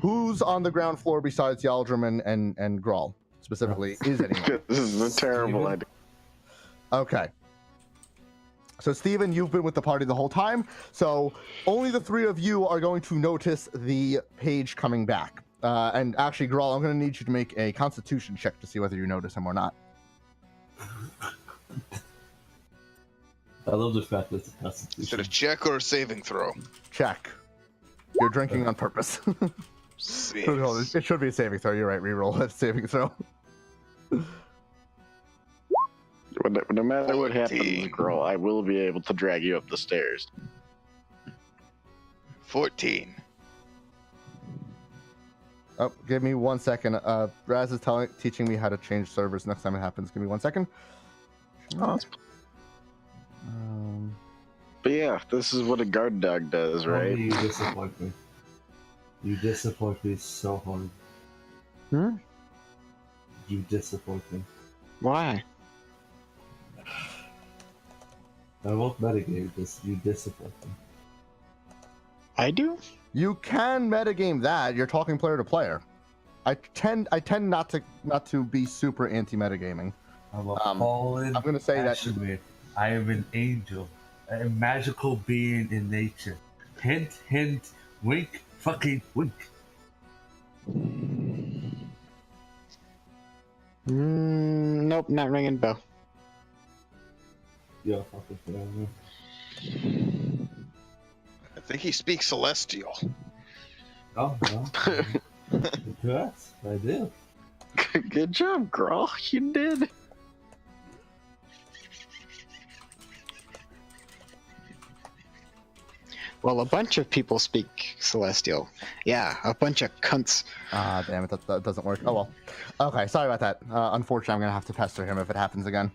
Speaker 4: Who's on the ground floor besides Yaldrum and Grawl, specifically, is anyone?
Speaker 7: This is a terrible
Speaker 1: Steven?
Speaker 7: idea.
Speaker 4: Okay. So, Steven, you've been with the party the whole time, so only the three of you are going to notice the page coming back. And actually, Grawl, I'm going to need you to make a constitution check to see whether you notice him or not.
Speaker 1: I love the fact that it's a
Speaker 2: Is it
Speaker 1: constitution.
Speaker 2: a check or a saving throw?
Speaker 4: Check. You're drinking on purpose.
Speaker 2: Six.
Speaker 4: It should be a saving throw. You're right. Reroll a saving throw.
Speaker 7: No matter what happens,
Speaker 2: 14.
Speaker 7: girl, I will be able to drag you up the stairs.
Speaker 2: 14.
Speaker 4: Oh, give me 1 second. Raz is teaching me how to change servers next time it happens. Give me 1 second.
Speaker 7: But yeah, this is what a guard dog does, right?
Speaker 1: You disappoint me. You disappoint me so hard.
Speaker 6: Hmm?
Speaker 1: You disappoint me.
Speaker 6: Why?
Speaker 1: I won't metagame this. You disappoint me.
Speaker 6: I do?
Speaker 4: You can metagame that. You're talking player to player. I tend not to be super anti metagaming.
Speaker 1: I'm a fallen.
Speaker 4: I'm gonna say that-
Speaker 1: Ashimir. I am an angel, a magical being in nature. Hint, hint, wink, fucking wink.
Speaker 6: Nope, not ringing bell.
Speaker 1: Yo, fucking family.
Speaker 2: I think he speaks celestial.
Speaker 1: Oh, no. Congrats. I do.
Speaker 7: Good job, girl. You did.
Speaker 6: Well, a bunch of people speak Celestial. Yeah, a bunch of cunts.
Speaker 4: Ah, damn it, that doesn't work. Oh well. Okay, sorry about that. Unfortunately, I'm gonna have to pester him if it happens again.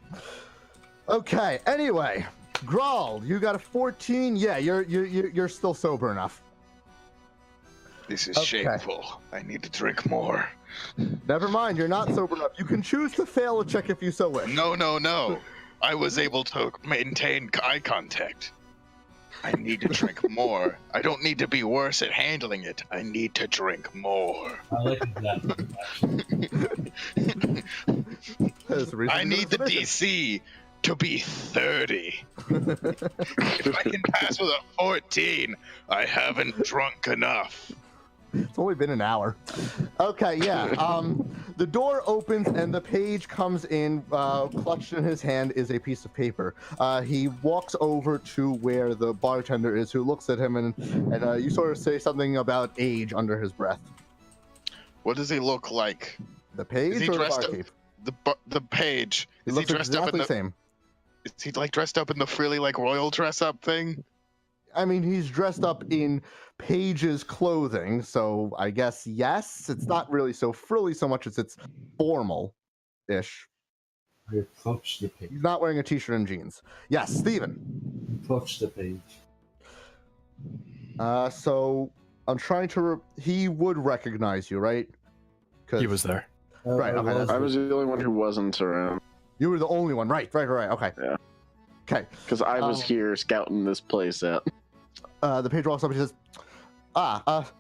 Speaker 4: Okay. Anyway, Grawl, you got a 14. Yeah, you're still sober enough.
Speaker 2: This is
Speaker 4: Okay.
Speaker 2: shameful. I need to drink more.
Speaker 4: Never mind, you're not sober enough. You can choose to fail a check if you so wish.
Speaker 2: No, no, no. I was able to maintain eye contact. I need to drink more. I don't need to be worse at handling it. I need to drink more.
Speaker 1: I like that.
Speaker 4: There's a reason
Speaker 2: I
Speaker 4: for
Speaker 2: need the
Speaker 4: submission.
Speaker 2: DC to be 30. If I can pass with a 14, I haven't drunk enough.
Speaker 4: It's only been an hour. Okay, yeah. The door opens and the page comes in. Clutched in his hand is a piece of paper. He walks over to where the bartender is, who looks at him, and you sort of say something about age under his breath.
Speaker 2: What does he look like?
Speaker 4: The
Speaker 2: Is
Speaker 4: page
Speaker 2: he
Speaker 4: or the
Speaker 2: dressed up?
Speaker 4: barkeep?
Speaker 2: The page.
Speaker 4: He
Speaker 2: Is he
Speaker 4: looks
Speaker 2: dressed up
Speaker 4: exactly
Speaker 2: in
Speaker 4: the
Speaker 2: the?
Speaker 4: same.
Speaker 2: Is he like dressed up in the frilly like royal dress up thing?
Speaker 4: I mean, he's dressed up in Page's clothing, so I guess yes. It's not really so frilly so much as it's formal-ish.
Speaker 1: I approach the page.
Speaker 4: He's not wearing a t-shirt and jeans. Yes, Steven.
Speaker 1: Approach the page.
Speaker 4: So I'm trying to. He would recognize you, right? 'Cause
Speaker 5: He was there.
Speaker 4: Right, okay, that's-
Speaker 7: I was the only one who wasn't around
Speaker 4: You were the only one, right? Okay.
Speaker 7: Yeah.
Speaker 4: Okay.
Speaker 7: because I was here scouting this place out.
Speaker 4: The page walks up and he says,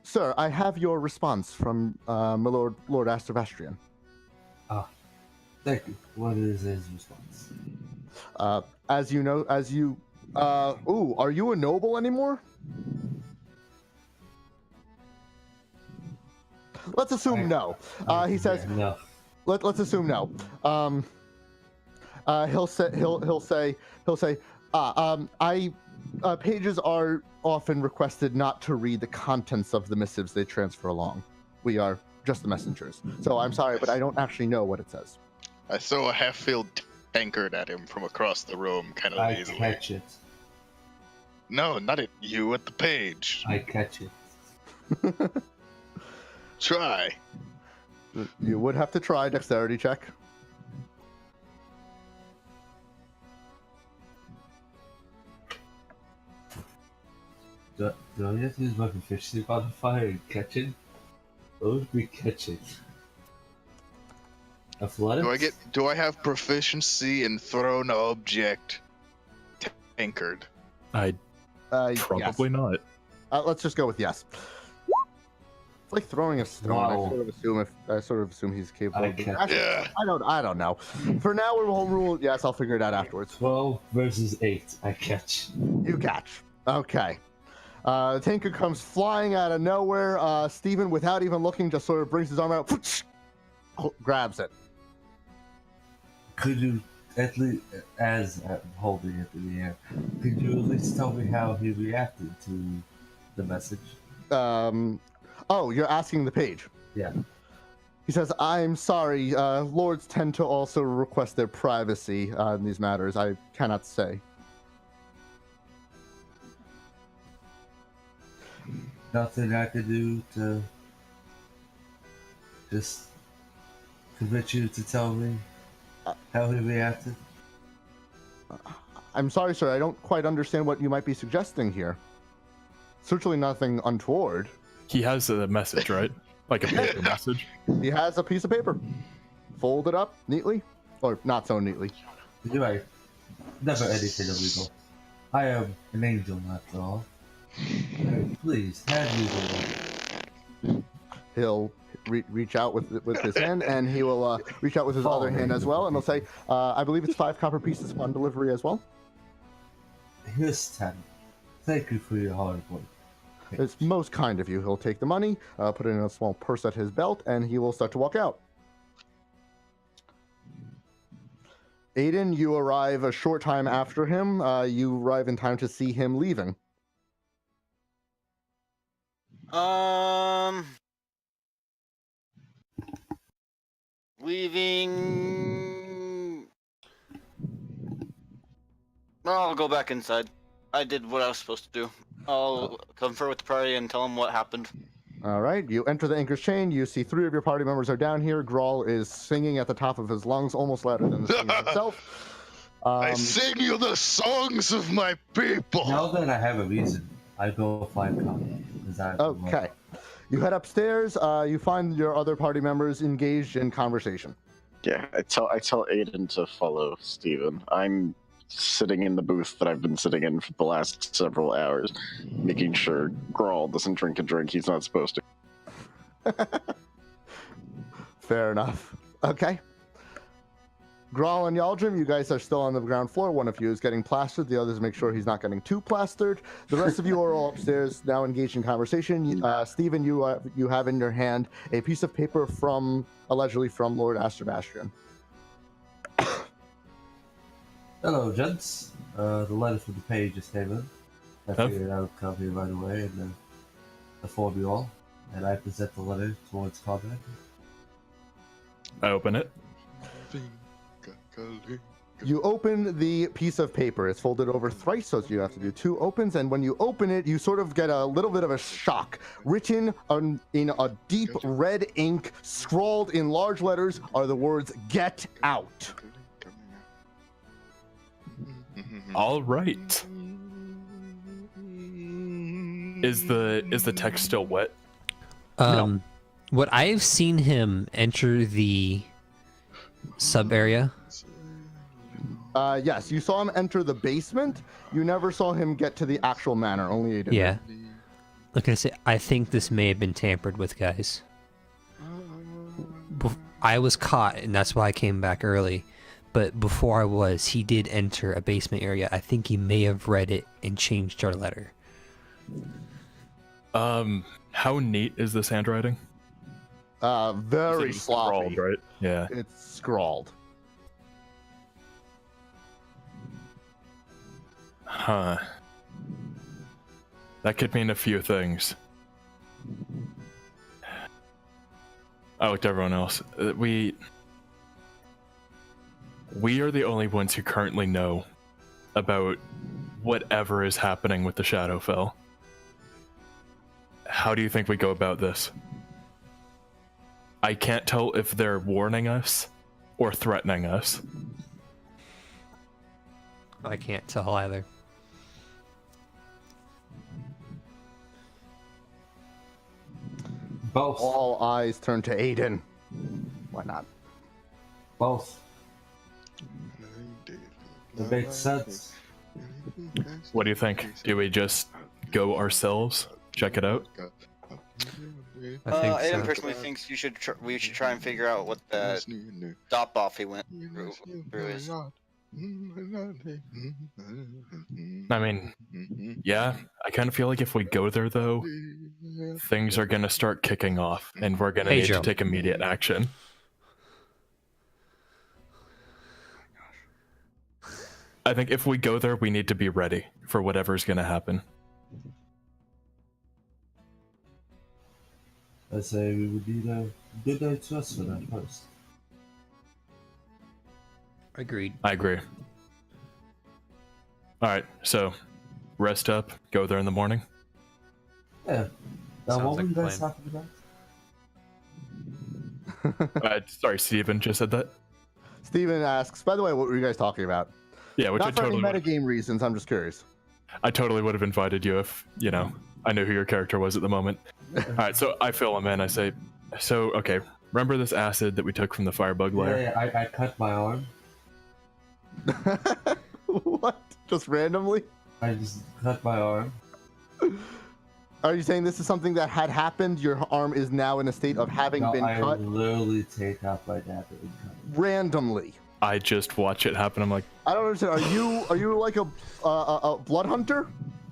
Speaker 4: sir, I have your response from my Lord Astervastrian.
Speaker 1: Thank you. What is his response?
Speaker 4: As you know, are you a noble anymore? Let's assume no. He says,
Speaker 1: Yeah, no.
Speaker 4: let's assume no. He'll say, pages are often requested not to read the contents of the missives they transfer along. We are just the messengers. So I'm sorry, but I don't actually know what it says.
Speaker 2: I throw a half-filled tankard at him from across the room, kind of
Speaker 1: I
Speaker 2: lazily.
Speaker 1: catch it.
Speaker 2: No, not at you, at the page.
Speaker 1: I catch it.
Speaker 2: Try.
Speaker 4: You would have to try dexterity check.
Speaker 1: Do I have to use my proficiency modifier and catch it? What would be catch it? Athletics?
Speaker 2: Do I have proficiency in thrown object tankard?
Speaker 5: I probably
Speaker 4: yes.
Speaker 5: not.
Speaker 4: Let's just go with yes. It's like throwing a stone.
Speaker 1: Wow.
Speaker 4: I sort of assume he's capable.
Speaker 1: I
Speaker 4: of
Speaker 1: catch
Speaker 4: Actually,
Speaker 2: Yeah.
Speaker 4: I don't know. For now, we'll rule yes. I'll figure it out afterwards.
Speaker 1: 12 versus 8. I catch.
Speaker 4: You catch. Okay. Tinker comes flying out of nowhere. Steven, without even looking, just sort of brings his arm out, grabs it.
Speaker 1: Could you, at least, as I'm holding it in the air, could you at least tell me how he reacted to the message?
Speaker 4: Oh, you're asking the page.
Speaker 1: Yeah.
Speaker 4: He says, I'm sorry. Lords tend to also request their privacy in these matters. I cannot say.
Speaker 1: Nothing I could do to just convince you to tell me how he reacted?
Speaker 4: I'm sorry, sir. I don't quite understand what you might be suggesting here. Certainly nothing untoward.
Speaker 5: He has a message, right? Like a paper message.
Speaker 4: He has a piece of paper, folded up neatly, or not so neatly.
Speaker 1: You're right. Never anything illegal. I am an angel, after all. Please, hand me the one.
Speaker 4: He'll reach out with his hand, and he will reach out with his other hand as well, and he'll say, I believe it's 5 copper pieces upon delivery as well.
Speaker 1: Here's 10. Thank you for your hard work.
Speaker 4: It's most kind of you. He'll take the money, put it in a small purse at his belt, and he will start to walk out. Aiden, you arrive a short time after him. You arrive in time to see him leaving.
Speaker 3: Leaving. Well, I'll go back inside. I did what I was supposed to do. I'll confer with the party and tell them what happened.
Speaker 4: All right, you enter the Anchor's Chain. You see 3 of your party members are down here. Grawl is singing at the top of his lungs, almost louder than the singer himself.
Speaker 2: I sing you the songs of my people.
Speaker 1: Now that I have a reason, I go find Colin.
Speaker 4: Okay. You head upstairs. You find your other party members engaged in conversation.
Speaker 7: Yeah, I tell Aiden to follow Steven. I'm sitting in the booth that I've been sitting in for the last several hours, making sure Grawl doesn't drink a drink he's not supposed to.
Speaker 4: Fair enough. Okay. Grawl and Yaldrim, you guys are still on the ground floor. One of you is getting plastered. The others make sure he's not getting too plastered. The rest of you are all upstairs, now engaged in conversation. Steven, you have in your hand a piece of paper allegedly from Lord Asterbastian.
Speaker 1: Hello, gents. The letter from the page just came in. I figured I would come here right away and inform you all. And I present the letter towards Conrad.
Speaker 5: I open it.
Speaker 4: You open the piece of paper. It's folded over thrice, so you have to do 2 opens. And when you open it, you sort of get a little bit of a shock. Written in a deep red ink, scrawled in large letters, are the words "Get out."
Speaker 5: All right. Is the text still wet?
Speaker 8: No. What I've seen him enter the sub area.
Speaker 4: Yes, you saw him enter the basement. You never saw him get to the actual manor. Only Aiden.
Speaker 8: Yeah. Like I say, I think this may have been tampered with, guys. I was caught, and that's why I came back early. But before I was, he did enter a basement area. I think he may have read it and changed our letter.
Speaker 5: How neat is this handwriting?
Speaker 4: Very
Speaker 5: It's
Speaker 4: sloppy.
Speaker 5: scrawled, right? Yeah.
Speaker 4: It's scrawled.
Speaker 5: Huh. That could mean a few things. I looked at everyone else. We are the only ones who currently know about whatever is happening with the Shadowfell. How do you think we go about this? I can't tell if they're warning us or threatening us.
Speaker 8: I can't tell either.
Speaker 1: Both.
Speaker 4: All eyes turn to Aiden. Why not?
Speaker 1: Both. It makes sense.
Speaker 5: What do you think? Do we just go ourselves? Check it out?
Speaker 8: I think
Speaker 3: Aiden
Speaker 8: so.
Speaker 3: personally thinks we should try and figure out what the stop off he went through is.
Speaker 5: I mean, yeah, I kind of feel like if we go there, though, things are going to start kicking off, and we're going to
Speaker 8: Hey,
Speaker 5: need
Speaker 8: Joe.
Speaker 5: to take immediate action. I think if we go there, we need to be ready for whatever's going to happen.
Speaker 1: I say we would need a good night's rest for that first.
Speaker 8: Agreed.
Speaker 5: I agree. Alright, so, rest up, go there in the morning.
Speaker 1: Yeah. Now,
Speaker 8: Sounds
Speaker 1: what
Speaker 8: like
Speaker 1: were you
Speaker 8: a
Speaker 1: guys
Speaker 8: plan.
Speaker 1: talking about?
Speaker 5: Sorry, Steven just said that?
Speaker 4: Steven asks, by the way, what were you guys talking about?
Speaker 5: Yeah, which
Speaker 4: Not for any
Speaker 5: would
Speaker 4: metagame reasons, I'm just curious.
Speaker 5: I totally would have invited you if, you know, I knew who your character was at the moment. Alright, so I fill him in. I say, so, okay, remember this acid that we took from the firebug lair?
Speaker 1: Yeah, I cut my arm.
Speaker 4: What? Just randomly?
Speaker 1: I just cut my arm.
Speaker 4: Are you saying this is something that had happened? Your arm is now in a state of having
Speaker 1: No,
Speaker 4: been
Speaker 1: I
Speaker 4: cut
Speaker 1: literally take out my dad and cut.
Speaker 4: randomly.
Speaker 5: I just watch it happen. I'm like,
Speaker 4: I don't understand. Are you like a blood hunter?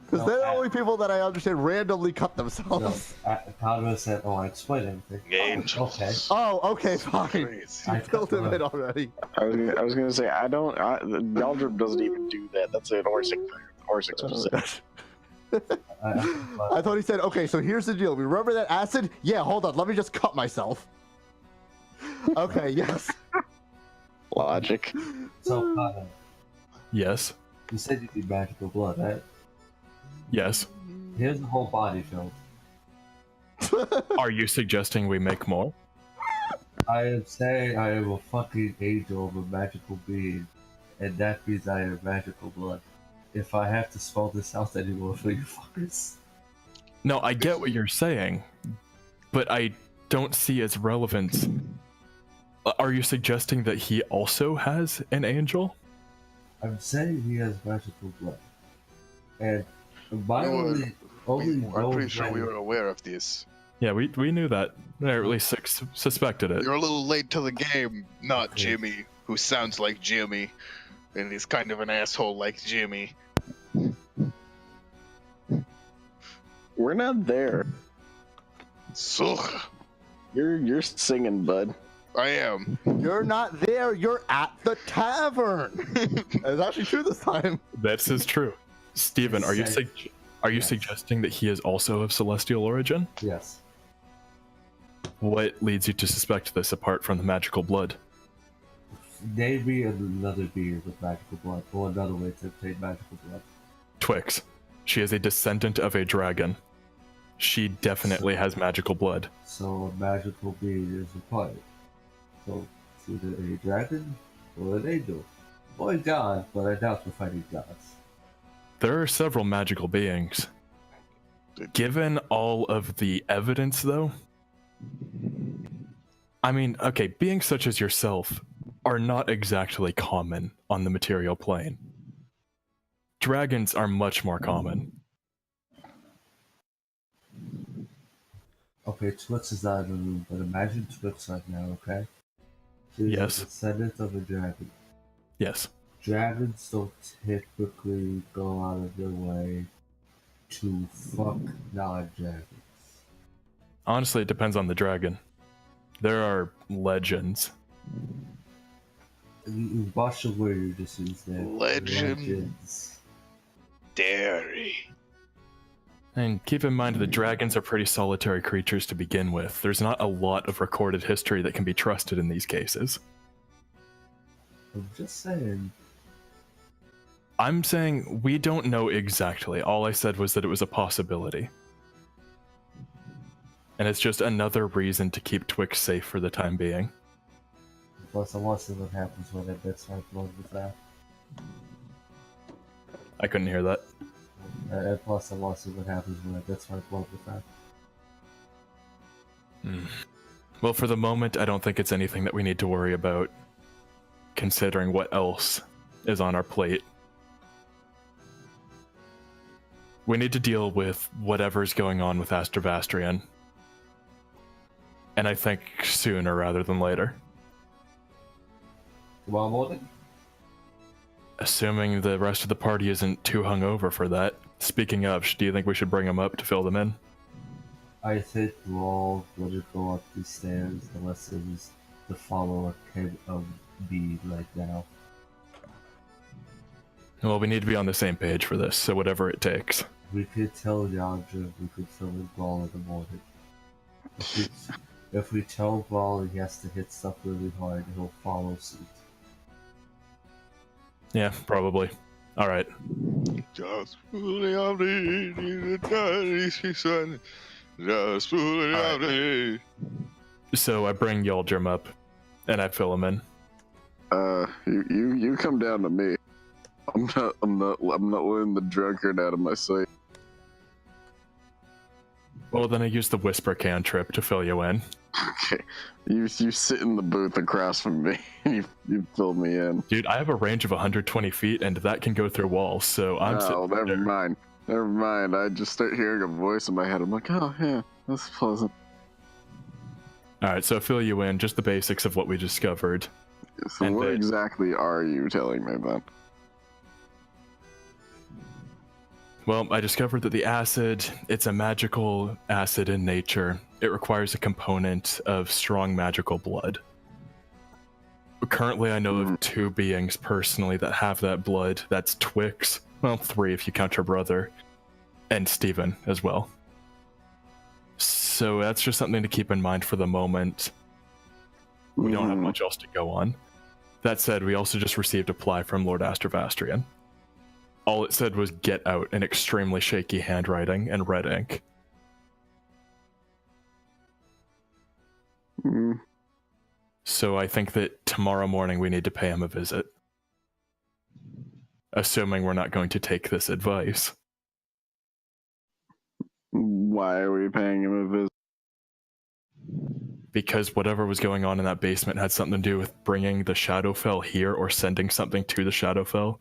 Speaker 4: Because
Speaker 1: No,
Speaker 4: they're the
Speaker 1: I-
Speaker 4: only people that I understand randomly cut
Speaker 1: No,
Speaker 4: themselves.
Speaker 1: Conrad said, "Oh, I explained everything."
Speaker 2: Angel.
Speaker 1: Okay.
Speaker 4: Oh, okay, fine.
Speaker 2: Crazy.
Speaker 4: You
Speaker 1: I
Speaker 4: filled
Speaker 1: cut
Speaker 4: him
Speaker 1: my
Speaker 4: in already.
Speaker 7: I was gonna say Galdrim doesn't even do that. That's an Orsic thing. Orsic's specific.
Speaker 4: I thought he said, okay, so here's the deal. Remember that acid? Yeah, hold on. Let me just cut myself. Okay, yes.
Speaker 7: Logic.
Speaker 1: So, Conrad,
Speaker 5: yes,
Speaker 1: you said you need magical blood, right?
Speaker 5: yes.
Speaker 1: Here's the whole body filled.
Speaker 5: Are you suggesting we make more?
Speaker 1: I am saying I am a fucking angel of a magical being, and that means I have magical blood. If I have to spell this out anymore for you fuckers.
Speaker 5: No, I get what you're saying, but I don't see its relevance. Are you suggesting that he also has an angel?
Speaker 1: I'm saying he has magical blood. And my
Speaker 2: No,
Speaker 1: only
Speaker 2: I'm
Speaker 1: known
Speaker 2: pretty sure we
Speaker 1: way-
Speaker 2: were aware of this.
Speaker 5: Yeah, we knew that. Or at least suspected it.
Speaker 2: You're a little late to the game, not
Speaker 1: Okay.
Speaker 2: Jimmy, who sounds like Jimmy, and he's kind of an asshole like Jimmy.
Speaker 7: We're not there.
Speaker 2: So,
Speaker 7: You're singing, bud.
Speaker 2: I am.
Speaker 4: You're not there. You're at the tavern. It's actually true this time.
Speaker 5: This is true. Steven, are you
Speaker 1: Yes.
Speaker 5: suggesting that he is also of celestial origin?
Speaker 1: Yes.
Speaker 5: What leads you to suspect this apart from the magical blood?
Speaker 1: Name me another being with magical blood, or another way to obtain magical blood.
Speaker 5: Twix. She is a descendant of a dragon. She definitely has magical blood.
Speaker 1: So a magical being is required. So it's either a dragon or an angel. Or a god, but I doubt we're fighting gods.
Speaker 5: There are several magical beings. Given all of the evidence, though, I mean, okay, beings such as yourself are not exactly common on the material plane. Dragons are much more common.
Speaker 1: Okay, Twix is not in the room, but imagine Twix right now, okay? She's
Speaker 5: Yes.
Speaker 1: a descendant of a dragon.
Speaker 5: Yes.
Speaker 1: Dragons don't typically go out of their way to fuck non-dragons.
Speaker 5: Honestly, it depends on the dragon. There are legends.
Speaker 1: Watch the word you just used there.
Speaker 2: Legends. Dairy.
Speaker 5: And keep in mind the dragons are pretty solitary creatures to begin with. There's not a lot of recorded history that can be trusted in these cases.
Speaker 1: I'm just saying.
Speaker 5: I'm saying we don't know exactly. All I said was that it was a possibility. And it's just another reason to keep Twix safe for the time being.
Speaker 1: Plus, I want to see what happens when that gets my blood with that.
Speaker 5: I couldn't hear that.
Speaker 1: And plus, I want to see what happens when that gets my blood with that.
Speaker 5: Well, for the moment, I don't think it's anything that we need to worry about, considering what else is on our plate. We need to deal with whatever's going on with Astrovastrian. And I think sooner rather than later.
Speaker 1: Tomorrow morning?
Speaker 5: Assuming the rest of the party isn't too hungover for that. Speaking of, do you think we should bring them up to fill them in?
Speaker 1: I think we're all going to go up these stairs unless it was the follower can be right now.
Speaker 5: Well, we need to be on the same page for this, so whatever it takes.
Speaker 1: We could tell Yandra we could fill in Brawl in the morning. If we tell Brawl he has to hit stuff really hard, he'll follow suit.
Speaker 5: Yeah, probably. Alright.
Speaker 2: Just fooling on Just fooling on me.
Speaker 5: So I bring Yaldrim up, and I fill him in.
Speaker 7: You come down to me. I'm not letting the drunkard out of my sight.
Speaker 5: Well, then I use the Whisper cantrip to fill you in.
Speaker 7: Okay, you sit in the booth across from me. You fill me in.
Speaker 5: Dude, I have a range of 120 feet, and that can go through walls, so I'm
Speaker 7: Oh,
Speaker 5: sitting
Speaker 7: never mind. Never mind. I just start hearing a voice in my head. I'm like, oh yeah, that's pleasant.
Speaker 5: Alright, so I fill you in, just the basics of what we discovered.
Speaker 7: So
Speaker 5: And
Speaker 7: what
Speaker 5: then-
Speaker 7: exactly are you telling me then?
Speaker 5: Well, I discovered that the acid, it's a magical acid in nature. It requires a component of strong magical blood. Currently, I know of 2 beings personally that have that blood. That's Twix, well, 3 if you count her brother, and Steven as well. So that's just something to keep in mind for the moment. We don't have much else to go on. That said, we also just received a ply from Lord Astrovastrian. All it said was "get out" in extremely shaky handwriting and red ink. So I think that tomorrow morning we need to pay him a visit. Assuming we're not going to take this advice.
Speaker 7: Why are we paying him a visit?
Speaker 5: Because whatever was going on in that basement had something to do with bringing the Shadowfell here or sending something to the Shadowfell.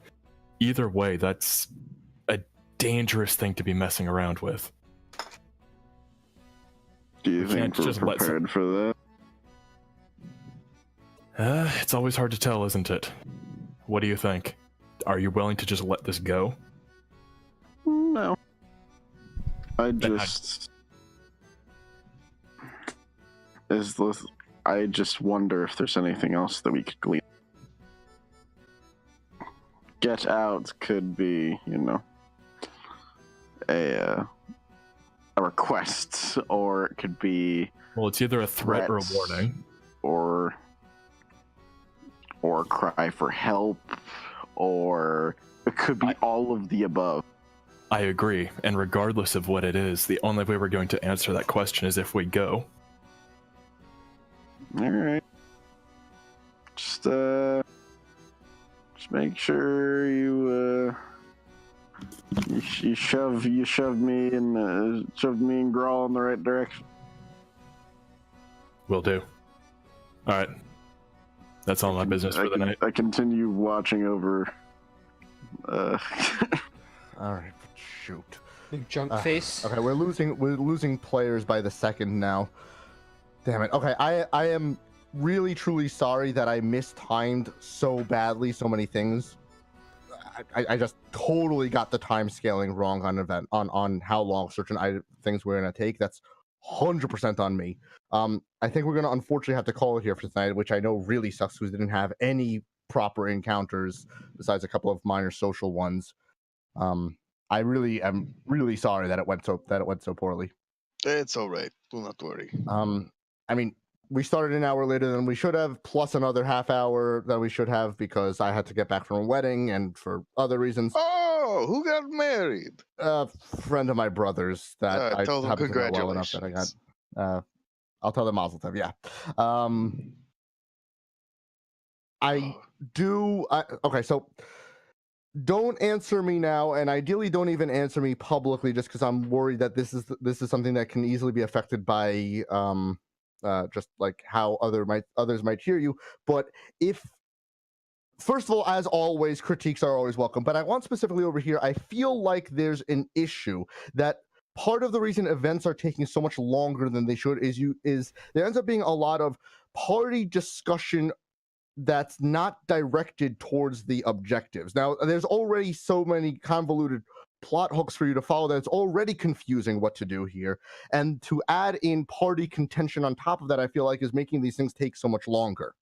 Speaker 5: Either way, that's a dangerous thing to be messing around with.
Speaker 7: Do you
Speaker 5: We
Speaker 7: think
Speaker 5: can't
Speaker 7: we're
Speaker 5: just let
Speaker 7: prepared for that?
Speaker 5: It's always hard to tell, isn't it? What do you think? Are you willing to just let this go?
Speaker 7: No. I just wonder if there's anything else that we could glean. Get out could be, a request, or it could be
Speaker 5: Well, it's either a threat or a
Speaker 7: threats,
Speaker 5: warning.
Speaker 7: or a cry for help, or it could be all of the above.
Speaker 5: I agree, and regardless of what it is, the only way we're going to answer that question is if we go.
Speaker 7: All right. Just make sure you shove me and Grawl in the right direction.
Speaker 5: Will do. All right. That's all my business for the night.
Speaker 7: I continue watching over.
Speaker 4: All right, shoot.
Speaker 8: Big junk face.
Speaker 4: Okay, we're losing players by the second now. Damn it. Okay, I am really truly sorry that I mistimed so badly so many things. I just totally got the time scaling wrong on how long certain things we're gonna take. That's 100% on me. I think we're gonna unfortunately have to call it here for tonight, which I know really sucks because we didn't have any proper encounters besides a couple of minor social ones. I really am really sorry that it went so poorly.
Speaker 2: It's all right. Do not worry.
Speaker 4: I mean, we started an hour later than we should have, plus another half hour that we should have because I had to get back from a wedding and for other reasons.
Speaker 2: Oh, who got married?
Speaker 4: A friend of my brother's that I
Speaker 2: tell them
Speaker 4: happen to know well enough that I got.
Speaker 2: congratulations.
Speaker 4: I'll tell them Mazel Tov. Yeah. Okay, so don't answer me now, and ideally don't even answer me publicly, just because I'm worried that this is something that can easily be affected by just like how others might hear you. But if first of all, as always, critiques are always welcome. But I want specifically over here, I feel like there's an issue that part of the reason events are taking so much longer than they should is there ends up being a lot of party discussion that's not directed towards the objectives. Now, there's already so many convoluted plot hooks for you to follow that it's already confusing what to do here. And to add in party contention on top of that, I feel like is making these things take so much longer.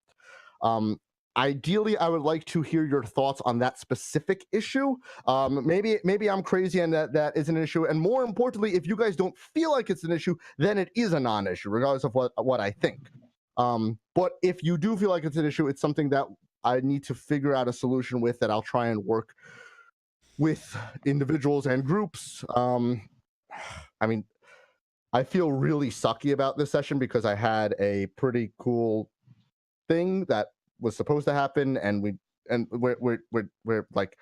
Speaker 4: Ideally, I would like to hear your thoughts on that specific issue. Maybe I'm crazy and that isn't an issue. And more importantly, if you guys don't feel like it's an issue, then it is a non-issue, regardless of what I think. But if you do feel like it's an issue, it's something that I need to figure out a solution with that I'll try and work with individuals and groups. I mean, I feel really sucky about this session because I had a pretty cool thing that was supposed to happen, and we're like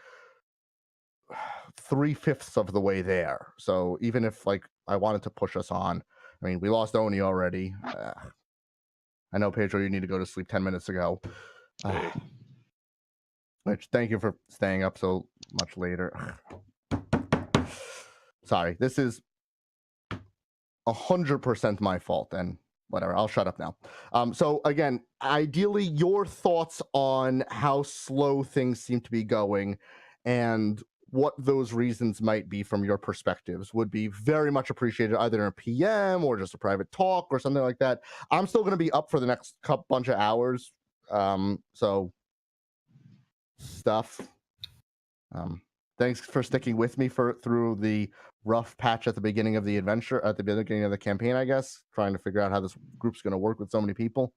Speaker 4: 3/5 of the way there. So even if like I wanted to push us on, I mean, we lost Oni already. I know, Pedro, you need to go to sleep 10 minutes ago. Which, thank you for staying up so much later. Sorry, this is 100% my fault, and whatever, I'll shut up now. So again, ideally, your thoughts on how slow things seem to be going and what those reasons might be from your perspectives would be very much appreciated, either in a PM or just a private talk or something like that. I'm still going to be up for the next bunch of hours. So stuff. Thanks for sticking with me through the rough patch at the beginning of the adventure, at the beginning of the campaign, I guess, trying to figure out how this group's going to work with so many people.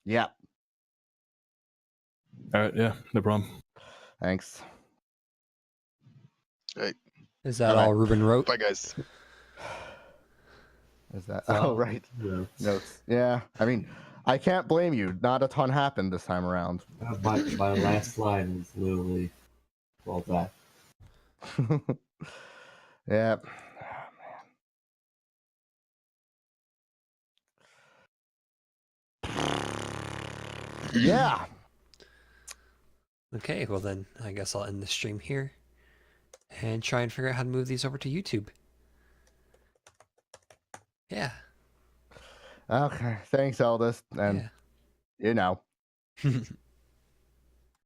Speaker 4: Yeah.
Speaker 5: All right, yeah, no problem.
Speaker 4: Thanks.
Speaker 2: Hey,
Speaker 8: Is that all Ruben wrote?
Speaker 2: bye, guys.
Speaker 4: Is that?
Speaker 1: So,
Speaker 4: Oh, right.
Speaker 1: Yeah.
Speaker 4: Notes. Yeah. I mean, I can't blame you. Not a ton happened this time around.
Speaker 1: My last line was literally, well, that.
Speaker 4: Yeah. Yeah.
Speaker 8: Okay, well then, I guess I'll end the stream here and try and figure out how to move these over to YouTube. Yeah.
Speaker 4: Okay. Thanks, Eldest. And
Speaker 8: Yeah.
Speaker 4: you know.